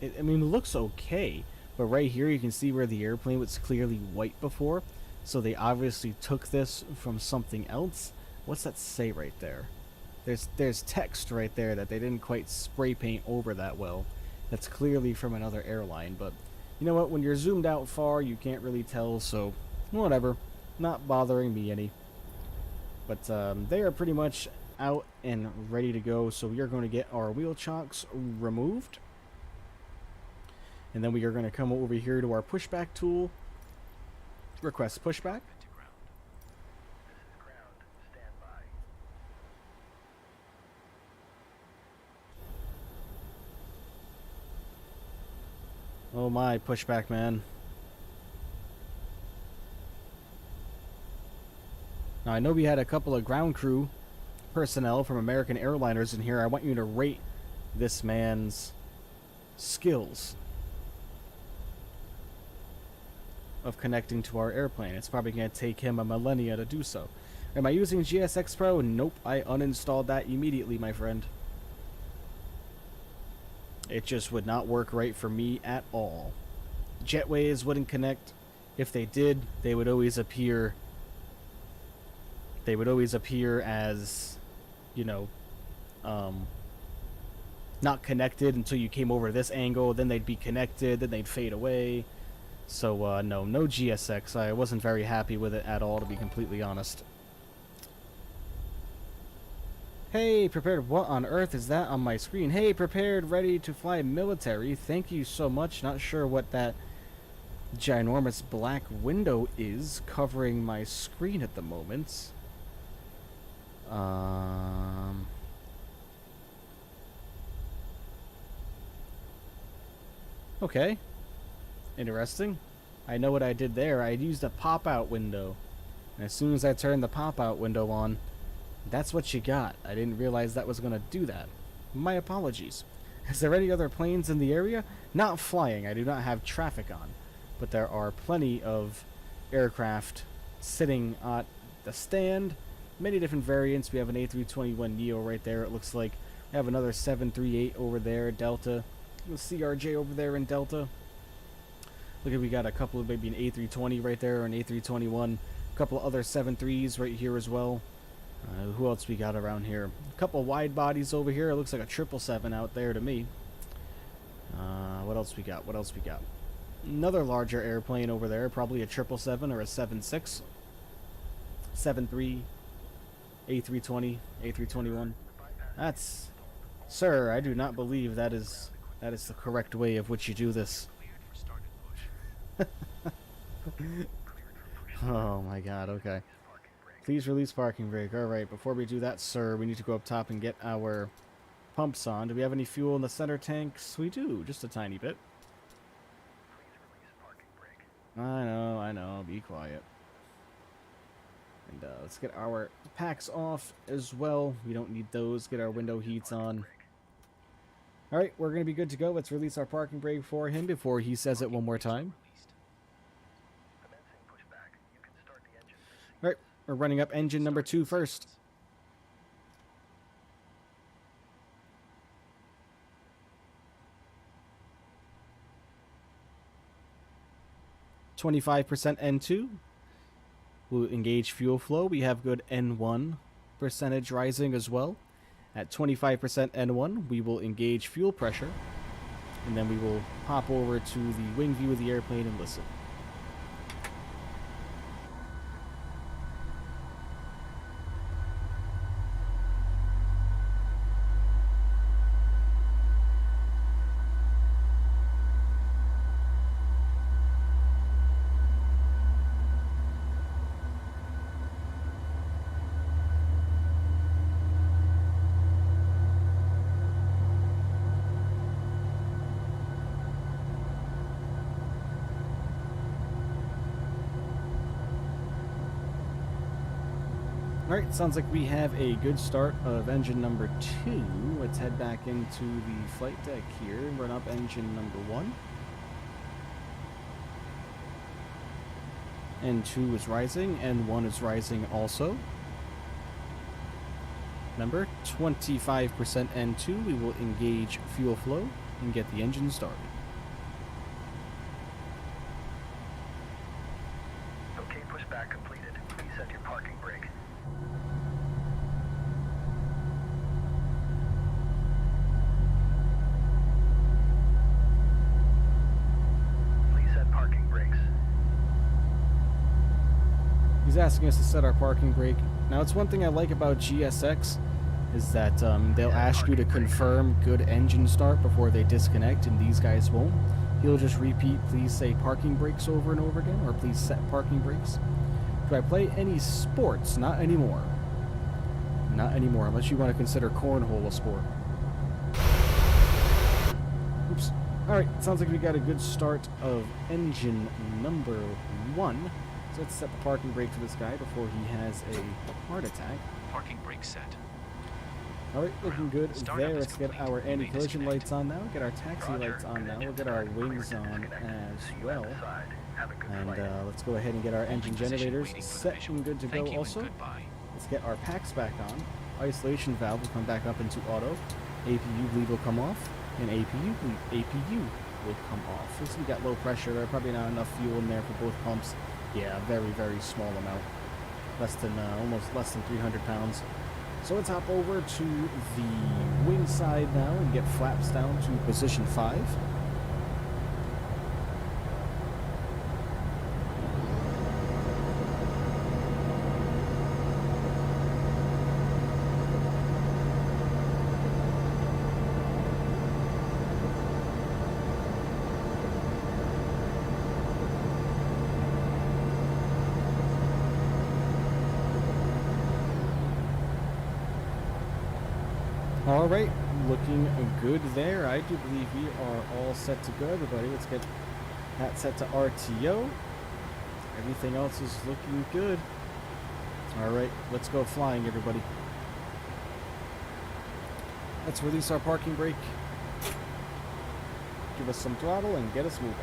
I mean, it looks okay. But right here you can see where the airplane was clearly white before. So they obviously took this from something else. What's that say right there? there's text right there that they didn't quite spray paint over that well. That's clearly from another airline, but you know what? When you're zoomed out far, you can't really tell, so whatever. Not bothering me any. But they are pretty much out and ready to go, so we are going to get our wheel chocks removed. And then we are going to come over here to our pushback tool. Request pushback. To ground. This is ground. Stand by. Oh my, pushback, man. Now, I know we had a couple of ground crew personnel from American Airliners in here. I want you to rate this man's skills of connecting to our airplane. It's probably going to take him a millennia to do so. Am I using GSX Pro? Nope, I uninstalled that immediately, my friend. It just would not work right for me at all. Jetways wouldn't connect. If they did, they would always appear. They would always appear as, you know, not connected until you came over this angle. Then they'd be connected. Then they'd fade away. So no GSX. I wasn't very happy with it at all, to be completely honest. Hey, prepared. What on earth is that on my screen? Hey, prepared, ready to fly military. Thank you so much. Not sure what that ginormous black window is covering my screen at the moment. Okay. Interesting. I know what I did there. I used a pop-out window. And as soon as I turned the pop-out window on, that's what you got. I didn't realize that was going to do that. My apologies. Is there any other planes in the area? Not flying. I do not have traffic on. But there are plenty of aircraft sitting at the stand. Many different variants. We have an A321neo right there, it looks like. We have another 738 over there, Delta. The CRJ over there in Delta. Look at, we got a couple of, maybe an A320 right there, or an A321. A couple of other 73s right here as well. Who else we got around here? A couple of wide bodies over here. It looks like a 777 out there to me. What else we got? What else we got? Another larger airplane over there. Probably a 777 or a 76. 73. A320. A321. That's... Sir, I do not believe that is the correct way of which you do this. Cleared for start and push. Oh my god, okay. Please release parking brake. Alright, before we do that, sir, we need to go up top and get our pumps on. Do we have any fuel in the center tanks? We do, just a tiny bit. I know, be quiet. And let's get our packs off as well. We don't need those. Get our window heats on. Alright, we're going to be good to go. Let's release our parking brake for him before he says it one more time. Alright, we're running up engine number 2 first. %, N2. We'll engage fuel flow. We have good N1 percentage rising as well. At 25% N1, we will engage fuel pressure. And then we will pop over to the wing view of the airplane and listen. Alright, sounds like we have a good start of engine number 2. Let's head back into the flight deck here and run up engine number 1. N2 is rising, N1 is rising also. Remember, 25% N2, we will engage fuel flow and get the engine started. Okay, pushback completed. Please set your parking brake. he's asking us to set our parking brake. Now, it's one thing I like about GSX is that they'll ask you to confirm good engine start before they disconnect, and these guys won't. He'll just repeat, please say parking brakes over and over again, or please set parking brakes. Do I play any sports? Not anymore. Not anymore, unless you want to consider cornhole a sport. Oops. Alright, sounds like we got a good start of engine number 1. So let's set the parking brake for this guy before he has a heart attack. Parking brake set. Alright, looking good Startup there. is Let's get complete. our You may anti-collision disconnect. lights on now. Get our taxi lights on now. We'll get our wings on as well. And let's go ahead and get our engine generators set and good to go also. Goodbye. Let's get our packs back on. Isolation valve will come back up into auto. APU bleed will come off. And APU will come off. Since we got low pressure, there's probably not enough fuel in there for both pumps. Yeah, very, very small amount. Almost less than 300 pounds. So let's hop over to the wing side now and get flaps down to position 5. Alright, looking good there. I do believe we are all set to go, everybody. Let's get that set to RTO. Everything else is looking good. Alright, let's go flying, everybody. Let's release our parking brake. Give us some throttle and get us moving.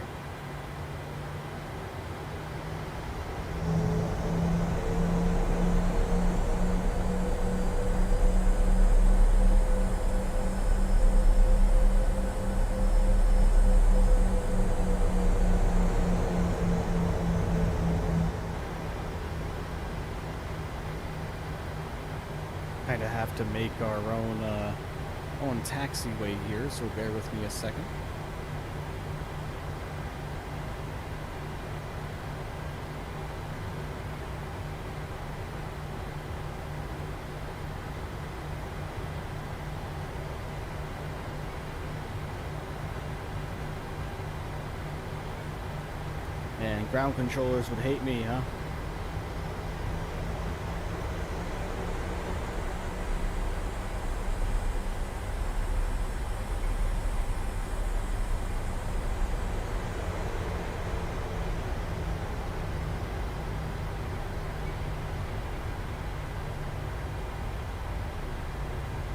Kind of have to make our own taxiway here, so bear with me a second. And ground controllers would hate me, huh?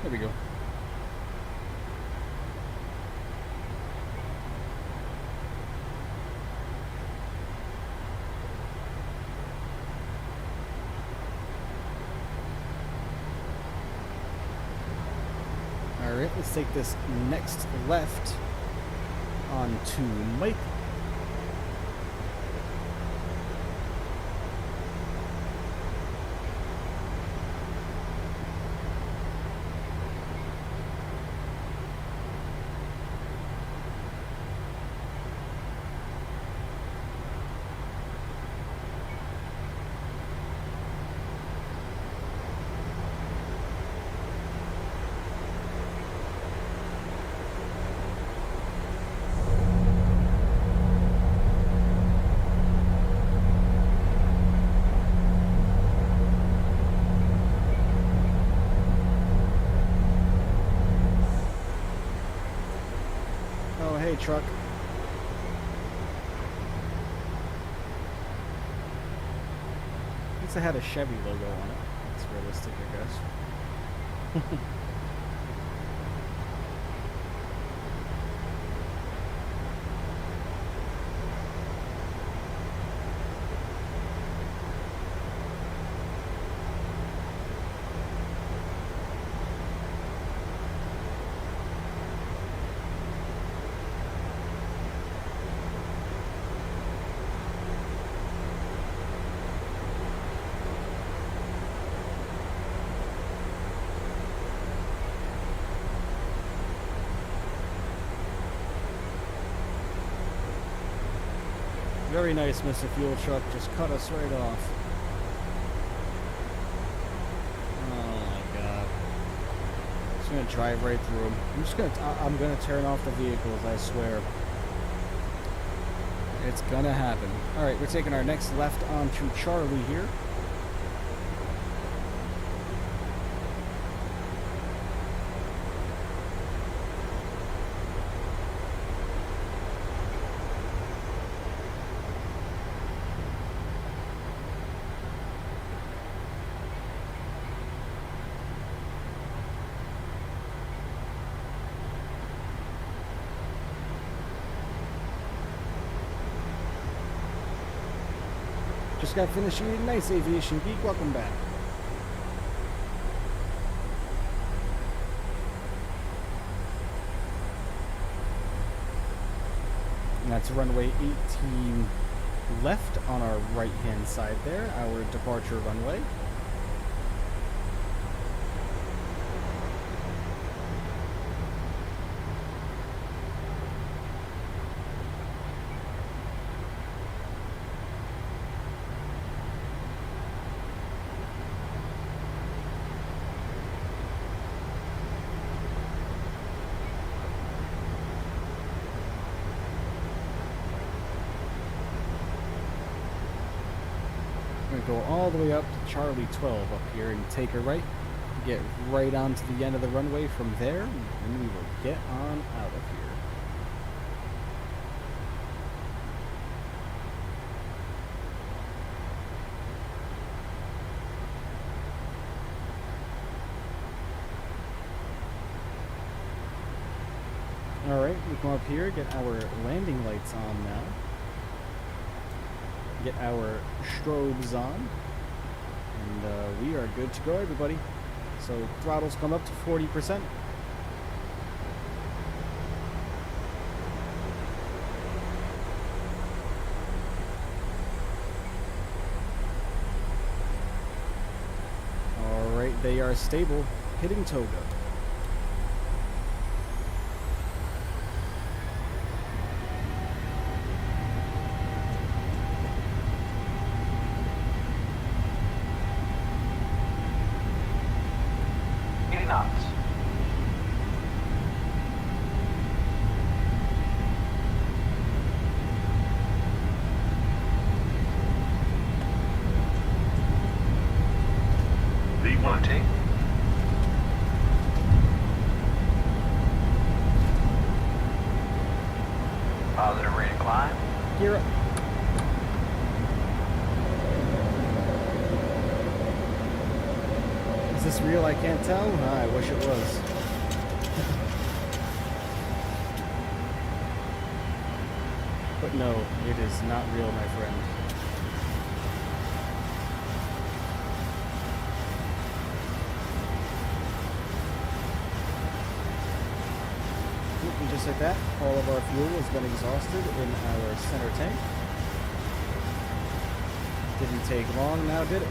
There we go. Alright, let's take this next left onto Mike. Oh, hey, truck. At least I had a Chevy logo on it. That's realistic, I guess. Very nice, Mr. Fuel Truck. Just cut us right off. just gonna drive right through them. I'm gonna turn off the vehicles, I swear. It's gonna happen. Alright, we're taking our next left onto Charlie here. Just got finished eating. Nice, Aviation Geek. Welcome back. And that's runway 18 left on our right-hand side there, our departure runway. Go all the way up to Charlie 12 up here and take a right, get right onto the end of the runway from there, and we will get on out of here. Alright, we come up here, get our landing lights on now. Get our strobes on, and we are good to go, everybody. So throttles come up to 40%. All right, they are stable, hitting Toga. Positive rate of climb. Gear up. Is this real? I can't tell. I wish it was. But no, it is not real, my friend. And just like that, all of our fuel has been exhausted in our center tank. Didn't take long now, did it?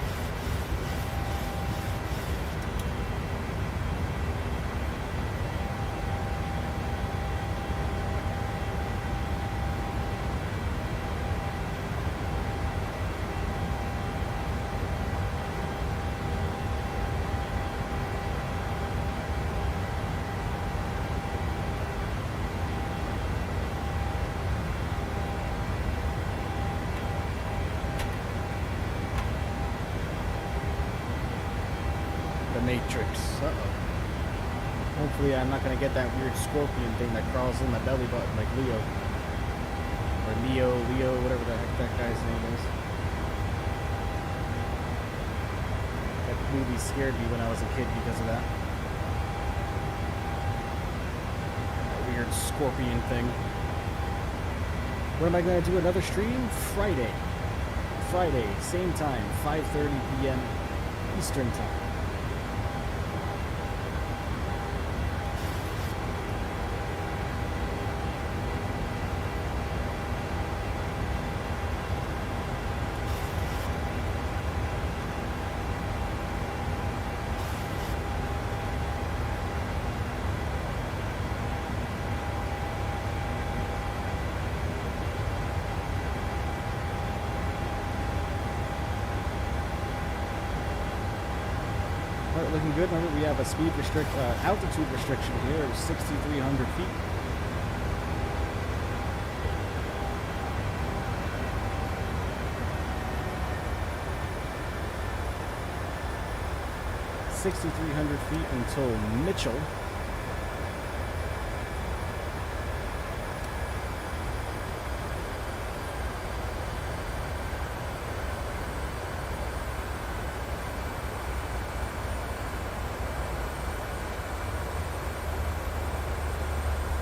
Matrix. Uh-oh. Hopefully I'm not going to get that weird scorpion thing that crawls in my belly button like Leo. Or Leo, whatever the heck that guy's name is. That movie scared me when I was a kid because of that. That weird scorpion thing. When am I going to do another stream? Friday. Friday, same time, 5:30 p.m. Eastern time. All right, looking good. Remember, we have a altitude restriction here of 6,300 feet. (6,300 feet) until Mitchell.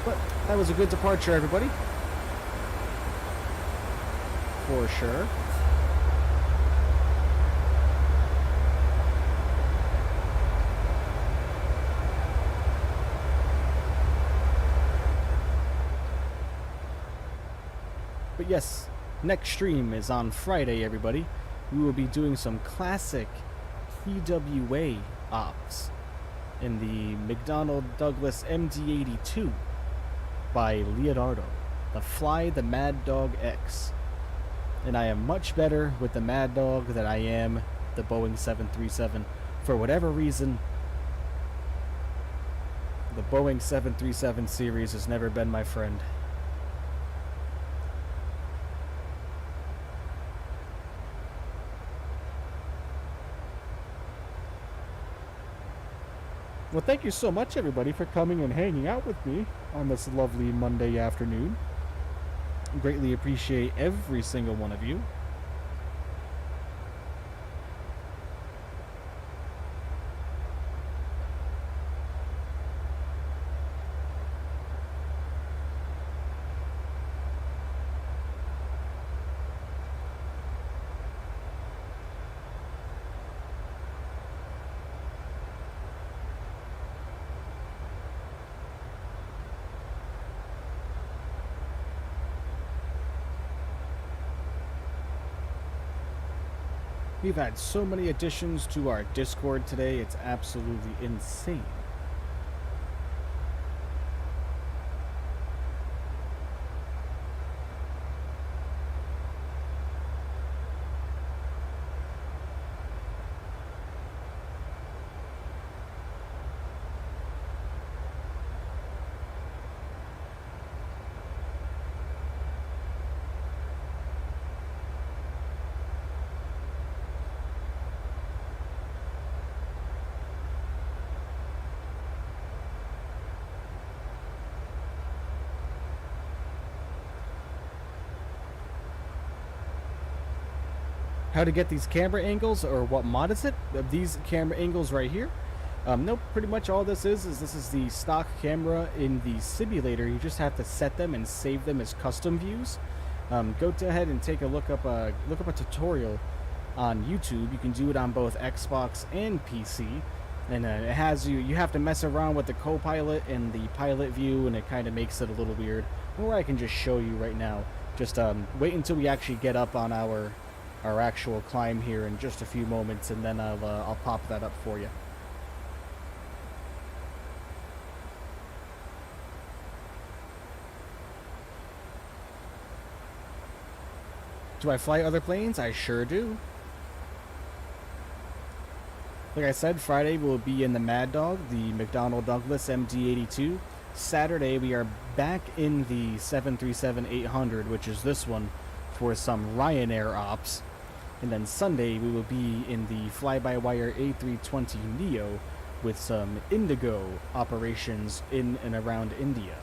But that was a good departure, everybody. For sure. But yes, next stream is on Friday, everybody. We will be doing some classic TWA ops in the McDonnell Douglas MD-82 by Leonardo, the Fly the Mad Dog X. And I am much better with the Mad Dog than I am the Boeing 737. For whatever reason, the Boeing 737 series has never been my friend. Well, thank you so much, everybody, for coming and hanging out with me on this lovely Monday afternoon. Greatly appreciate every single one of you. We've had so many additions to our Discord today, it's absolutely insane. How to get these camera angles, or what mod is it? These camera angles right here. Nope, pretty much all this is this is the stock camera in the simulator. You just have to set them and save them as custom views. Go ahead and take a look up a tutorial on YouTube. You can do it on both Xbox and PC, and it has you have to mess around with the co-pilot and the pilot view, and it kind of makes it a little weird. Or I can just show you right now. Just wait until we actually get up on our actual climb here in just a few moments, and then I'll pop that up for you. Do I fly other planes? I sure do. Like I said, Friday we'll be in the Mad Dog, the McDonnell Douglas MD-82. Saturday we are back in the 737-800, which is this one, for some Ryanair ops. And then Sunday we will be in the fly-by-wire A320neo with some Indigo operations in and around India.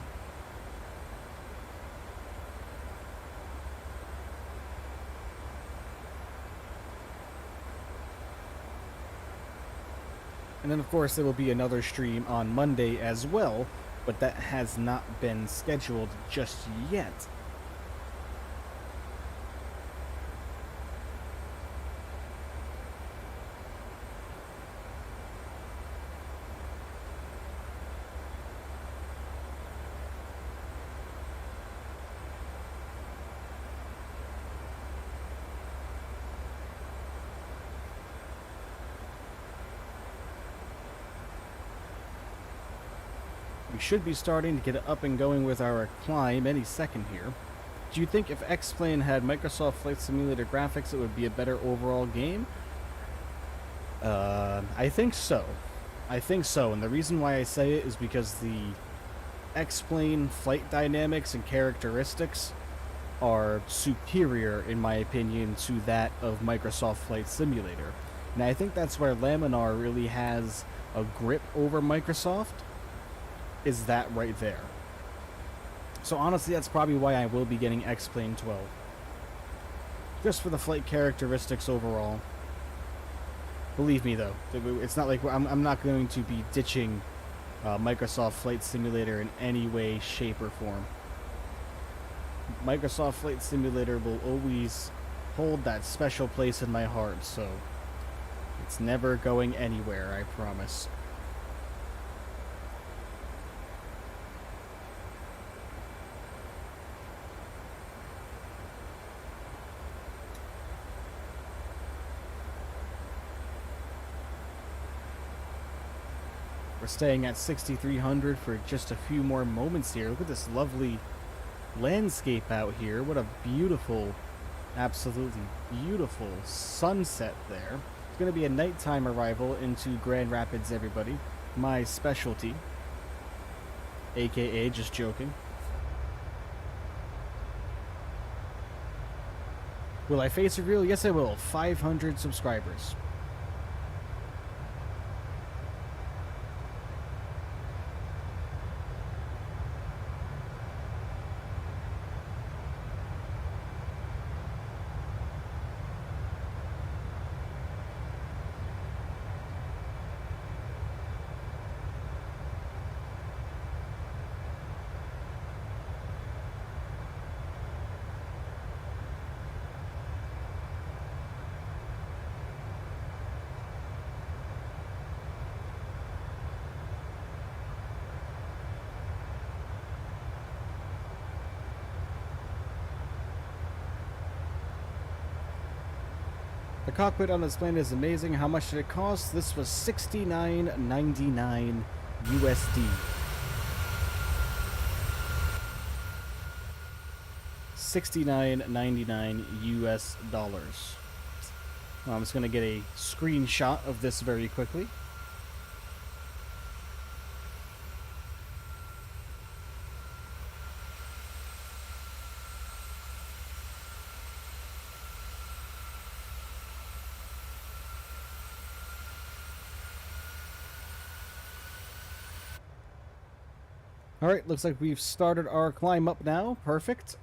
And then of course there will be another stream on Monday as well, but that has not been scheduled just yet. We should be starting to get up and going with our climb any second here. Do you think if X-Plane had Microsoft Flight Simulator graphics, it would be a better overall game? I think so. I think so, and the reason why I say it is because the X-plane flight dynamics and characteristics are superior, in my opinion, to that of Microsoft Flight Simulator. And I think that's where Laminar really has a grip over Microsoft, is that right there. So honestly, that's probably why I will be getting X-Plane 12. Just for the flight characteristics overall. Believe me though, it's not like I'm not going to be ditching Microsoft Flight Simulator in any way, shape, or form. Microsoft Flight Simulator will always hold that special place in my heart, so it's never going anywhere, I promise. We're staying at 6,300 for just a few more moments here. Look at this lovely landscape out here. What a beautiful, absolutely beautiful sunset there. It's going to be a nighttime arrival into Grand Rapids, everybody. My specialty. AKA just joking. Will I face reveal? Yes, I will. 500 subscribers. The cockpit on this plane is amazing. How much did it cost? This was $69.99 USD. $69.99 US dollars. I'm just going to get a screenshot of this very quickly. Alright, looks like we've started our climb up now. Perfect.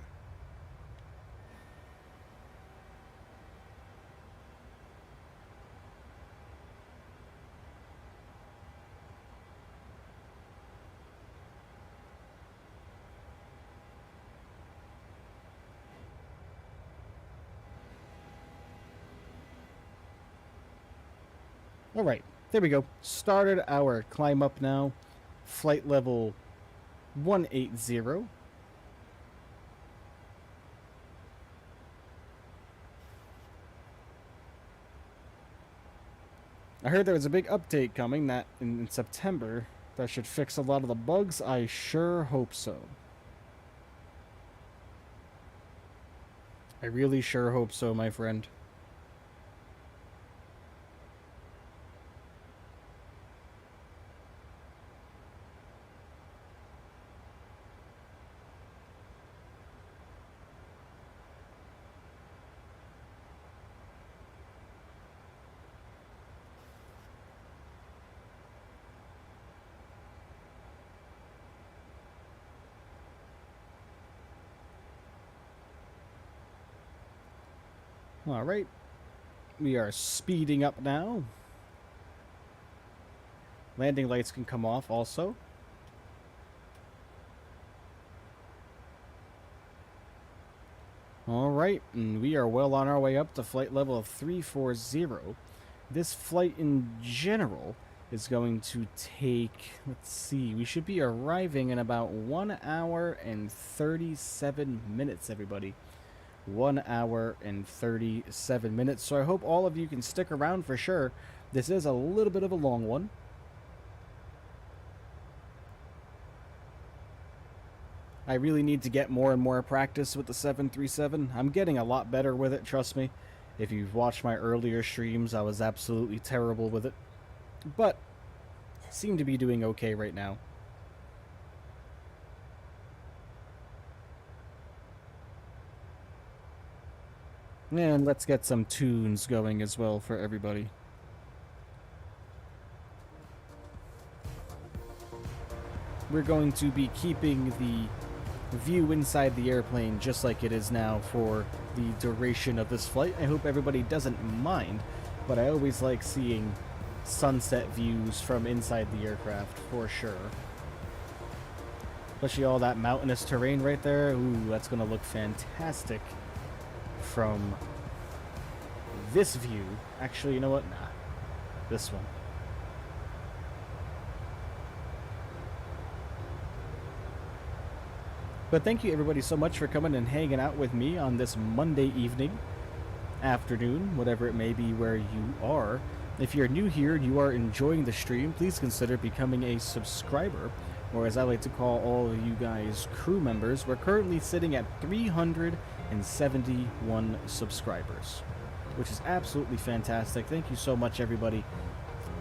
Alright, there we go. Started our climb up now. Flight level 180. I heard there was a big update coming that in September that should fix a lot of the bugs. I sure hope so. I really sure hope so, my friend. Alright, we are speeding up now. Landing lights can come off also. Alright, and we are well on our way up to flight level of 340. This flight in general is going to take, let's see, we should be arriving in about 1 hour and 37 minutes, everybody. 1 hour and 37 minutes. So I hope all of you can stick around for sure. This is a little bit of a long one. I really need to get more and more practice with the 737. I'm getting a lot better with it, trust me. If you've watched my earlier streams, I was absolutely terrible with it. But seem to be doing okay right now. And let's get some tunes going as well for everybody. We're going to be keeping the view inside the airplane just like it is now for the duration of this flight. I hope everybody doesn't mind, but I always like seeing sunset views from inside the aircraft for sure. Especially all that mountainous terrain right there. Ooh, that's going to look fantastic from this view. Actually, you know what? Nah. This one. But thank you everybody so much for coming and hanging out with me on this Monday evening, afternoon, whatever it may be where you are. If you're new here and you are enjoying the stream, please consider becoming a subscriber, or as I like to call all of you guys, crew members. We're currently sitting at 371 subscribers, which is absolutely fantastic. Thank you so much, everybody.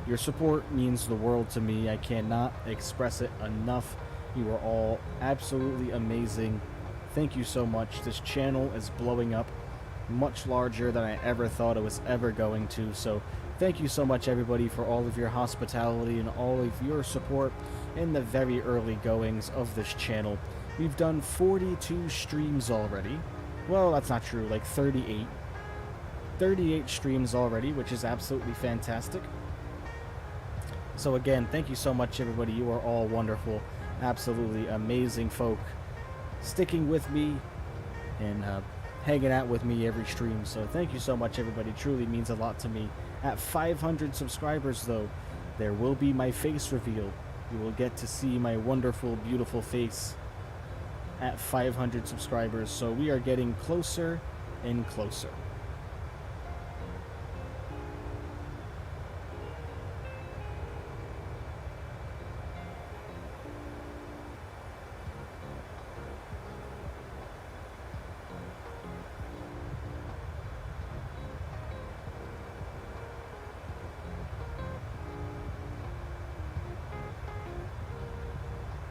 Your support means the world to me. I cannot express it enough. You are all absolutely amazing. Thank you so much. This channel is blowing up much larger than I ever thought it was ever going to. So thank you so much, everybody, for all of your hospitality and all of your support in the very early goings of this channel. We've done 42 streams already. Well, that's not true, like 38. 38 streams already, which is absolutely fantastic. So again, thank you so much, everybody. You are all wonderful, absolutely amazing folk, sticking with me and hanging out with me every stream. So thank you so much, everybody. Truly means a lot to me. At 500 subscribers, though, there will be my face reveal. You will get to see my wonderful, beautiful face at 500 subscribers. So we are getting closer and closer.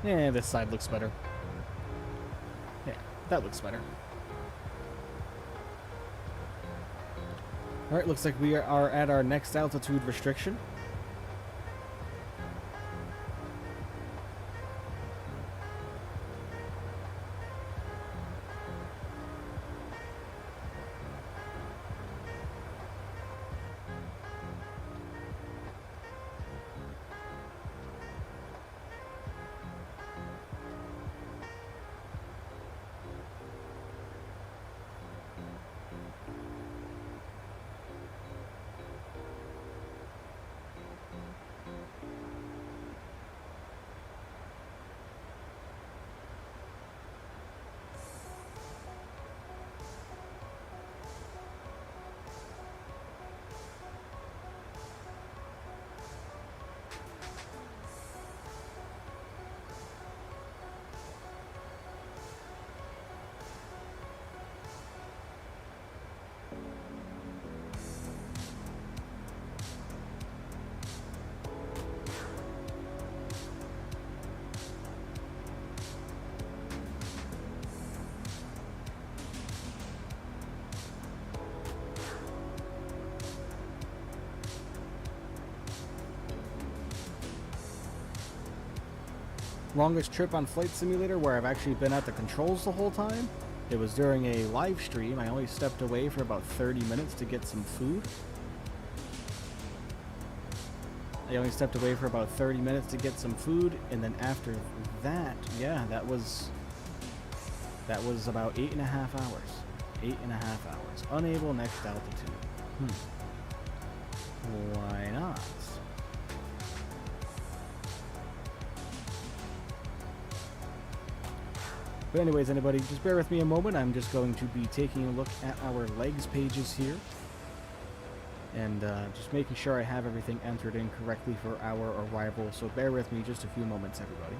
Yeah, this side looks better. Yeah, that looks better. Alright, looks like we are at our next altitude restriction. Longest trip on Flight Simulator where I've actually been at the controls the whole time. It was during a live stream. I only stepped away for about 30 minutes to get some food. And then after that, yeah, that was about 8.5 hours. 8.5 hours. Unable next altitude. Why not? But anyways, anybody, just bear with me a moment. I'm just going to be taking a look at our legs pages here. And just making sure I have everything entered in correctly for our arrival. So bear with me just a few moments, everybody.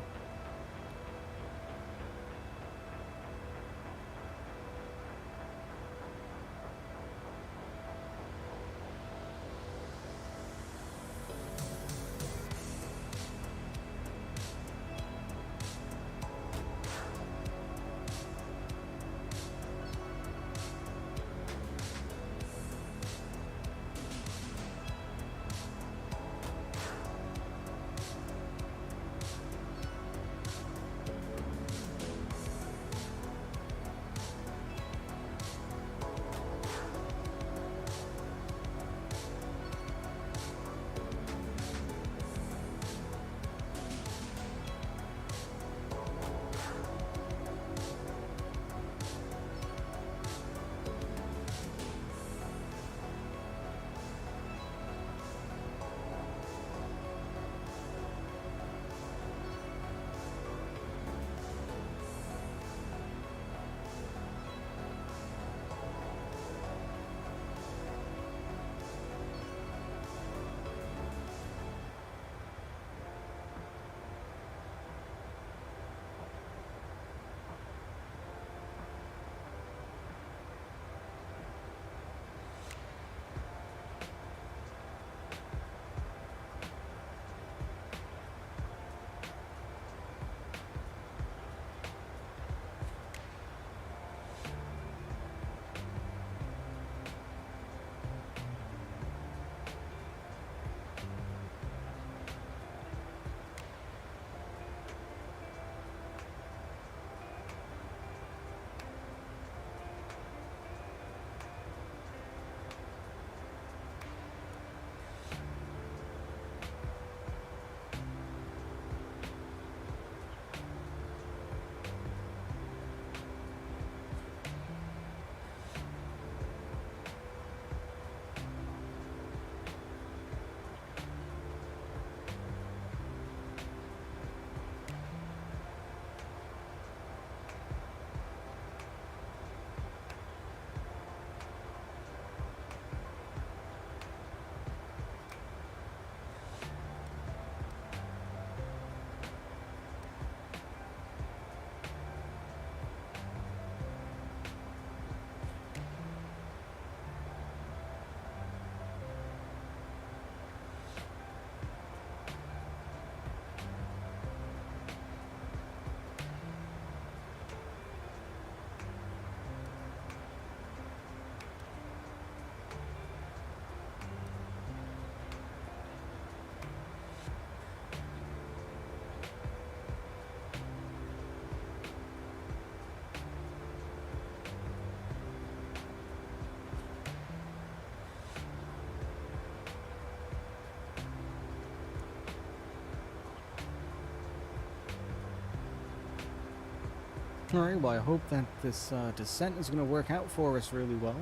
Alright, well I hope that this descent is going to work out for us really well.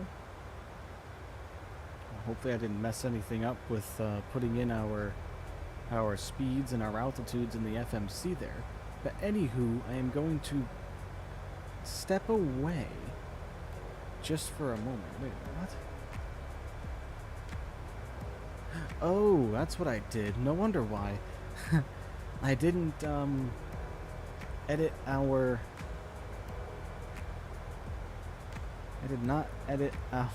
Hopefully I didn't mess anything up with putting in our speeds and our altitudes in the FMC there. But anywho, I am going to step away just for a moment. Wait, what? Oh, that's what I did. No wonder why. I didn't edit our... I did not edit our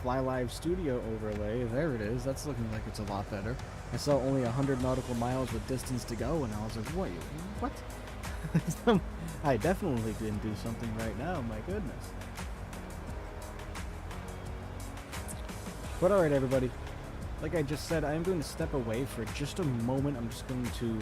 Fly Live Studio overlay. There it is. That's looking like it's a lot better. I saw only 100 nautical miles with distance to go, and I was like, wait, what? I definitely didn't do something right now, my goodness. But alright, everybody. Like I just said, I am going to step away for just a moment. I'm just going to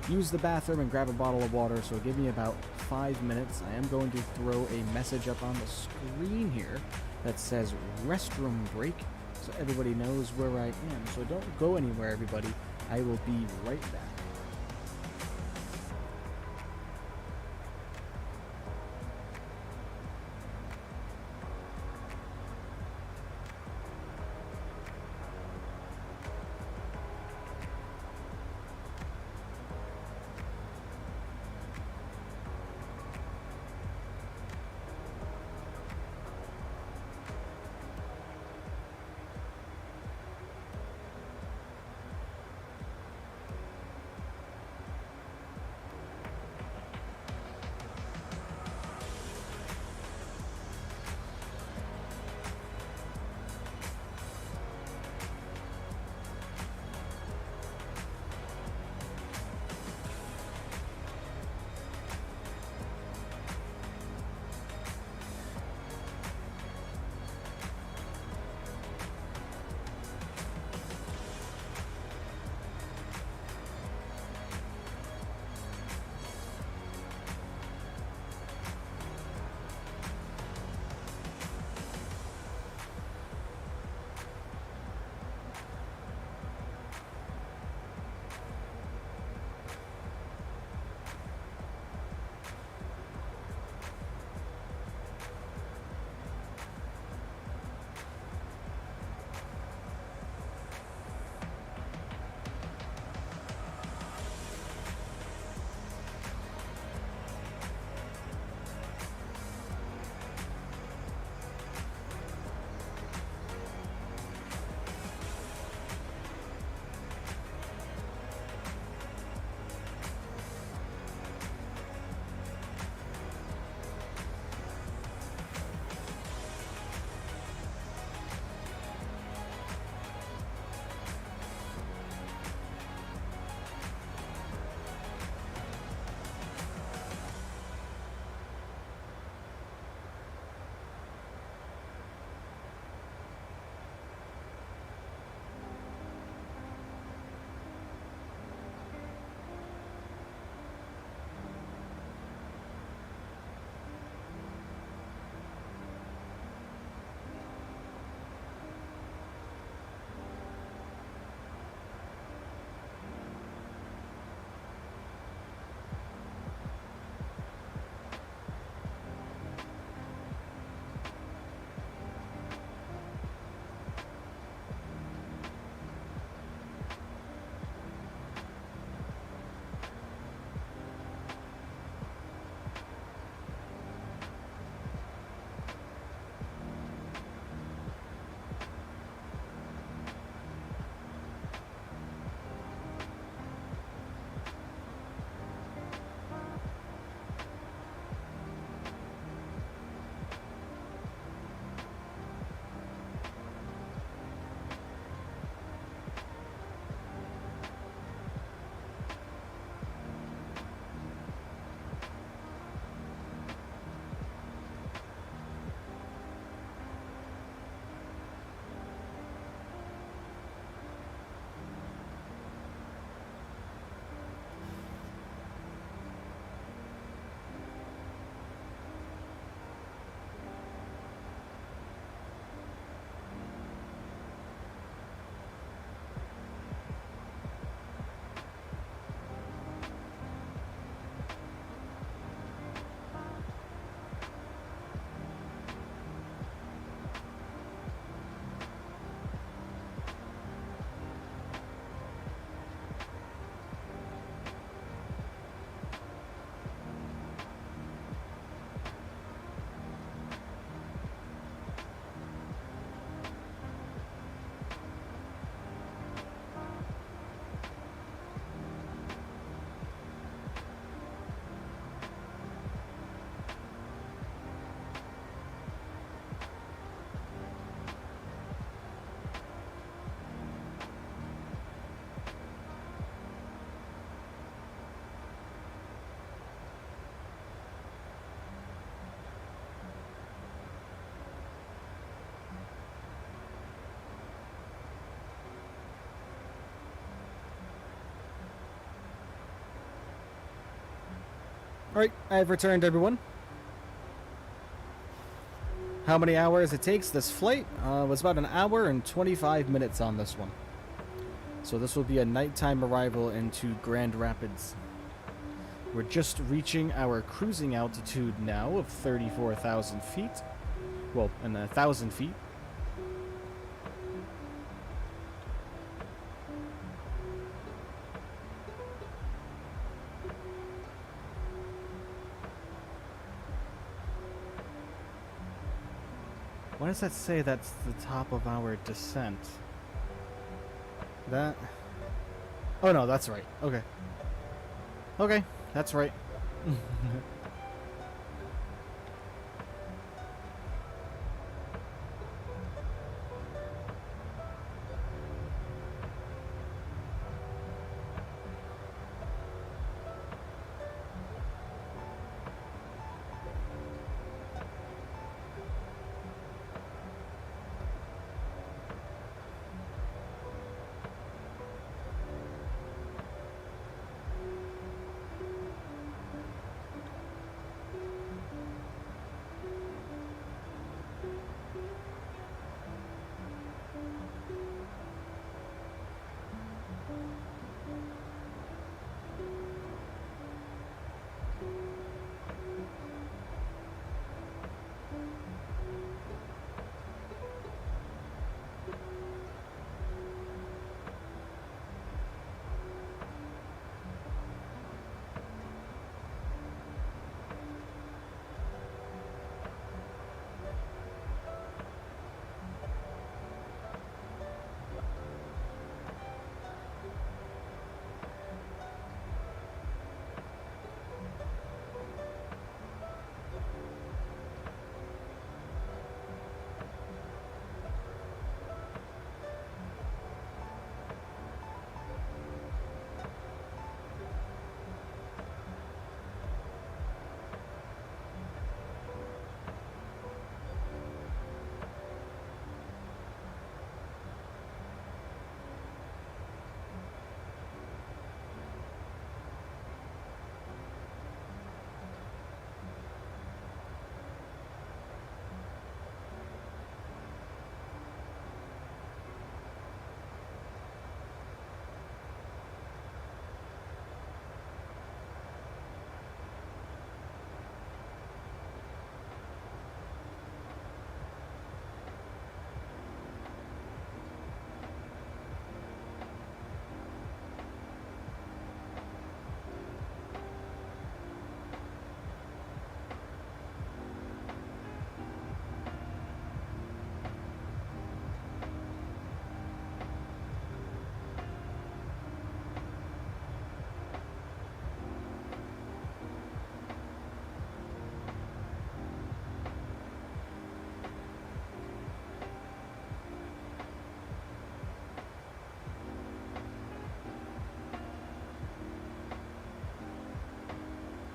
use the bathroom and grab a bottle of water, so give me about 5 minutes. I am going to throw a message up on the screen here that says restroom break, so everybody knows where I am. So don't go anywhere, everybody. I will be right back. Alright, I've returned, everyone. How many hours it takes this flight? Was about an hour and 25 minutes on this one. So this will be a nighttime arrival into Grand Rapids. We're just reaching our cruising altitude now of 34,000 feet. Well, and 1,000 feet. Why does that say that's the top of our descent? That... Oh no, that's right. Okay. Okay, that's right.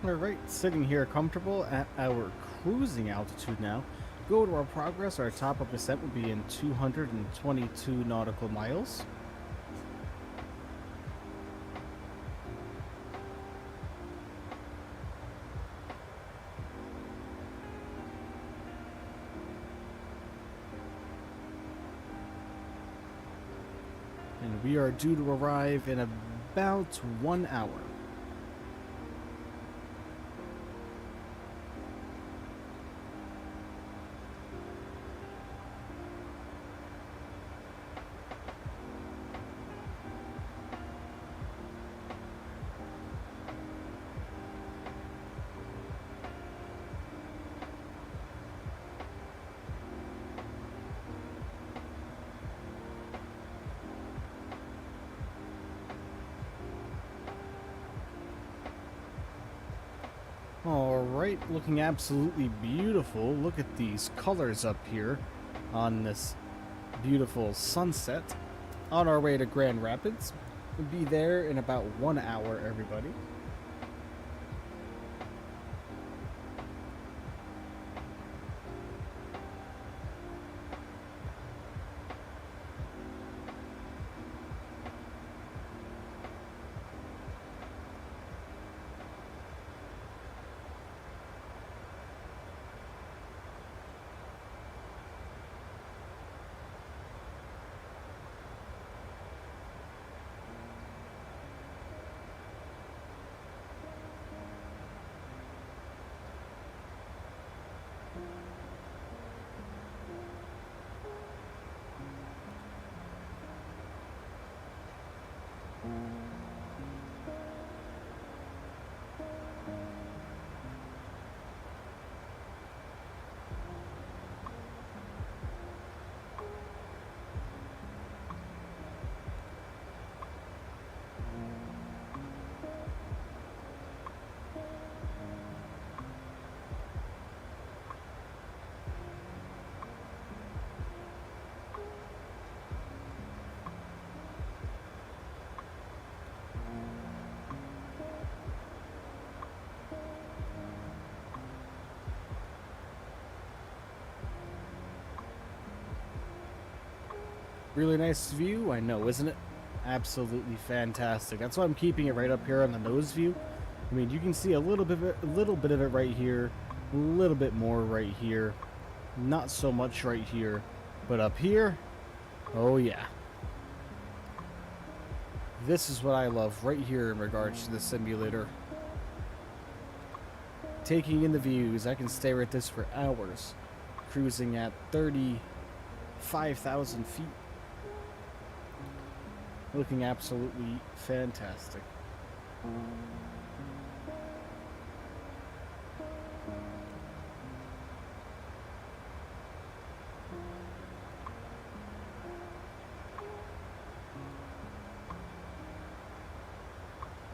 Alright, sitting here comfortable at our cruising altitude now. Go to our progress, our top of descent will be in 222 nautical miles. And we are due to arrive in about 1 hour. Alright, looking absolutely beautiful. Look at these colors up here on this beautiful sunset. On our way to Grand Rapids. We'll be there in about 1 hour, everybody. Really nice view, I know, isn't it? Absolutely fantastic. That's why I'm keeping it right up here on the nose view. I mean, you can see a little bit of it right here, a little bit more right here, not so much right here, but up here, oh yeah. This is what I love right here in regards to the simulator. Taking in the views, I can stare at this for hours, cruising at 35,000 feet. Looking absolutely fantastic.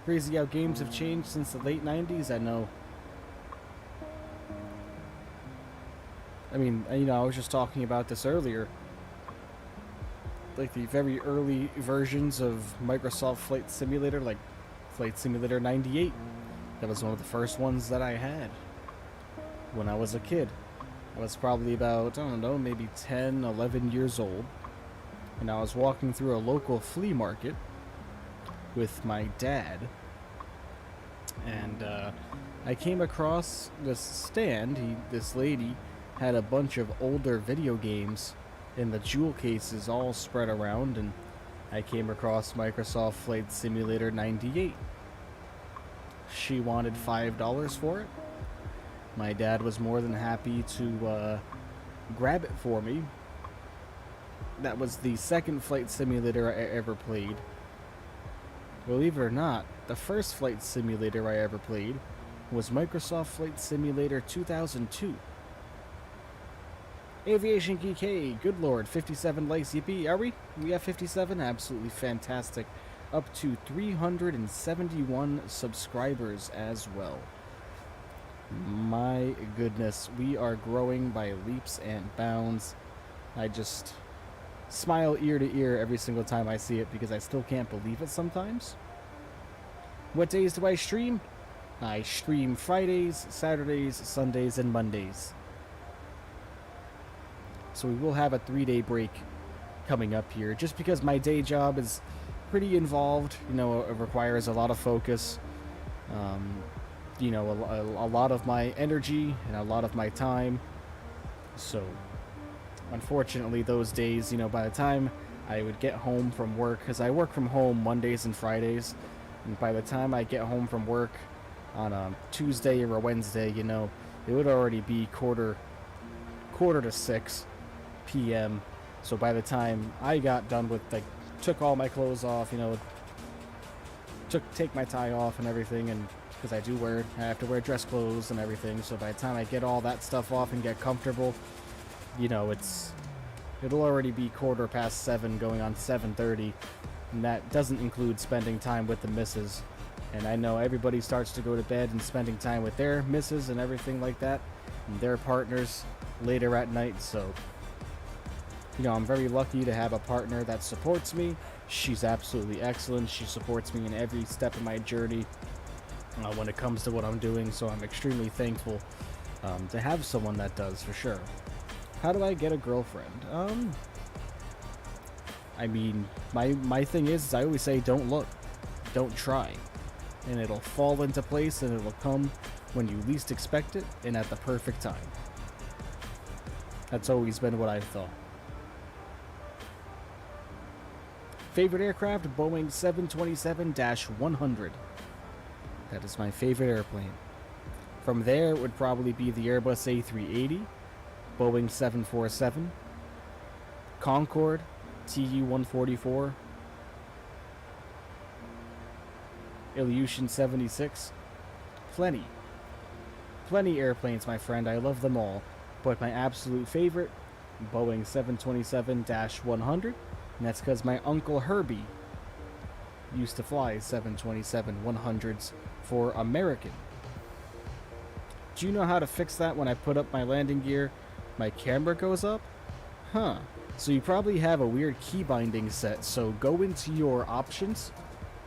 Crazy how games have changed since the late 90s, I know. I mean, you know, I was just talking about this earlier. Like the very early versions of Microsoft Flight Simulator, like Flight Simulator 98. That was one of the first ones that I had when I was a kid. I was probably about, I don't know, maybe 10, 11 years old. And I was walking through a local flea market with my dad. And I came across this stand. This lady had a bunch of older video games in the jewel cases all spread around, and I came across Microsoft Flight Simulator 98. She wanted $5 for it. My dad was more than happy to grab it for me. That was the second flight simulator I ever played. Believe it or not, the first flight simulator I ever played was Microsoft Flight Simulator 2002. Aviation Geek, good lord, 57 likes, yippee, are we? We have 57? Absolutely fantastic. Up to 371 subscribers as well. My goodness, we are growing by leaps and bounds. I just smile ear to ear every single time I see it because I still can't believe it sometimes. What days do I stream? I stream Fridays, Saturdays, Sundays, and Mondays. So we will have a 3-day break coming up here, just because my day job is pretty involved. You know, it requires a lot of focus. You know, a lot of my energy and a lot of my time. So, unfortunately, those days, you know, by the time I would get home from work, because I work from home Mondays and Fridays, and by the time I get home from work on a Tuesday or a Wednesday, you know, it would already be quarter to 6 p.m. So by the time I got done with, like, took all my clothes off, you know, take my tie off and everything, and because I have to wear dress clothes and everything, so by the time I get all that stuff off and get comfortable, you know, it'll already be 7:15 going on 7:30, and that doesn't include spending time with the missus. And I know everybody starts to go to bed and spending time with their missus and everything like that, and their partners later at night, so you know, I'm very lucky to have a partner that supports me. She's absolutely excellent. She supports me in every step of my journey when it comes to what I'm doing, so I'm extremely thankful to have someone that does, for sure. How do I get a girlfriend? I mean, my thing is I always say don't look, don't try, and it'll fall into place, and it'll come when you least expect it and at the perfect time. That's always been what I've thought. Favorite aircraft? Boeing 727-100. That is my favorite airplane. From there, it would probably be the Airbus A380, Boeing 747, Concorde, TU-144, Ilyushin 76. Plenty airplanes, my friend. I love them all. But my absolute favorite, Boeing 727-100. And that's because my Uncle Herbie used to fly 727-100s for American. Do you know how to fix that when I put up my landing gear? My camera goes up? Huh. So you probably have a weird key binding set, so go into your options,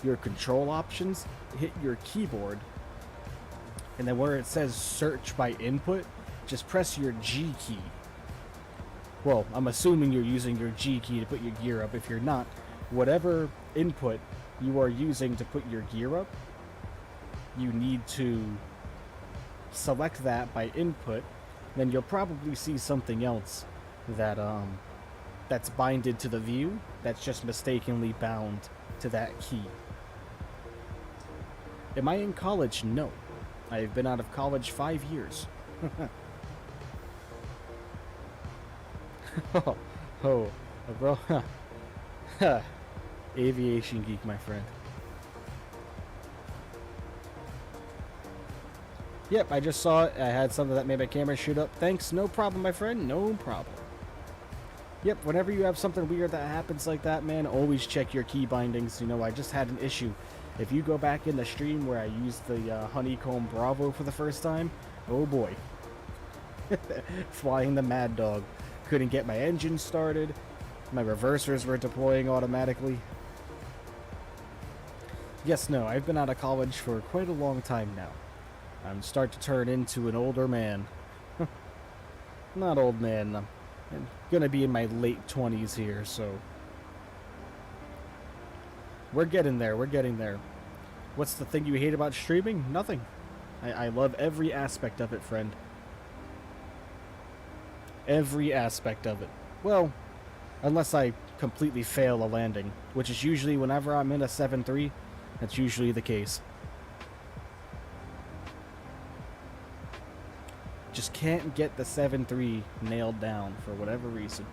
your control options, hit your keyboard, and then where it says search by input, just press your G key. Well, I'm assuming you're using your G key to put your gear up. If you're not, whatever input you are using to put your gear up, you need to select that by input. Then you'll probably see something else that that's binded to the view that's just mistakenly bound to that key. Am I in college? No. I've been out of college 5 years. Oh, bro. Aviation geek, my friend. Yep, I just saw it. I had something that made my camera shoot up. Thanks. No problem, my friend. No problem. Yep, whenever you have something weird that happens like that, man, always check your key bindings. You know, I just had an issue. If you go back in the stream where I used the Honeycomb Bravo for the first time, oh boy. Flying the Mad Dog. Couldn't get my engine started. My reversers were deploying automatically. Yes, no, I've been out of college for quite a long time now. I'm starting to turn into an older man. Not old man. I'm gonna be in my late 20s here, so... We're getting there, we're getting there. What's the thing you hate about streaming? Nothing. I love every aspect of it, friend. Every aspect of it. Well, unless I completely fail a landing, which is usually whenever I'm in a 7.3, that's usually the case. Just can't get the 7.3 nailed down for whatever reason.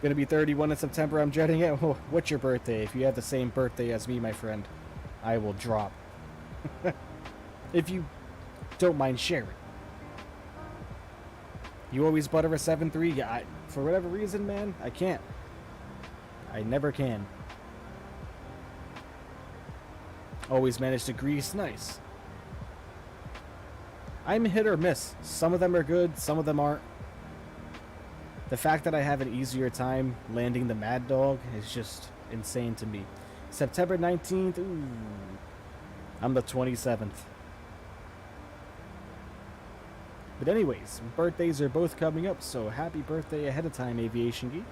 Gonna be 31 in September, I'm dreading it. Oh, what's your birthday? If you have the same birthday as me, my friend, I will drop. If you don't mind sharing. You always butter a 7.3? Yeah, for whatever reason, man, I can't. I never can. Always manage to grease nice. I'm hit or miss. Some of them are good, some of them aren't. The fact that I have an easier time landing the Mad Dog is just insane to me. September 19th, ooh, I'm the 27th. But anyways, birthdays are both coming up, so happy birthday ahead of time, Aviation Geek.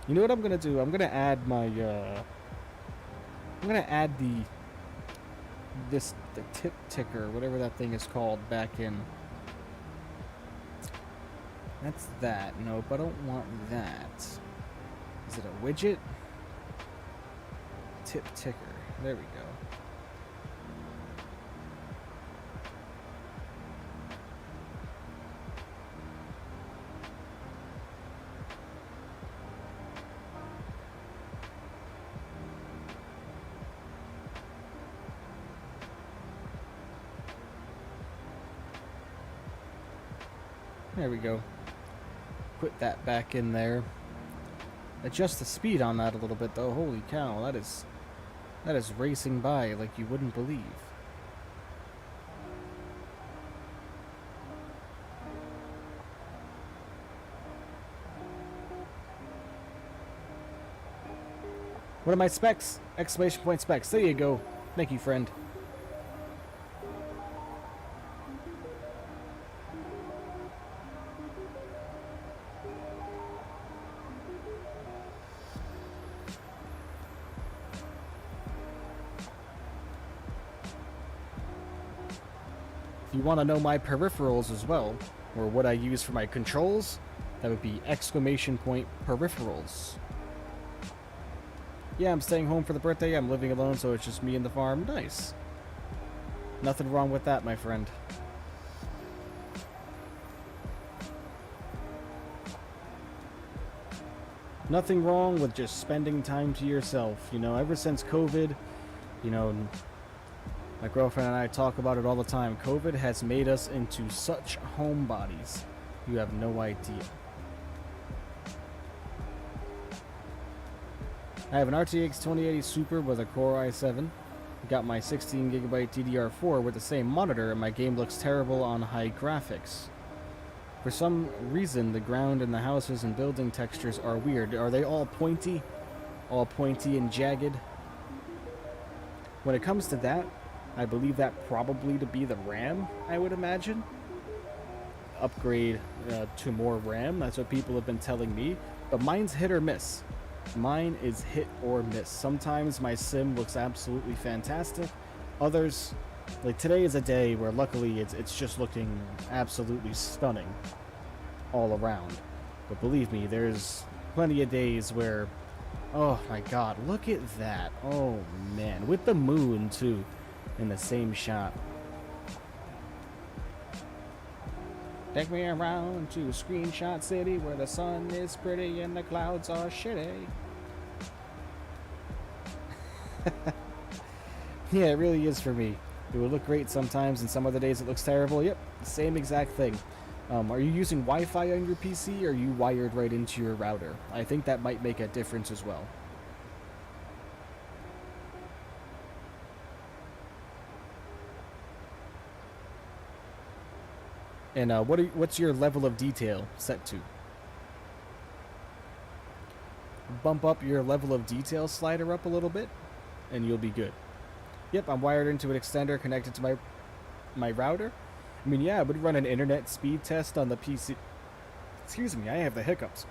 You know what I'm gonna do? I'm gonna add my I'm gonna add the tip ticker, whatever that thing is called, back in. That's that. Nope, I don't want that. Is it a widget? Tip ticker. There we go. There we go. Put that back in there. Adjust the speed on that a little bit though. Holy cow, that is racing by like you wouldn't believe. What are my specs? Exclamation point specs. There you go. Thank you, friend. If you want to know my peripherals as well, or what I use for my controls, that would be exclamation point peripherals. Yeah, I'm staying home for the birthday. I'm living alone, so it's just me and the farm. Nice. Nothing wrong with that, my friend. Nothing wrong with just spending time to yourself. You know, ever since COVID, you know, my girlfriend and I talk about it all the time. COVID has made us into such homebodies. You have no idea. I have an RTX 2080 Super with a Core i7. Got my 16GB DDR4 with the same monitor, and my game looks terrible on high graphics. For some reason, the ground and the houses and building textures are weird. Are they all pointy? All pointy and jagged? When it comes to that, I believe that probably to be the RAM, I would imagine. Upgrade to more RAM, that's what people have been telling me. But mine's hit or miss. Mine is hit or miss. Sometimes my sim looks absolutely fantastic. Others, like today is a day where luckily it's just looking absolutely stunning all around. But believe me, there's plenty of days where, oh my god, look at that. Oh man, with the moon too in the same shot. Take me around to a screenshot city where the sun is pretty and the clouds are shitty. Yeah, it really is for me. It would look great sometimes, and some other days it looks terrible. Yep, same exact thing. Are you using Wi-Fi on your PC, or are you wired right into your router? I think that might make a difference as well. And what's your level of detail set to? Bump up your level of detail slider up a little bit, and you'll be good. Yep, I'm wired into an extender connected to my router. I mean, yeah, I would run an internet speed test on the PC. Excuse me, I have the hiccups.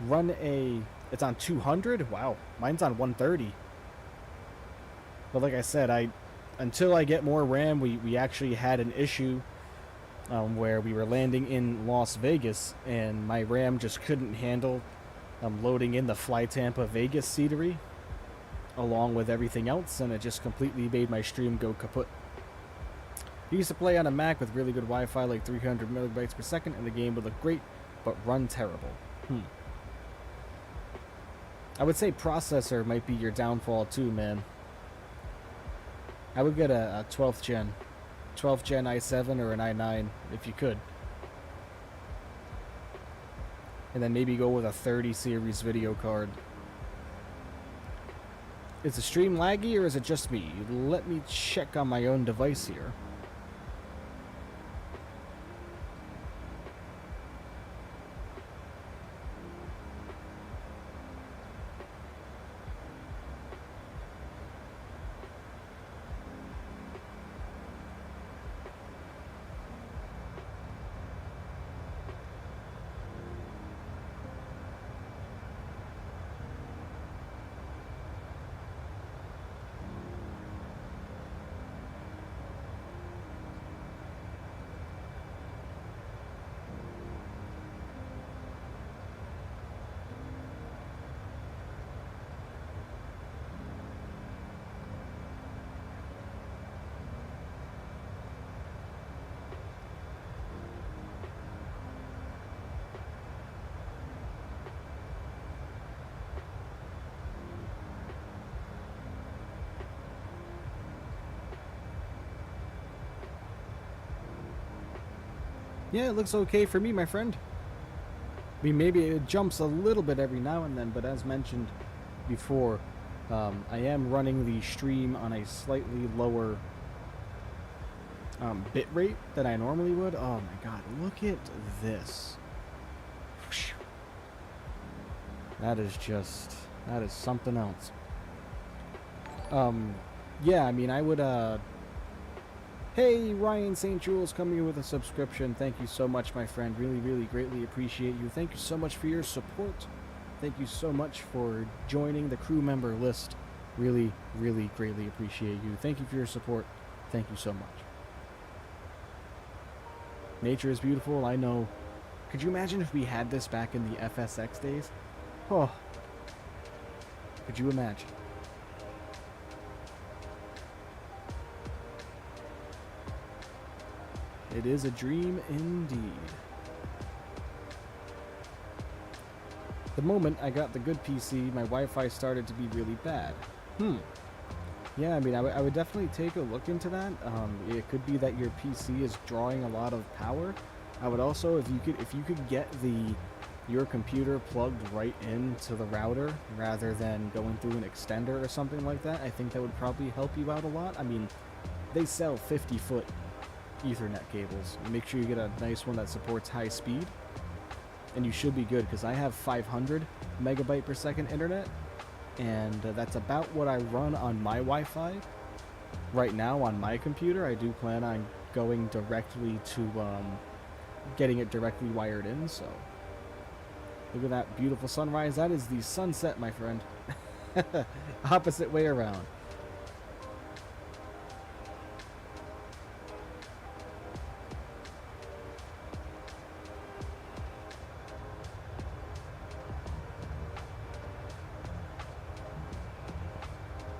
It's on 200? Wow, mine's on 130. But like I said, until I get more RAM, we actually had an issue where we were landing in Las Vegas, and my RAM just couldn't handle loading in the Fly Tampa Vegas scenery along with everything else, and it just completely made my stream go kaput. I used to play on a Mac with really good Wi-Fi, like 300 megabytes per second, and the game would look great, but run terrible. I would say processor might be your downfall too, man. I would get a 12th gen i7 or an i9 if you could. And then maybe go with a 30 series video card. Is the stream laggy or is it just me? Let me check on my own device here. Yeah, it looks okay for me, my friend. I mean, maybe it jumps a little bit every now and then, but as mentioned before, I am running the stream on a slightly lower bit rate than I normally would. Oh my god, look at this. That is something else. Yeah, I mean, I would, Hey, Ryan St. Jules coming in with a subscription. Thank you so much, my friend. Really, really greatly appreciate you. Thank you so much for your support. Thank you so much for joining the crew member list. Really, really greatly appreciate you. Thank you for your support. Thank you so much. Nature is beautiful, I know. Could you imagine if we had this back in the FSX days? Oh. Could you imagine? It is a dream indeed. The moment I got the good PC, my Wi-Fi started to be really bad. Yeah, I mean, I would definitely take a look into that. It could be that your PC is drawing a lot of power. I would also, if you could get your computer plugged right into the router rather than going through an extender or something like that, I think that would probably help you out a lot. I mean, they sell 50-foot Ethernet cables. Make sure you get a nice one that supports high speed, and you should be good, because I have 500 megabyte per second internet, and that's about what I run on my Wi-Fi right now on my computer. I do plan on going directly to getting it directly wired in. So look at that beautiful sunrise. That is the sunset, my friend. Opposite way around.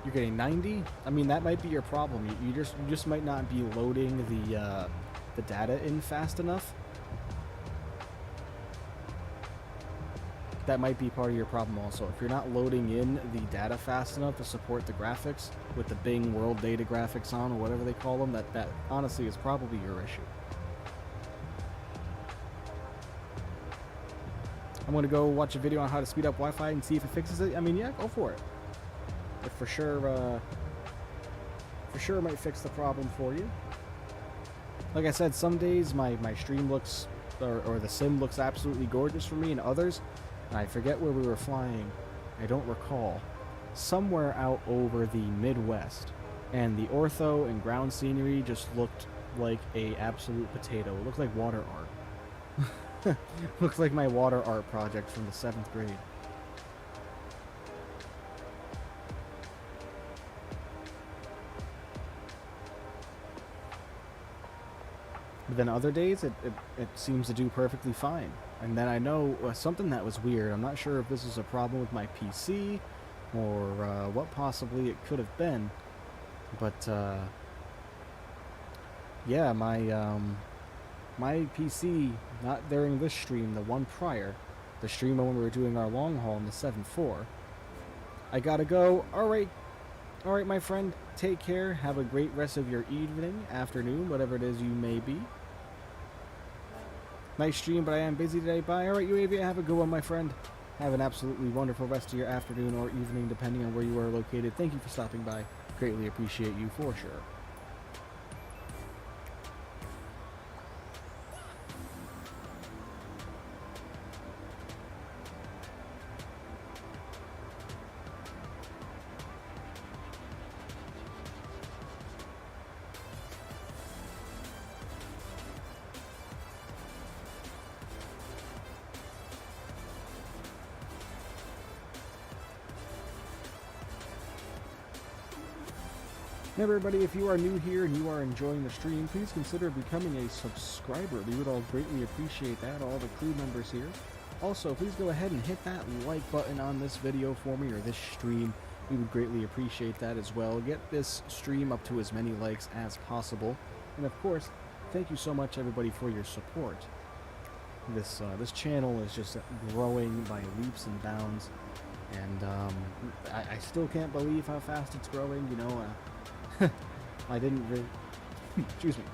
You're getting 90? I mean, that might be your problem. You just might not be loading the data in fast enough. That might be part of your problem also. If you're not loading in the data fast enough to support the graphics with the Bing World Data graphics on, or whatever they call them, that honestly is probably your issue. I'm going to go watch a video on how to speed up Wi-Fi and see if it fixes it. I mean, yeah, go for it. It for sure might fix the problem for you. Like I said, some days my stream looks, or the sim looks absolutely gorgeous for me, and others, and I forget where we were flying, I don't recall, somewhere out over the Midwest, and the ortho and ground scenery just looked like a absolute potato. It looked like water art. Looks like my water art project from the 7th grade. But then other days, it seems to do perfectly fine. And then I know something that was weird. I'm not sure if this is a problem with my PC or what possibly it could have been. But yeah, my PC, not during this stream, the one prior, the stream when we were doing our long haul in the 7.4, I gotta go. All right, my friend, take care. Have a great rest of your evening, afternoon, whatever it is you may be. Nice stream, but I am busy today. Bye. All right, UAV, have a good one, my friend. Have an absolutely wonderful rest of your afternoon or evening, depending on where you are located. Thank you for stopping by. Greatly appreciate you for sure. Everybody, if you are new here and you are enjoying the stream, please consider becoming a subscriber. We would all greatly appreciate that, all the crew members here. Also, please go ahead and hit that like button on this video for me, or this stream. We would greatly appreciate that as well. Get this stream up to as many likes as possible. And of course, thank you so much, everybody, for your support. This channel is just growing by leaps and bounds, and I still can't believe how fast it's growing. You know, I didn't really, excuse me,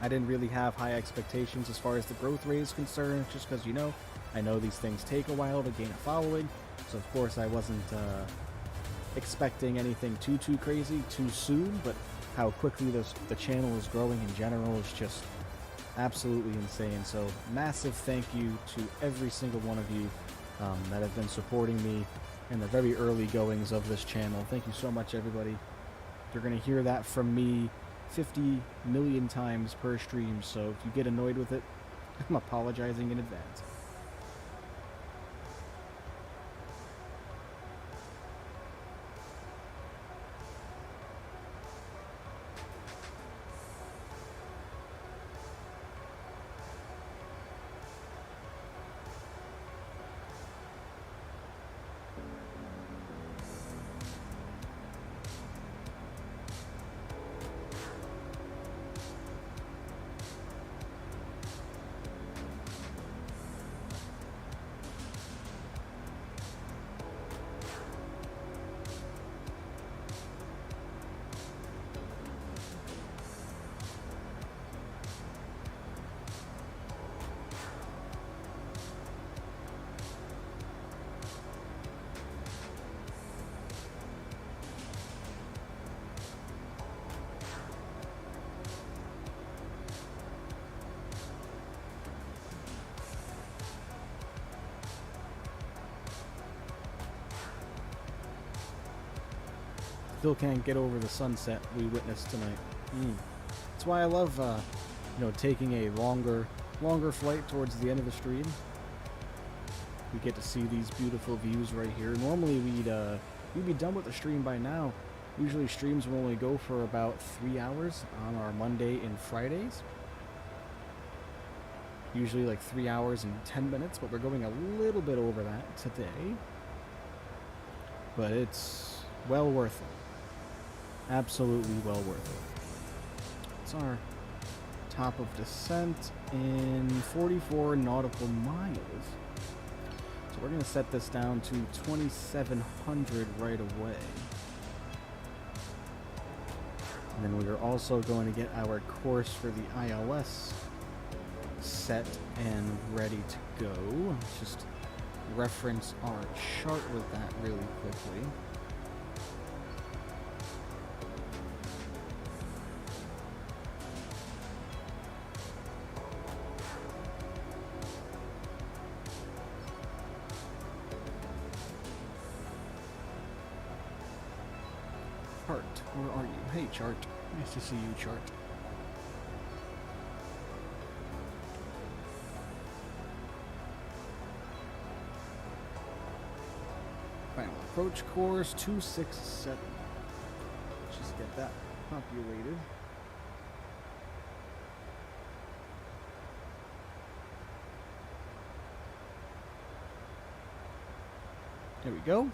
I didn't really have high expectations as far as the growth rate is concerned, just because, you know, I know these things take a while to gain a following, so of course I wasn't expecting anything too crazy too soon, but how quickly the channel is growing in general is just absolutely insane. So massive thank you to every single one of you that have been supporting me in the very early goings of this channel. Thank you so much, everybody. You're going to hear that from me 50 million times per stream, so if you get annoyed with it, I'm apologizing in advance. still can't get over the sunset we witnessed tonight. That's why I love, you know, taking a longer flight towards the end of the stream. We get to see these beautiful views right here. Normally we'd be done with the stream by now. Usually streams will only go for about 3 hours on our Monday and Fridays. Usually like 3 hours and 10 minutes, but we're going a little bit over that today. But it's well worth it. Absolutely well worth it. It's our top of descent in 44 nautical miles. So we're going to set this down to 2,700 right away. And then we are also going to get our course for the ILS set and ready to go. Let's just reference our chart with that really quickly. Chart, where are you? Hey, chart. Nice to see you, chart. Final approach course 267. Let's just get that populated. There we go.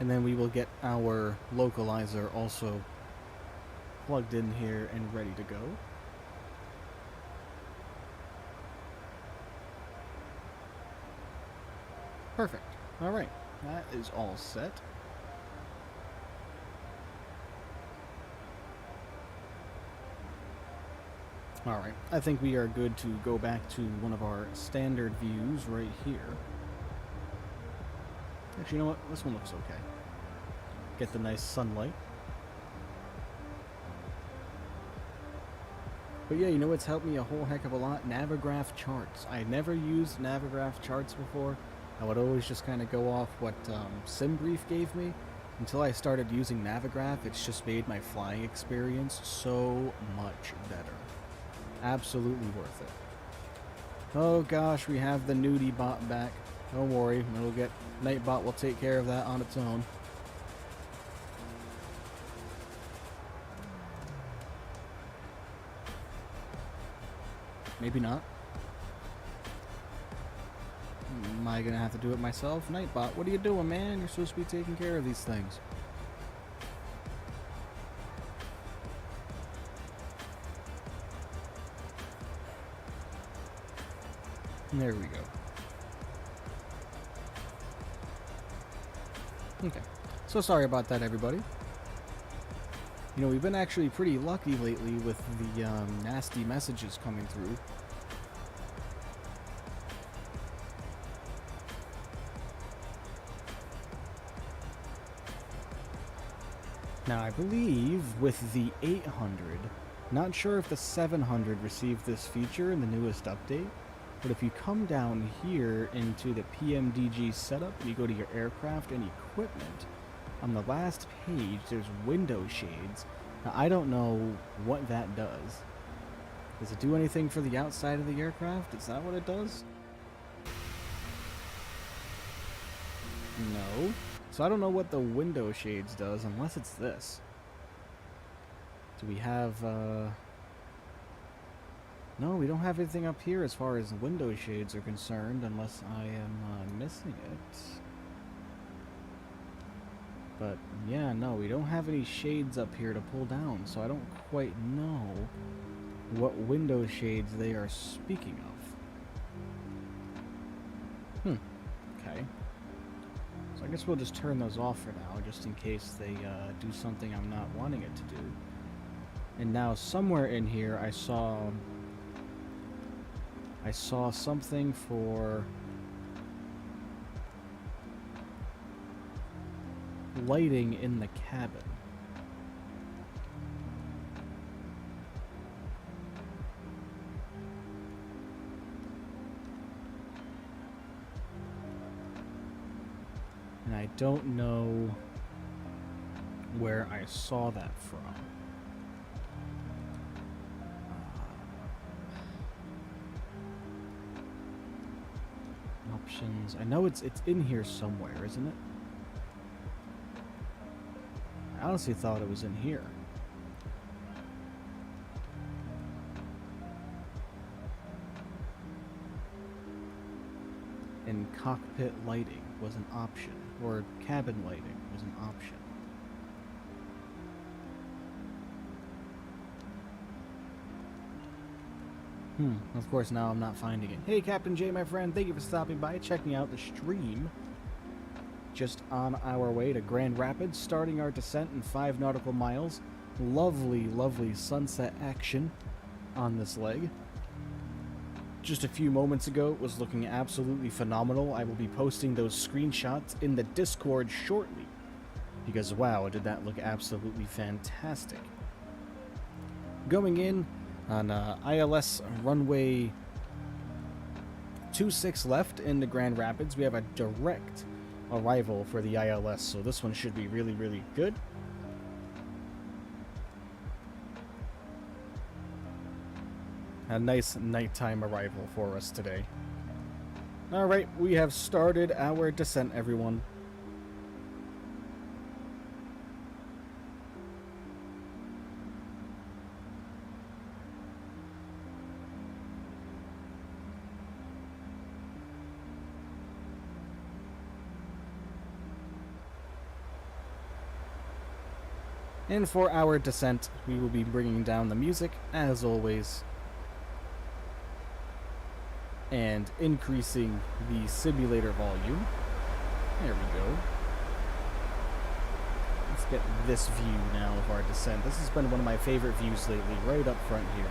And then we will get our localizer also plugged in here and ready to go. Perfect. All right. That is all set. All right. I think we are good to go back to one of our standard views right here. Actually, you know what? This one looks okay. Get the nice sunlight. But yeah, you know what's helped me a whole heck of a lot? Navigraph charts. I never used Navigraph charts before. I would always just kind of go off what SimBrief gave me. Until I started using Navigraph, it's just made my flying experience so much better. Absolutely worth it. Oh gosh, we have the nudie bot back. Don't worry, it'll get Nightbot will take care of that on its own. Maybe not. Am I gonna have to do it myself? Nightbot, what are you doing, man? You're supposed to be taking care of these things. There we go. Okay. So sorry about that, everybody. You know, we've been actually pretty lucky lately with the nasty messages coming through. Now, I believe with the 800, not sure if the 700 received this feature in the newest update, but if you come down here into the PMDG setup and you go to your aircraft and equipment, on the last page there's window shades. Now, I don't know what that does. Does it do anything for the outside of the aircraft? Is that what it does? No. So I don't know what the window shades does unless it's this. Do we have, No, we don't have anything up here as far as window shades are concerned unless I am missing it. But yeah, no, we don't have any shades up here to pull down, so I don't quite know what window shades they are speaking of. Okay. So I guess we'll just turn those off for now, just in case they do something I'm not wanting it to do. And now somewhere in here I saw something for lighting in the cabin. And I don't know where I saw that from. Options. I know it's in here somewhere, isn't it? I honestly thought it was in here. And cockpit lighting was an option, or cabin lighting was an option. Of course, now I'm not finding it. Hey, Captain J, my friend, thank you for stopping by, checking out the stream. Just on our way to Grand Rapids, starting our descent in 5 nautical miles. Lovely, lovely sunset action on this leg. Just a few moments ago, it was looking absolutely phenomenal. I will be posting those screenshots in the Discord shortly. Because, wow, did that look absolutely fantastic. Going in on ILS runway 26 left into Grand Rapids, we have a direct arrival for the ILS, so this one should be really, really good. A nice nighttime arrival for us today. Alright, we have started our descent, everyone. And for our descent, we will be bringing down the music, as always, and increasing the simulator volume. There we go. Let's get this view now of our descent. This has been one of my favorite views lately, right up front here.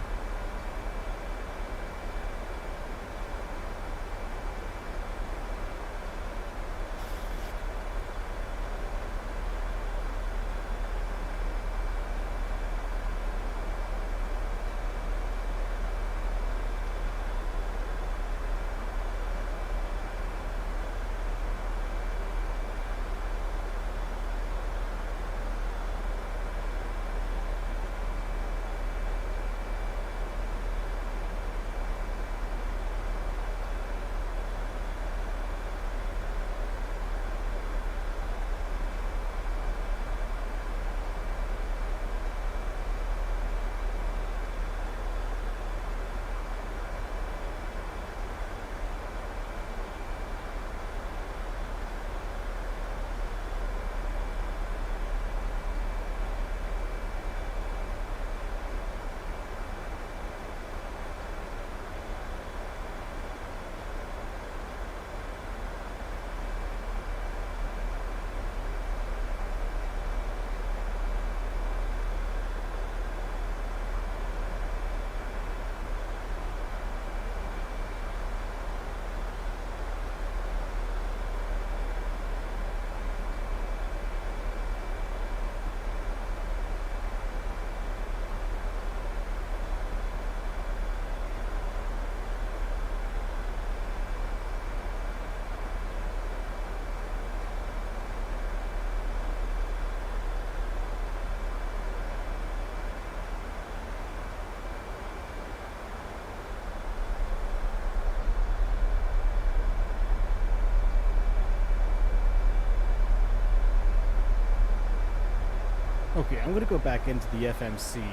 Okay, I'm gonna go back into the FMC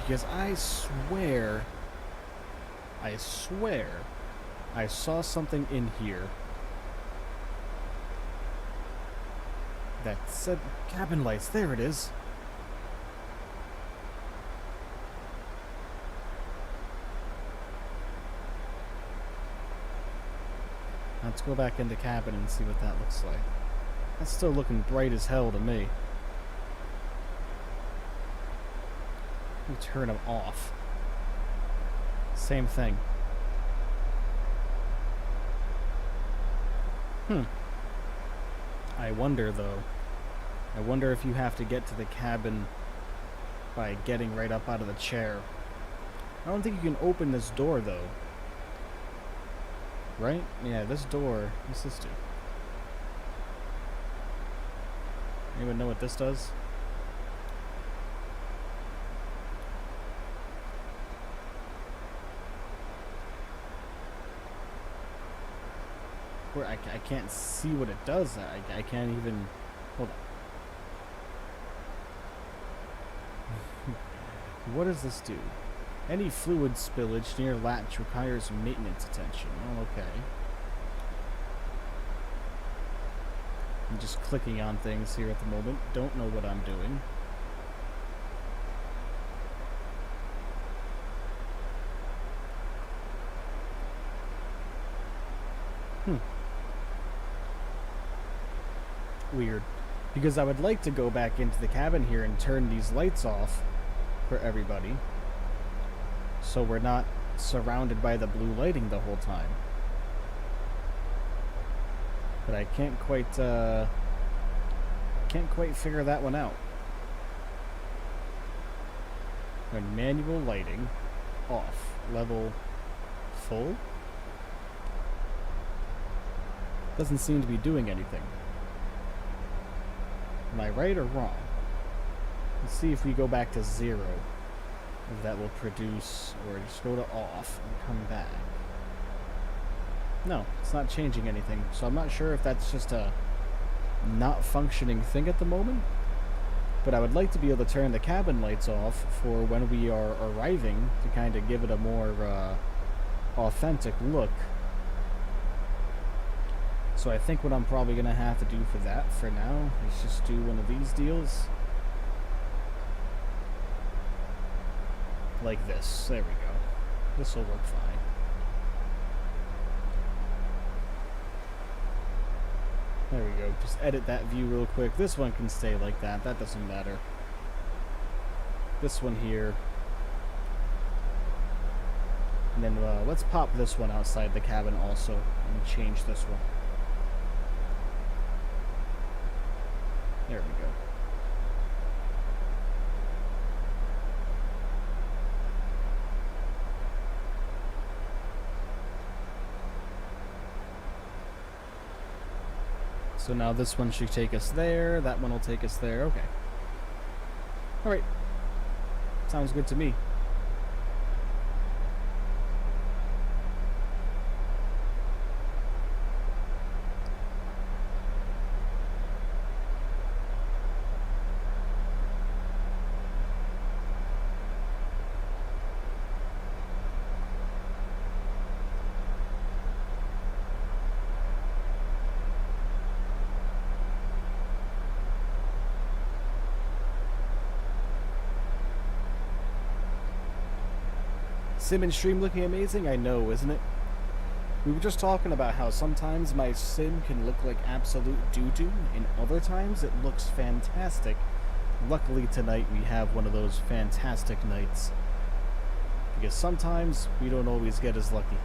because I swear I saw something in here that said cabin lights. There it is. Let's go back into cabin and see what that looks like. That's still looking bright as hell to me. Let me turn them off. Same thing. I wonder, though. I wonder if you have to get to the cabin by getting right up out of the chair. I don't think you can open this door, though. Right? Yeah, this door. What's this do? Anyone know what this does? course, I can't see what it does. I can't even... Hold on. What does this do? Any fluid spillage near latch requires maintenance attention. Oh, okay. I'm just clicking on things here at the moment. Don't know what I'm doing. Weird. Because I would like to go back into the cabin here and turn these lights off for everybody, so we're not surrounded by the blue lighting the whole time. But I can't quite figure that one out. And manual lighting off, level full. Doesn't seem to be doing anything. Am I right or wrong? Let's see if we go back to 0. If that will produce, or just go to off and come back. No, it's not changing anything. So I'm not sure if that's just a not functioning thing at the moment. But I would like to be able to turn the cabin lights off for when we are arriving to kind of give it a more authentic look. So I think what I'm probably going to have to do for that for now is just do one of these deals. Like this. There we go. This will work fine. There we go. Just edit that view real quick. This one can stay like that. That doesn't matter. This one here. And then let's pop this one outside the cabin also and change this one. There we go. So now this one should take us there, that one will take us there, okay. Alright. Sounds good to me. Sim and stream looking amazing? I know, isn't it? We were just talking about how sometimes my sim can look like absolute doo-doo, and other times it looks fantastic. Luckily tonight we have one of those fantastic nights. Because sometimes we don't always get as lucky.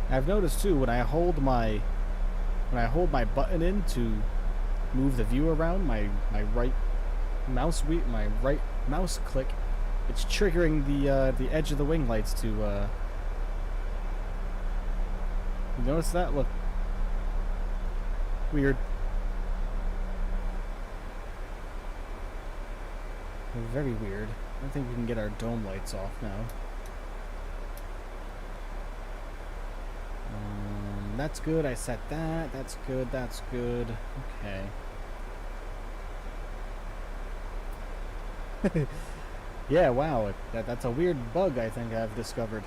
I've noticed too when I hold my button in to move the view around, my right mouse click, it's triggering the edge of the wing lights to you notice that? Look. Weird. Very weird. I think we can get our dome lights off now. That's good. I set that. That's good. That's good. Okay. Yeah, wow. That's a weird bug I think I've discovered.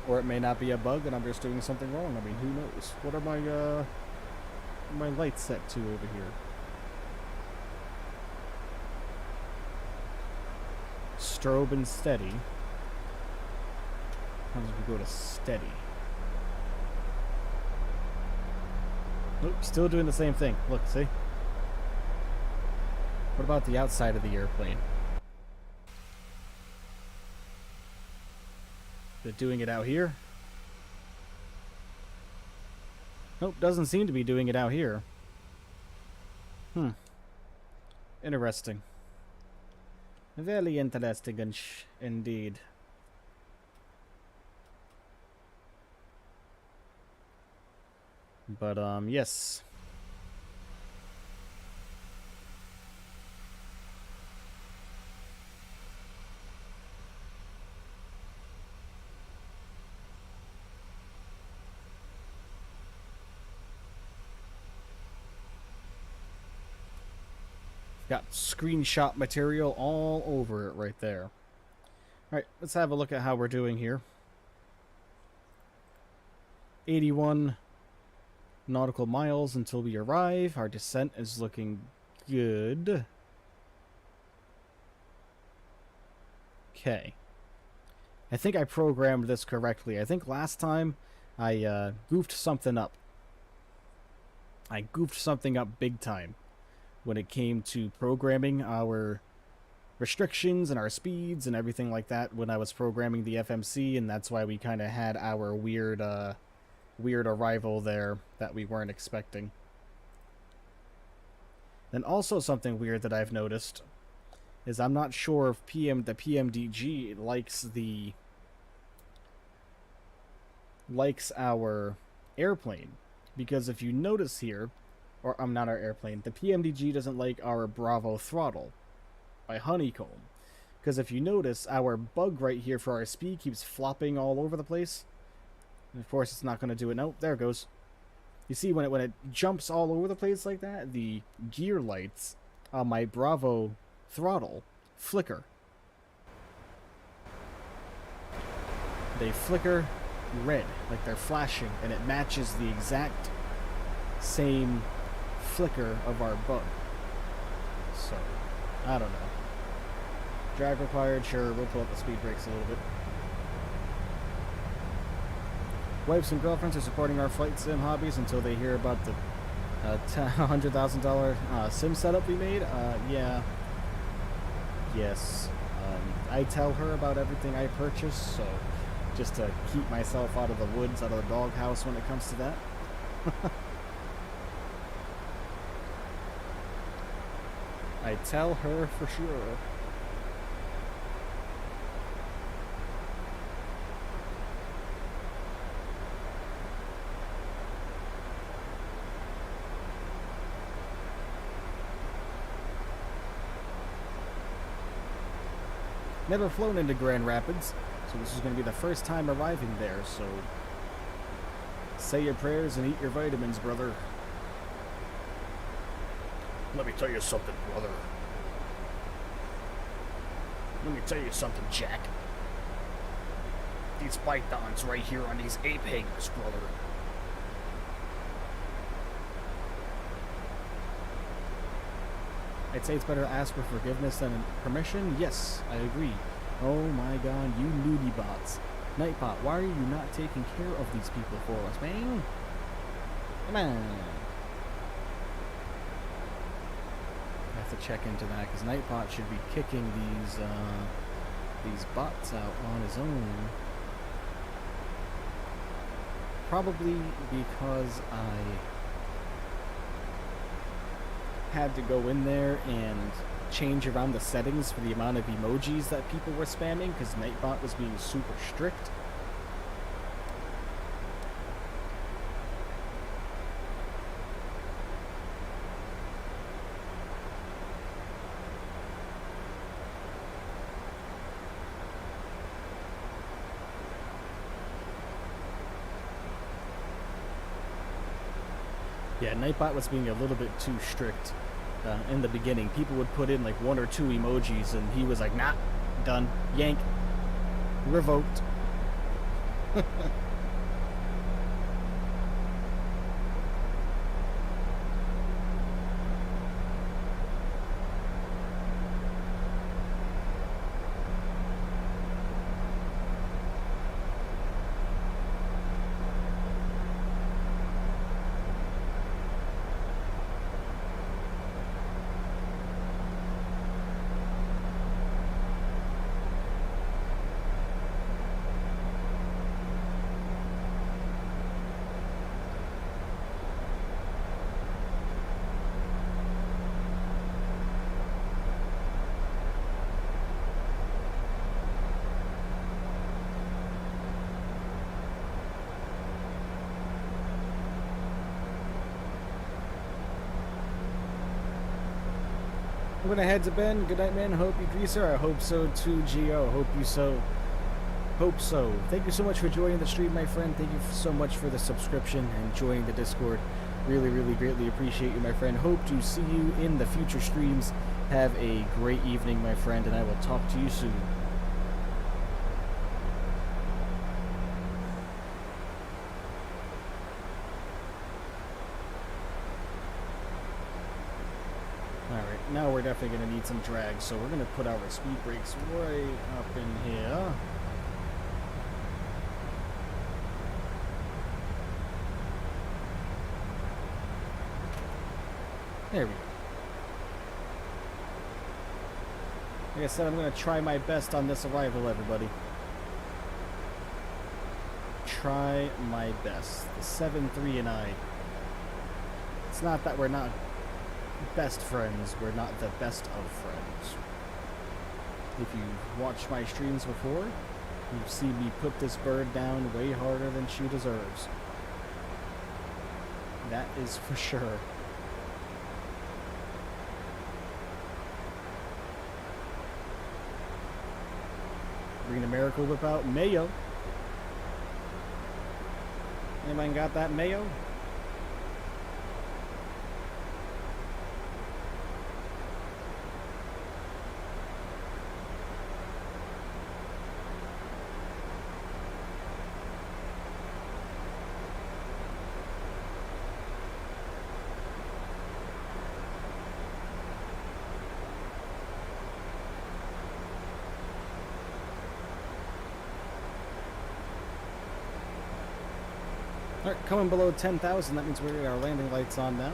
Or it may not be a bug and I'm just doing something wrong. I mean, who knows? What are my lights set to over here? Strobe and steady. How does we go to steady? Nope, still doing the same thing. Look, see? What about the outside of the airplane? Is it doing it out here? Nope, doesn't seem to be doing it out here. Interesting. Very interesting indeed. But, yes. Got screenshot material all over it right there. Alright, let's have a look at how we're doing here. 81 nautical miles until we arrive. Our descent is looking good. Okay. I think I programmed this correctly. I think last time I goofed something up. I goofed something up big time when it came to programming our restrictions and our speeds and everything like that when I was programming the FMC, and that's why we kind of had our weird arrival there that we weren't expecting. Then also something weird that I've noticed is I'm not sure if the PMDG likes our airplane, because if you notice here, or I'm not our airplane, the PMDG doesn't like our Bravo throttle by Honeycomb, because if you notice, our bug right here for our speed keeps flopping all over the place. And of course, it's not going to do it. Nope, there it goes. You see, when it jumps all over the place like that, the gear lights on my Bravo throttle flicker. They flicker red, like they're flashing, and it matches the exact same flicker of our bug. So, I don't know. Drag required, sure, we'll pull up the speed brakes a little bit. Wives and girlfriends are supporting our flight sim hobbies until they hear about the $100,000 sim setup we made. Yeah. Yes. I tell her about everything I purchase, so just to keep myself out of the woods, out of the doghouse when it comes to that. I tell her for sure. Never flown into Grand Rapids, so this is going to be the first time arriving there, so say your prayers and eat your vitamins, brother. Let me tell you something, brother. Let me tell you something, Jack. These pythons right here on these ape hangers, brother. I'd say it's better to ask for forgiveness than permission. Yes, I agree. Oh my god, you nudie bots. Nightbot, why are you not taking care of these people for us, man? Come on. I have to check into that, because Nightbot should be kicking these bots out on his own. Probably because I had to go in there and change around the settings for the amount of emojis that people were spamming, because Nightbot was being super strict. Yeah, Nightbot was being a little bit too strict in the beginning. People would put in like 1 or 2 emojis, and he was like, nah, done, yank, revoked. I'm gonna head to Ben. Good night, man. Hope you greaser. I hope so too, Gio. Hope you so. Hope so. Thank you so much for joining the stream, my friend. Thank you so much for the subscription and joining the Discord. Really, really greatly appreciate you, my friend. Hope to see you in the future streams. Have a great evening, my friend, and I will talk to you soon. Alright, now we're definitely going to need some drag, so we're going to put our speed brakes right up in here. There we go. Like I said, I'm going to try my best on this arrival, everybody. Try my best. The 7-3 and I. It's not that we're not best friends, we're not the best of friends. If you've watched my streams before, you've seen me put this bird down way harder than she deserves. That is for sure. Green America whip out mayo. Anybody got that mayo? Alright, coming below 10,000, that means we're getting our landing lights on now.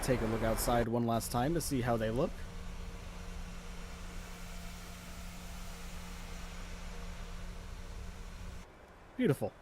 Take a look outside one last time to see how they look. Beautiful.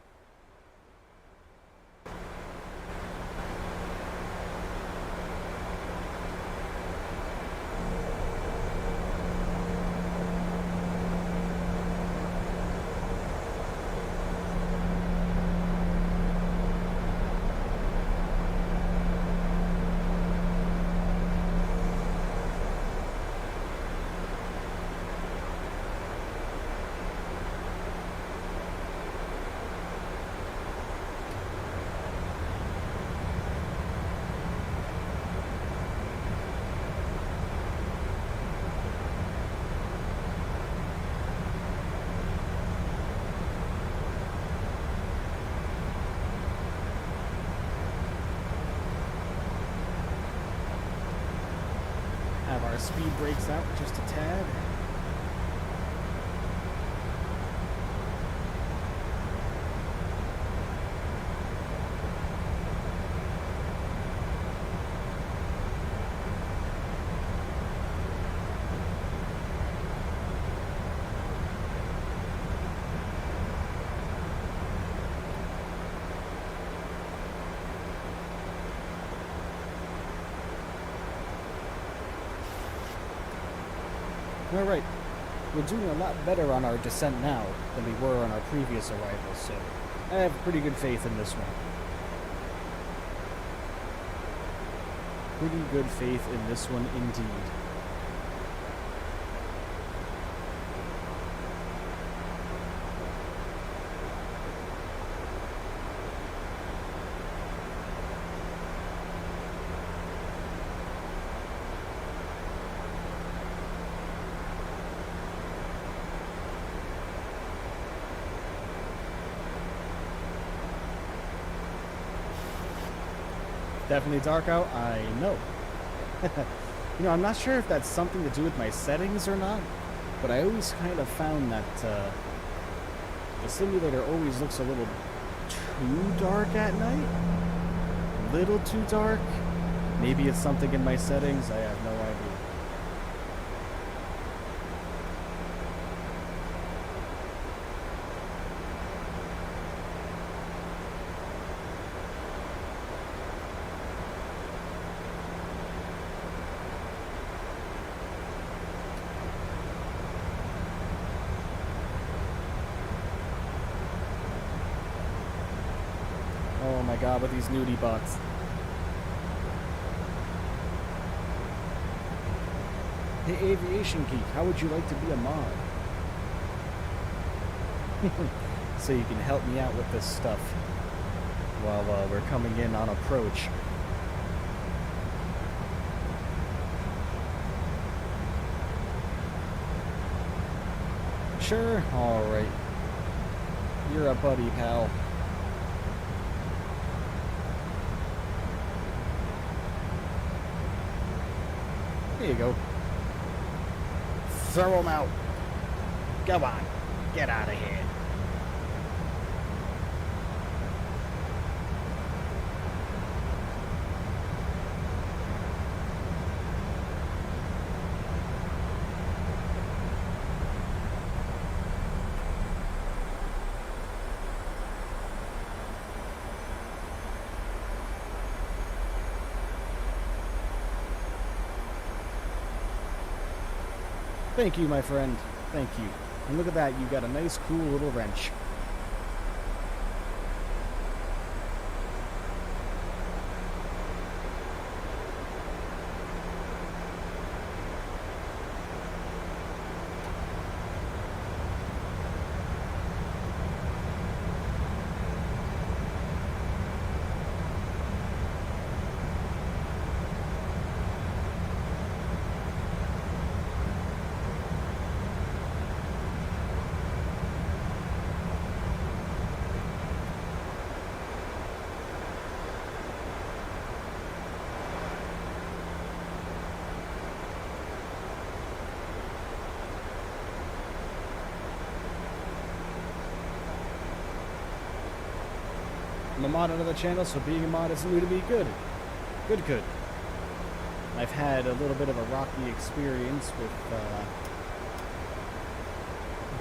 Have our speed brakes out just a tad. Alright, we're doing a lot better on our descent now than we were on our previous arrival, so I have pretty good faith in this one. Pretty good faith in this one indeed. Definitely dark out, I know. You know, I'm not sure if that's something to do with my settings or not, but I always kind of found that the simulator always looks a little too dark at night. A little too dark. Maybe it's something in my settings, I have no idea. god, with these nudie bots. Hey, Aviation Geek, how would you like to be a mod? So you can help me out with this stuff while we're coming in on approach. Sure? Alright. You're a buddy, pal. There you go. Throw him out. Go on. Get out of here. Thank you, my friend. Thank you. And look at that, you got a nice, cool little wrench. I'm a mod on the channel, so being a mod isn't new to me. Good. Good. I've had a little bit of a rocky experience with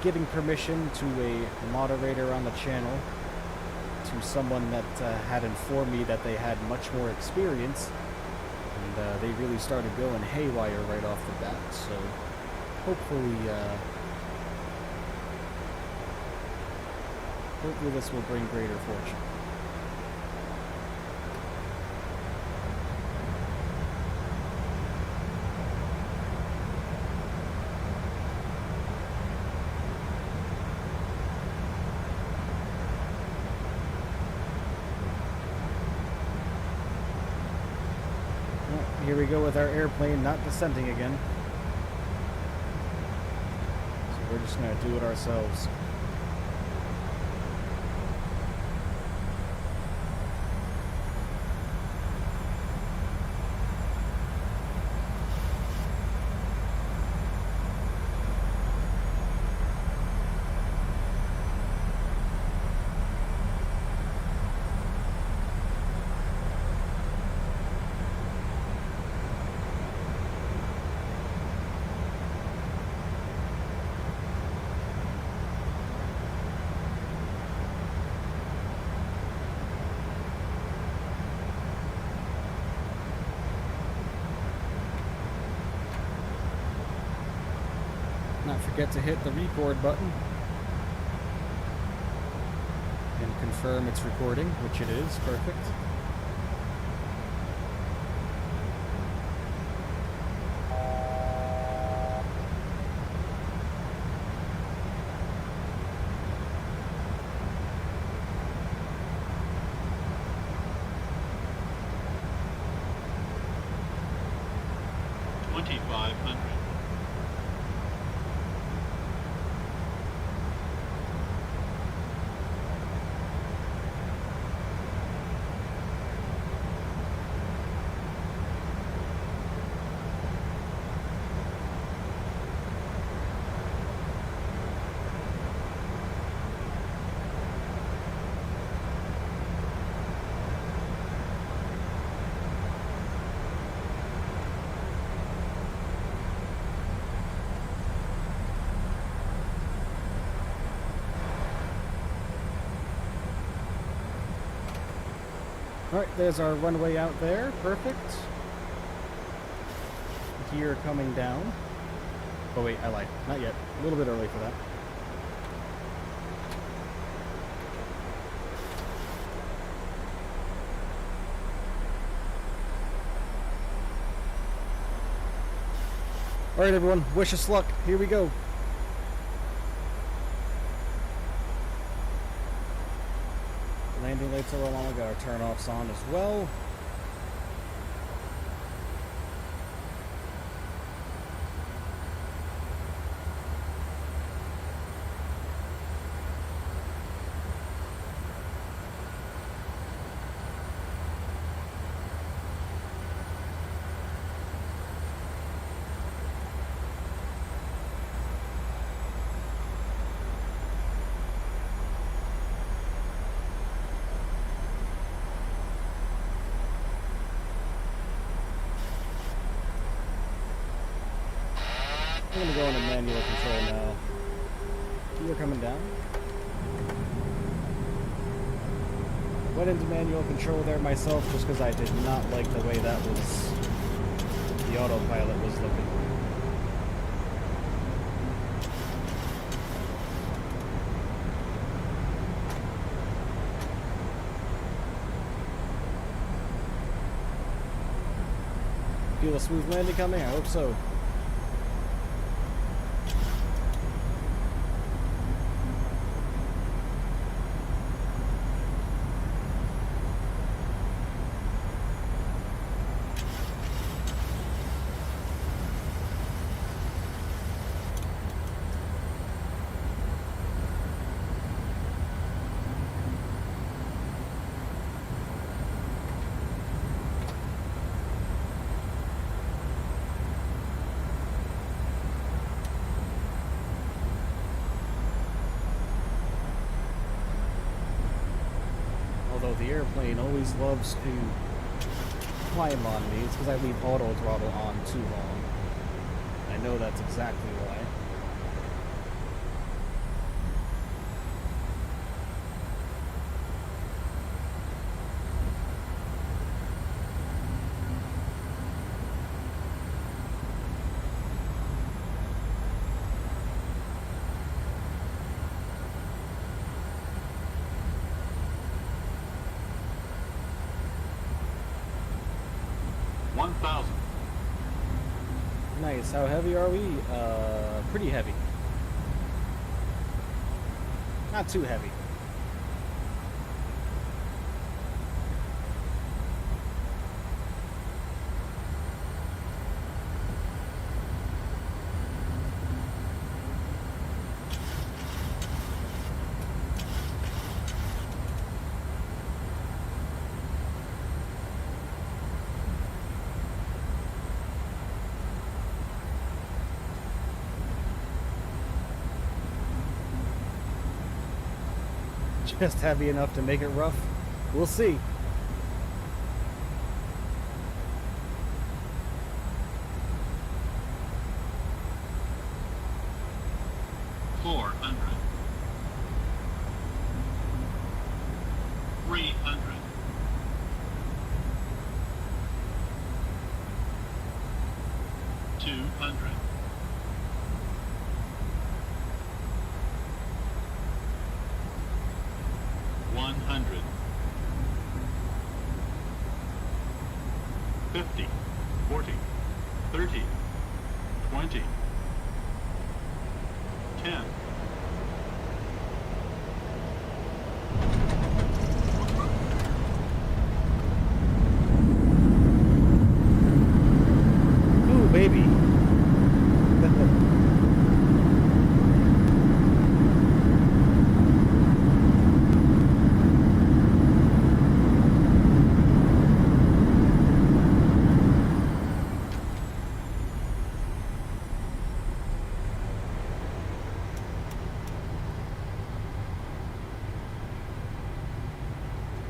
giving permission to a moderator on the channel to someone that had informed me that they had much more experience, and they really started going haywire right off the bat, so hopefully this will bring greater fortune. Here we go with our airplane not descending again. So we're just going to do it ourselves. Not forget to hit the record button and confirm it's recording, which it is. Perfect. Alright, there's our runway out there. Perfect. Gear coming down. Oh wait, I lied. Not yet. A little bit early for that. Alright everyone, wish us luck. Here we go. Landing lights are on. We got our turn-offs on as well. I'm gonna go into manual control now. You're coming down. Went into manual control there myself just because I did not like the way that was, the autopilot was looking. Feel a smooth landing coming? I hope so. Although the airplane always loves to climb on me, it's because I leave auto throttle on too long. I know that's exactly why. Nice. How heavy are we? Pretty heavy. Not too heavy. Just heavy enough to make it rough? We'll see.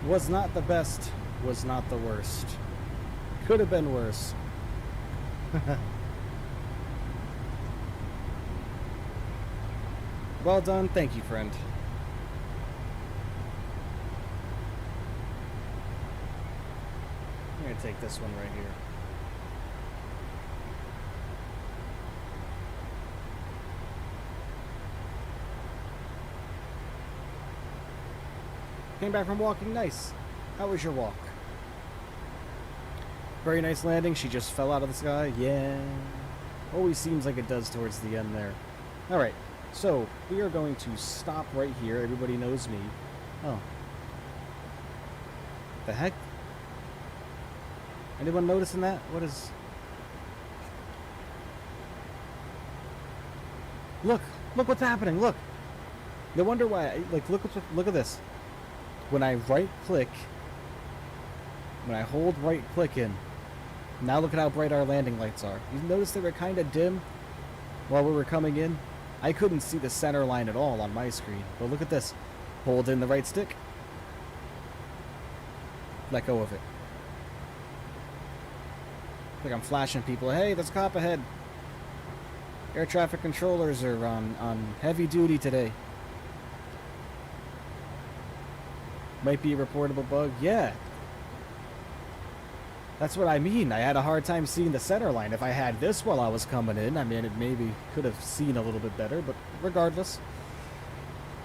Was not the best, was not the worst. Could have been worse. Well done, thank you, friend. I'm gonna take this one right here. Came back from walking. Nice. How was your walk? Very nice landing. She just fell out of the sky. Yeah. Always seems like it does towards the end there. Alright, so we are going to stop right here. Everybody knows me. Oh. The heck? Anyone noticing that? What is... Look! Look what's happening! Look! No wonder why... look at this. When I right-click... When I hold right-click in... Now look at how bright our landing lights are. You notice they were kind of dim while we were coming in? I couldn't see the center line at all on my screen. But look at this. Hold in the right stick. Let go of it. Like I'm flashing people. Hey, there's a cop ahead. Air traffic controllers are on heavy duty today. Might be a reportable bug. Yeah. That's what I mean. I had a hard time seeing the center line. If I had this while I was coming in, I mean, it maybe could have seen a little bit better, but regardless.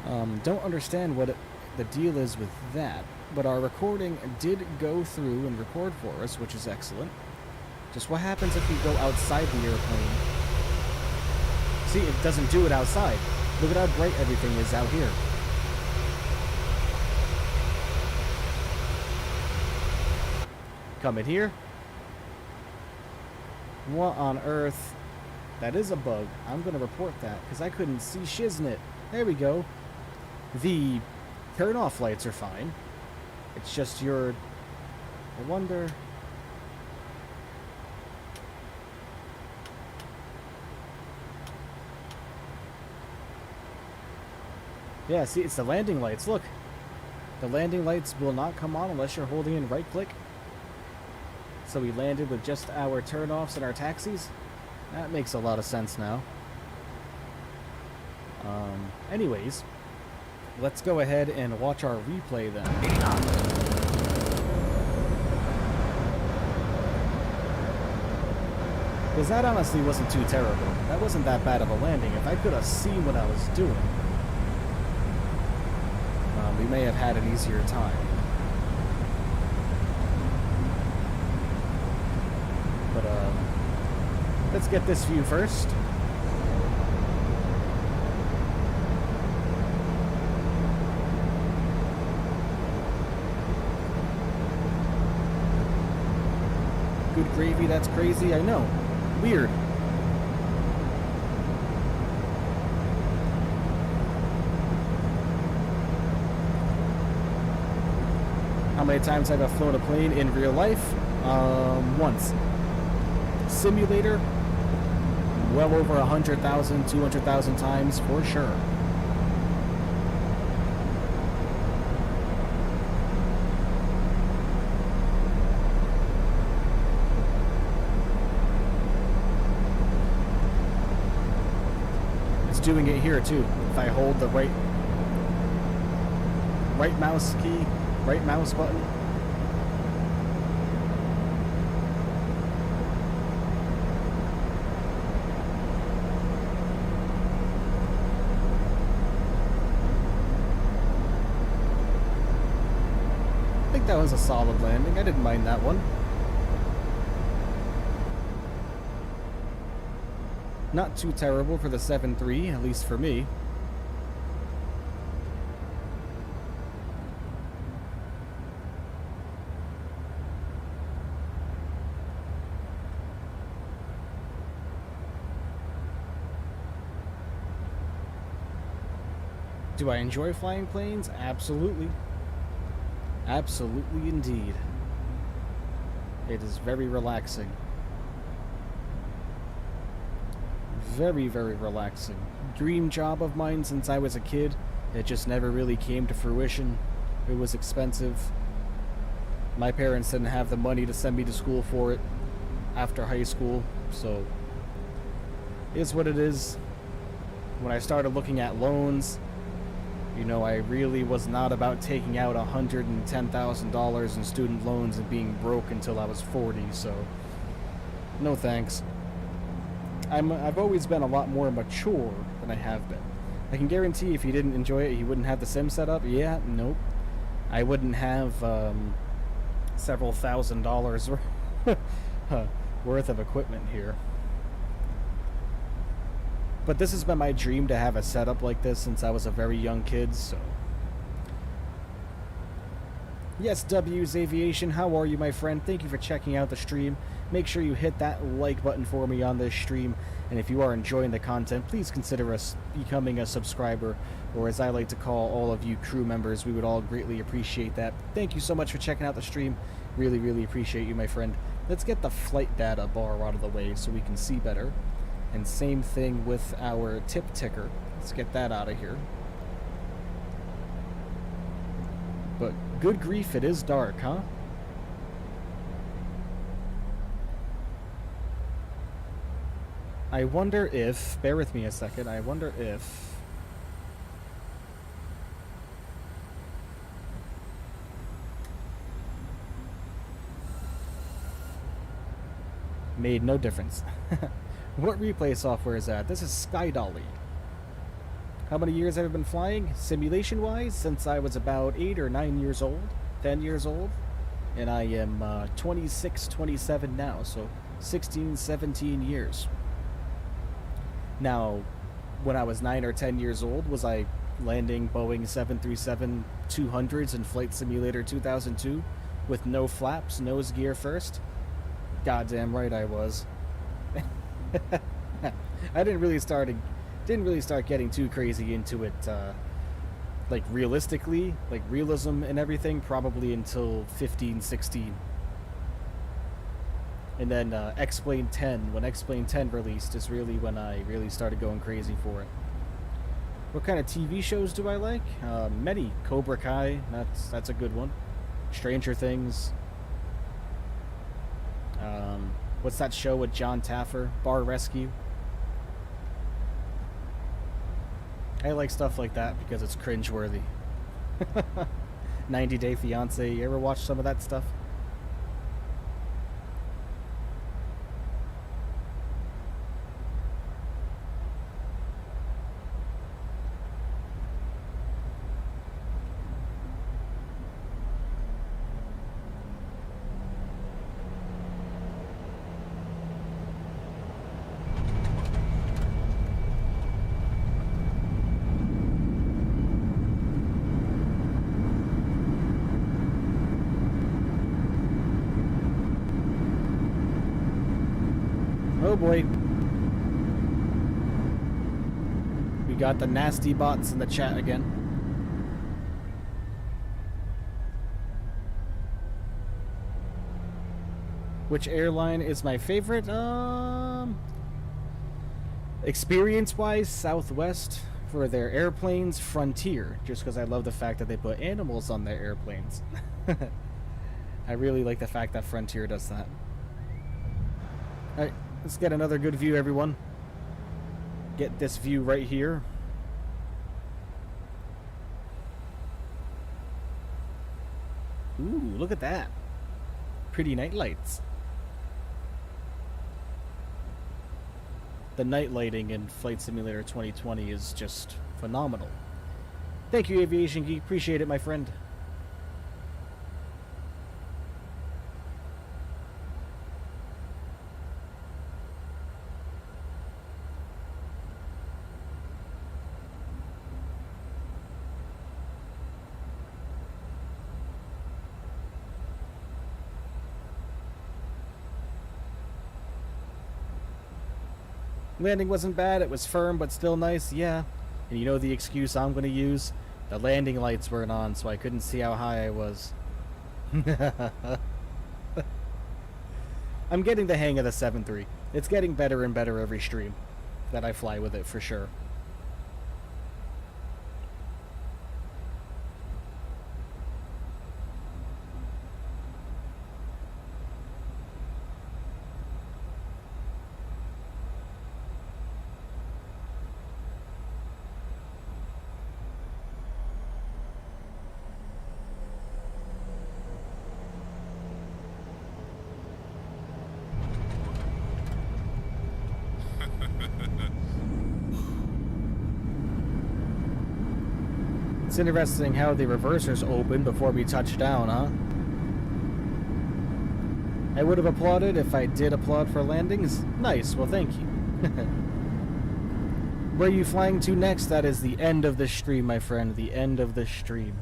Don't understand what the deal is with that, but our recording did go through and record for us, which is excellent. Just what happens if we go outside the airplane? See, it doesn't do it outside. Look at how bright everything is out here. Come in here. What on earth? That is a bug. I'm going to report that because I couldn't see shiznit. There we go. The turn-off lights are fine. It's just your... I wonder... Yeah, see, it's the landing lights. Look. The landing lights will not come on unless you're holding in right-click. So we landed with just our turn-offs and our taxis. That makes a lot of sense now. Anyways, let's go ahead and watch our replay then. Because that honestly wasn't too terrible. That wasn't that bad of a landing. If I could have seen what I was doing, we may have had an easier time. But, let's get this view first. Good gravy, that's crazy, I know. Weird. How many times have I flown a plane in real life? Once. Simulator, well over 100,000, 200,000 times for sure. It's doing it here too. If I hold the right mouse key, right mouse button. That was a solid landing. I didn't mind that one. Not too terrible for the 7.3, at least for me. Do I enjoy flying planes? Absolutely. Absolutely indeed. It is very relaxing. Very, very relaxing. Dream job of mine since I was a kid. It just never really came to fruition. It was expensive. My parents didn't have the money to send me to school for it after high school, so it is what it is. When I started looking at loans, you know, I really was not about taking out $110,000 in student loans and being broke until I was 40, so no thanks. I've always been a lot more mature than I have been. I can guarantee if you didn't enjoy it, you wouldn't have the sim set up. Yeah, nope. I wouldn't have several $1,000s worth of equipment here. But this has been my dream to have a setup like this since I was a very young kid, so... Yes, W's Aviation, how are you, my friend? Thank you for checking out the stream. Make sure you hit that like button for me on this stream, and if you are enjoying the content, please consider us becoming a subscriber, or as I like to call all of you crew members. We would all greatly appreciate that. Thank you so much for checking out the stream. Really, really appreciate you, my friend. Let's get the flight data bar out of the way so we can see better. And same thing with our tip ticker. Let's get that out of here. But good grief, it is dark, huh? I wonder if... Bear with me a second. I wonder if... Made no difference. What replay software is that? This is SkyDolly. How many years have I been flying? Simulation-wise, since I was about 8 or 9 years old, 10 years old. And I am 26, 27 now, so 16, 17 years. Now, when I was 9 or 10 years old, was I landing Boeing 737-200s in Flight Simulator 2002 with no flaps, nose gear first? Goddamn right I was. I didn't really start getting too crazy into it, like realistically, like realism and everything, probably until 15, 16. And then X-Plane 10, when X-Plane 10 released, is really when I really started going crazy for it. What kind of TV shows do I like? Many. Cobra Kai, that's a good one. Stranger Things. What's that show with John Taffer? Bar Rescue. I like stuff like that because it's cringeworthy. 90 Day Fiancé. You ever watch some of that stuff? Oh boy. We got the nasty bots in the chat again. Which airline is my favorite? Experience-wise, Southwest. For their airplanes, Frontier. Just because I love the fact that they put animals on their airplanes. I really like the fact that Frontier does that. Alright. Let's get another good view, everyone. Get this view right here. Ooh, look at that. Pretty night lights. The night lighting in Flight Simulator 2020 is just phenomenal. Thank you, Aviation Geek. Appreciate it, my friend. Landing wasn't bad, it was firm but still nice, yeah. And you know the excuse I'm gonna use? The landing lights weren't on, so I couldn't see how high I was. I'm getting the hang of the 7.3. It's getting better and better every stream that I fly with it, for sure. It's interesting how the reversers open before we touch down, huh? I would have applauded if I did applaud for landings. Nice, well thank you. Where are you flying to next? That is the end of the stream, my friend. The end of the stream.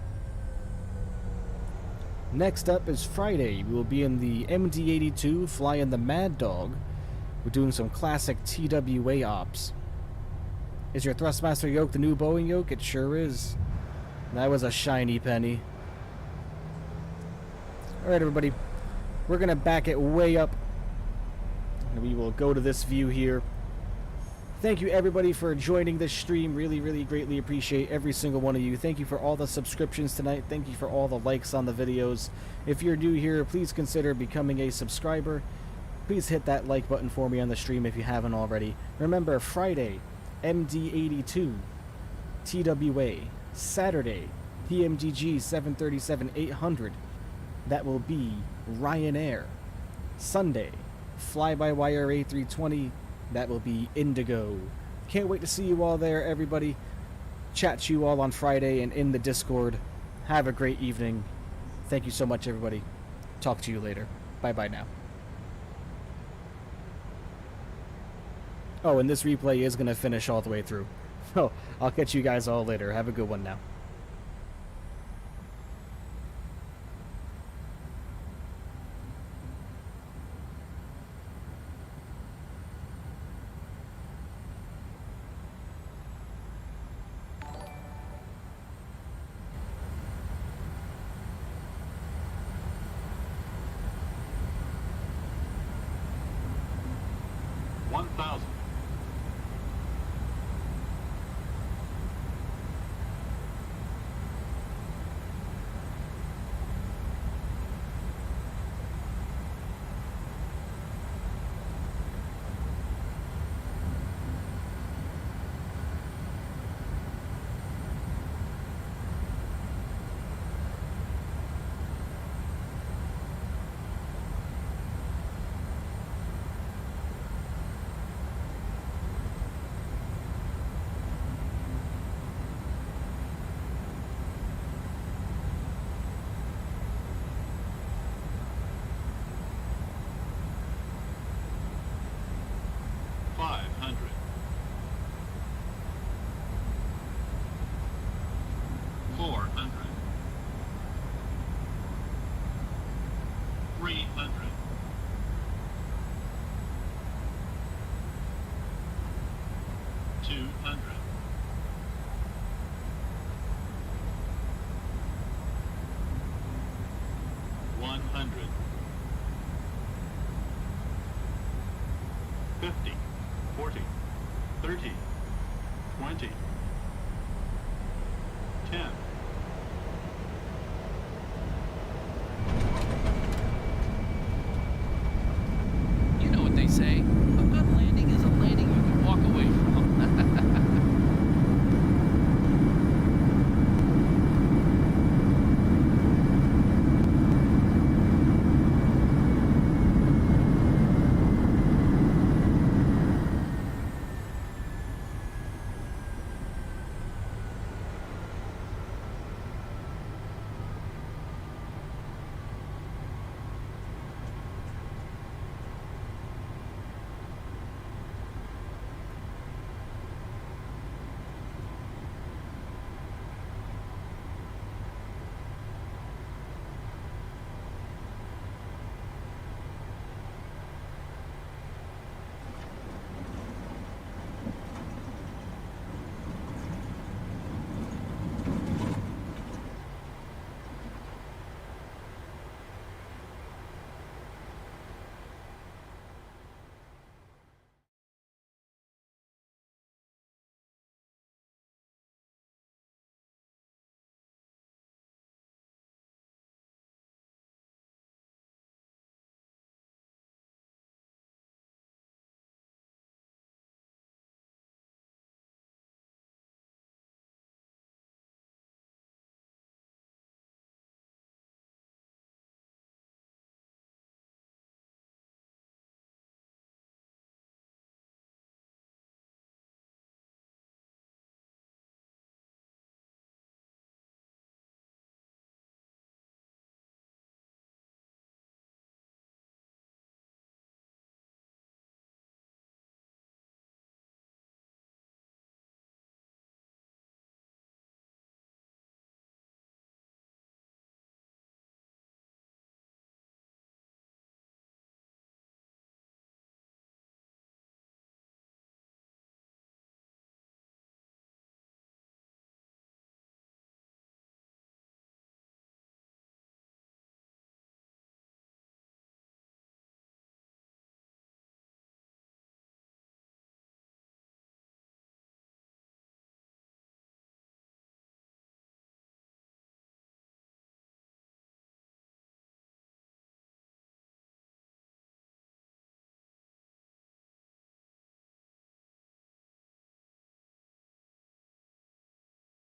Next up is Friday. We will be in the MD-82, flying the Mad Dog. We're doing some classic TWA ops. Is your Thrustmaster yoke the new Boeing yoke? It sure is. That was a shiny penny. Alright, everybody. We're going to back it way up. And we will go to this view here. Thank you, everybody, for joining this stream. Really, really greatly appreciate every single one of you. Thank you for all the subscriptions tonight. Thank you for all the likes on the videos. If you're new here, please consider becoming a subscriber. Please hit that like button for me on the stream if you haven't already. Remember, Friday, MD-82, TWA. Saturday, PMDG 737-800. That will be Ryanair. Sunday, fly-by-wire A320. That will be Indigo. Can't wait to see you all there, everybody. Chat to you all on Friday and in the Discord. Have a great evening. Thank you so much, everybody. Talk to you later. Bye-bye now. Oh, and this replay is going to finish all the way through. Oh, I'll catch you guys all later. Have a good one now. You know what they say.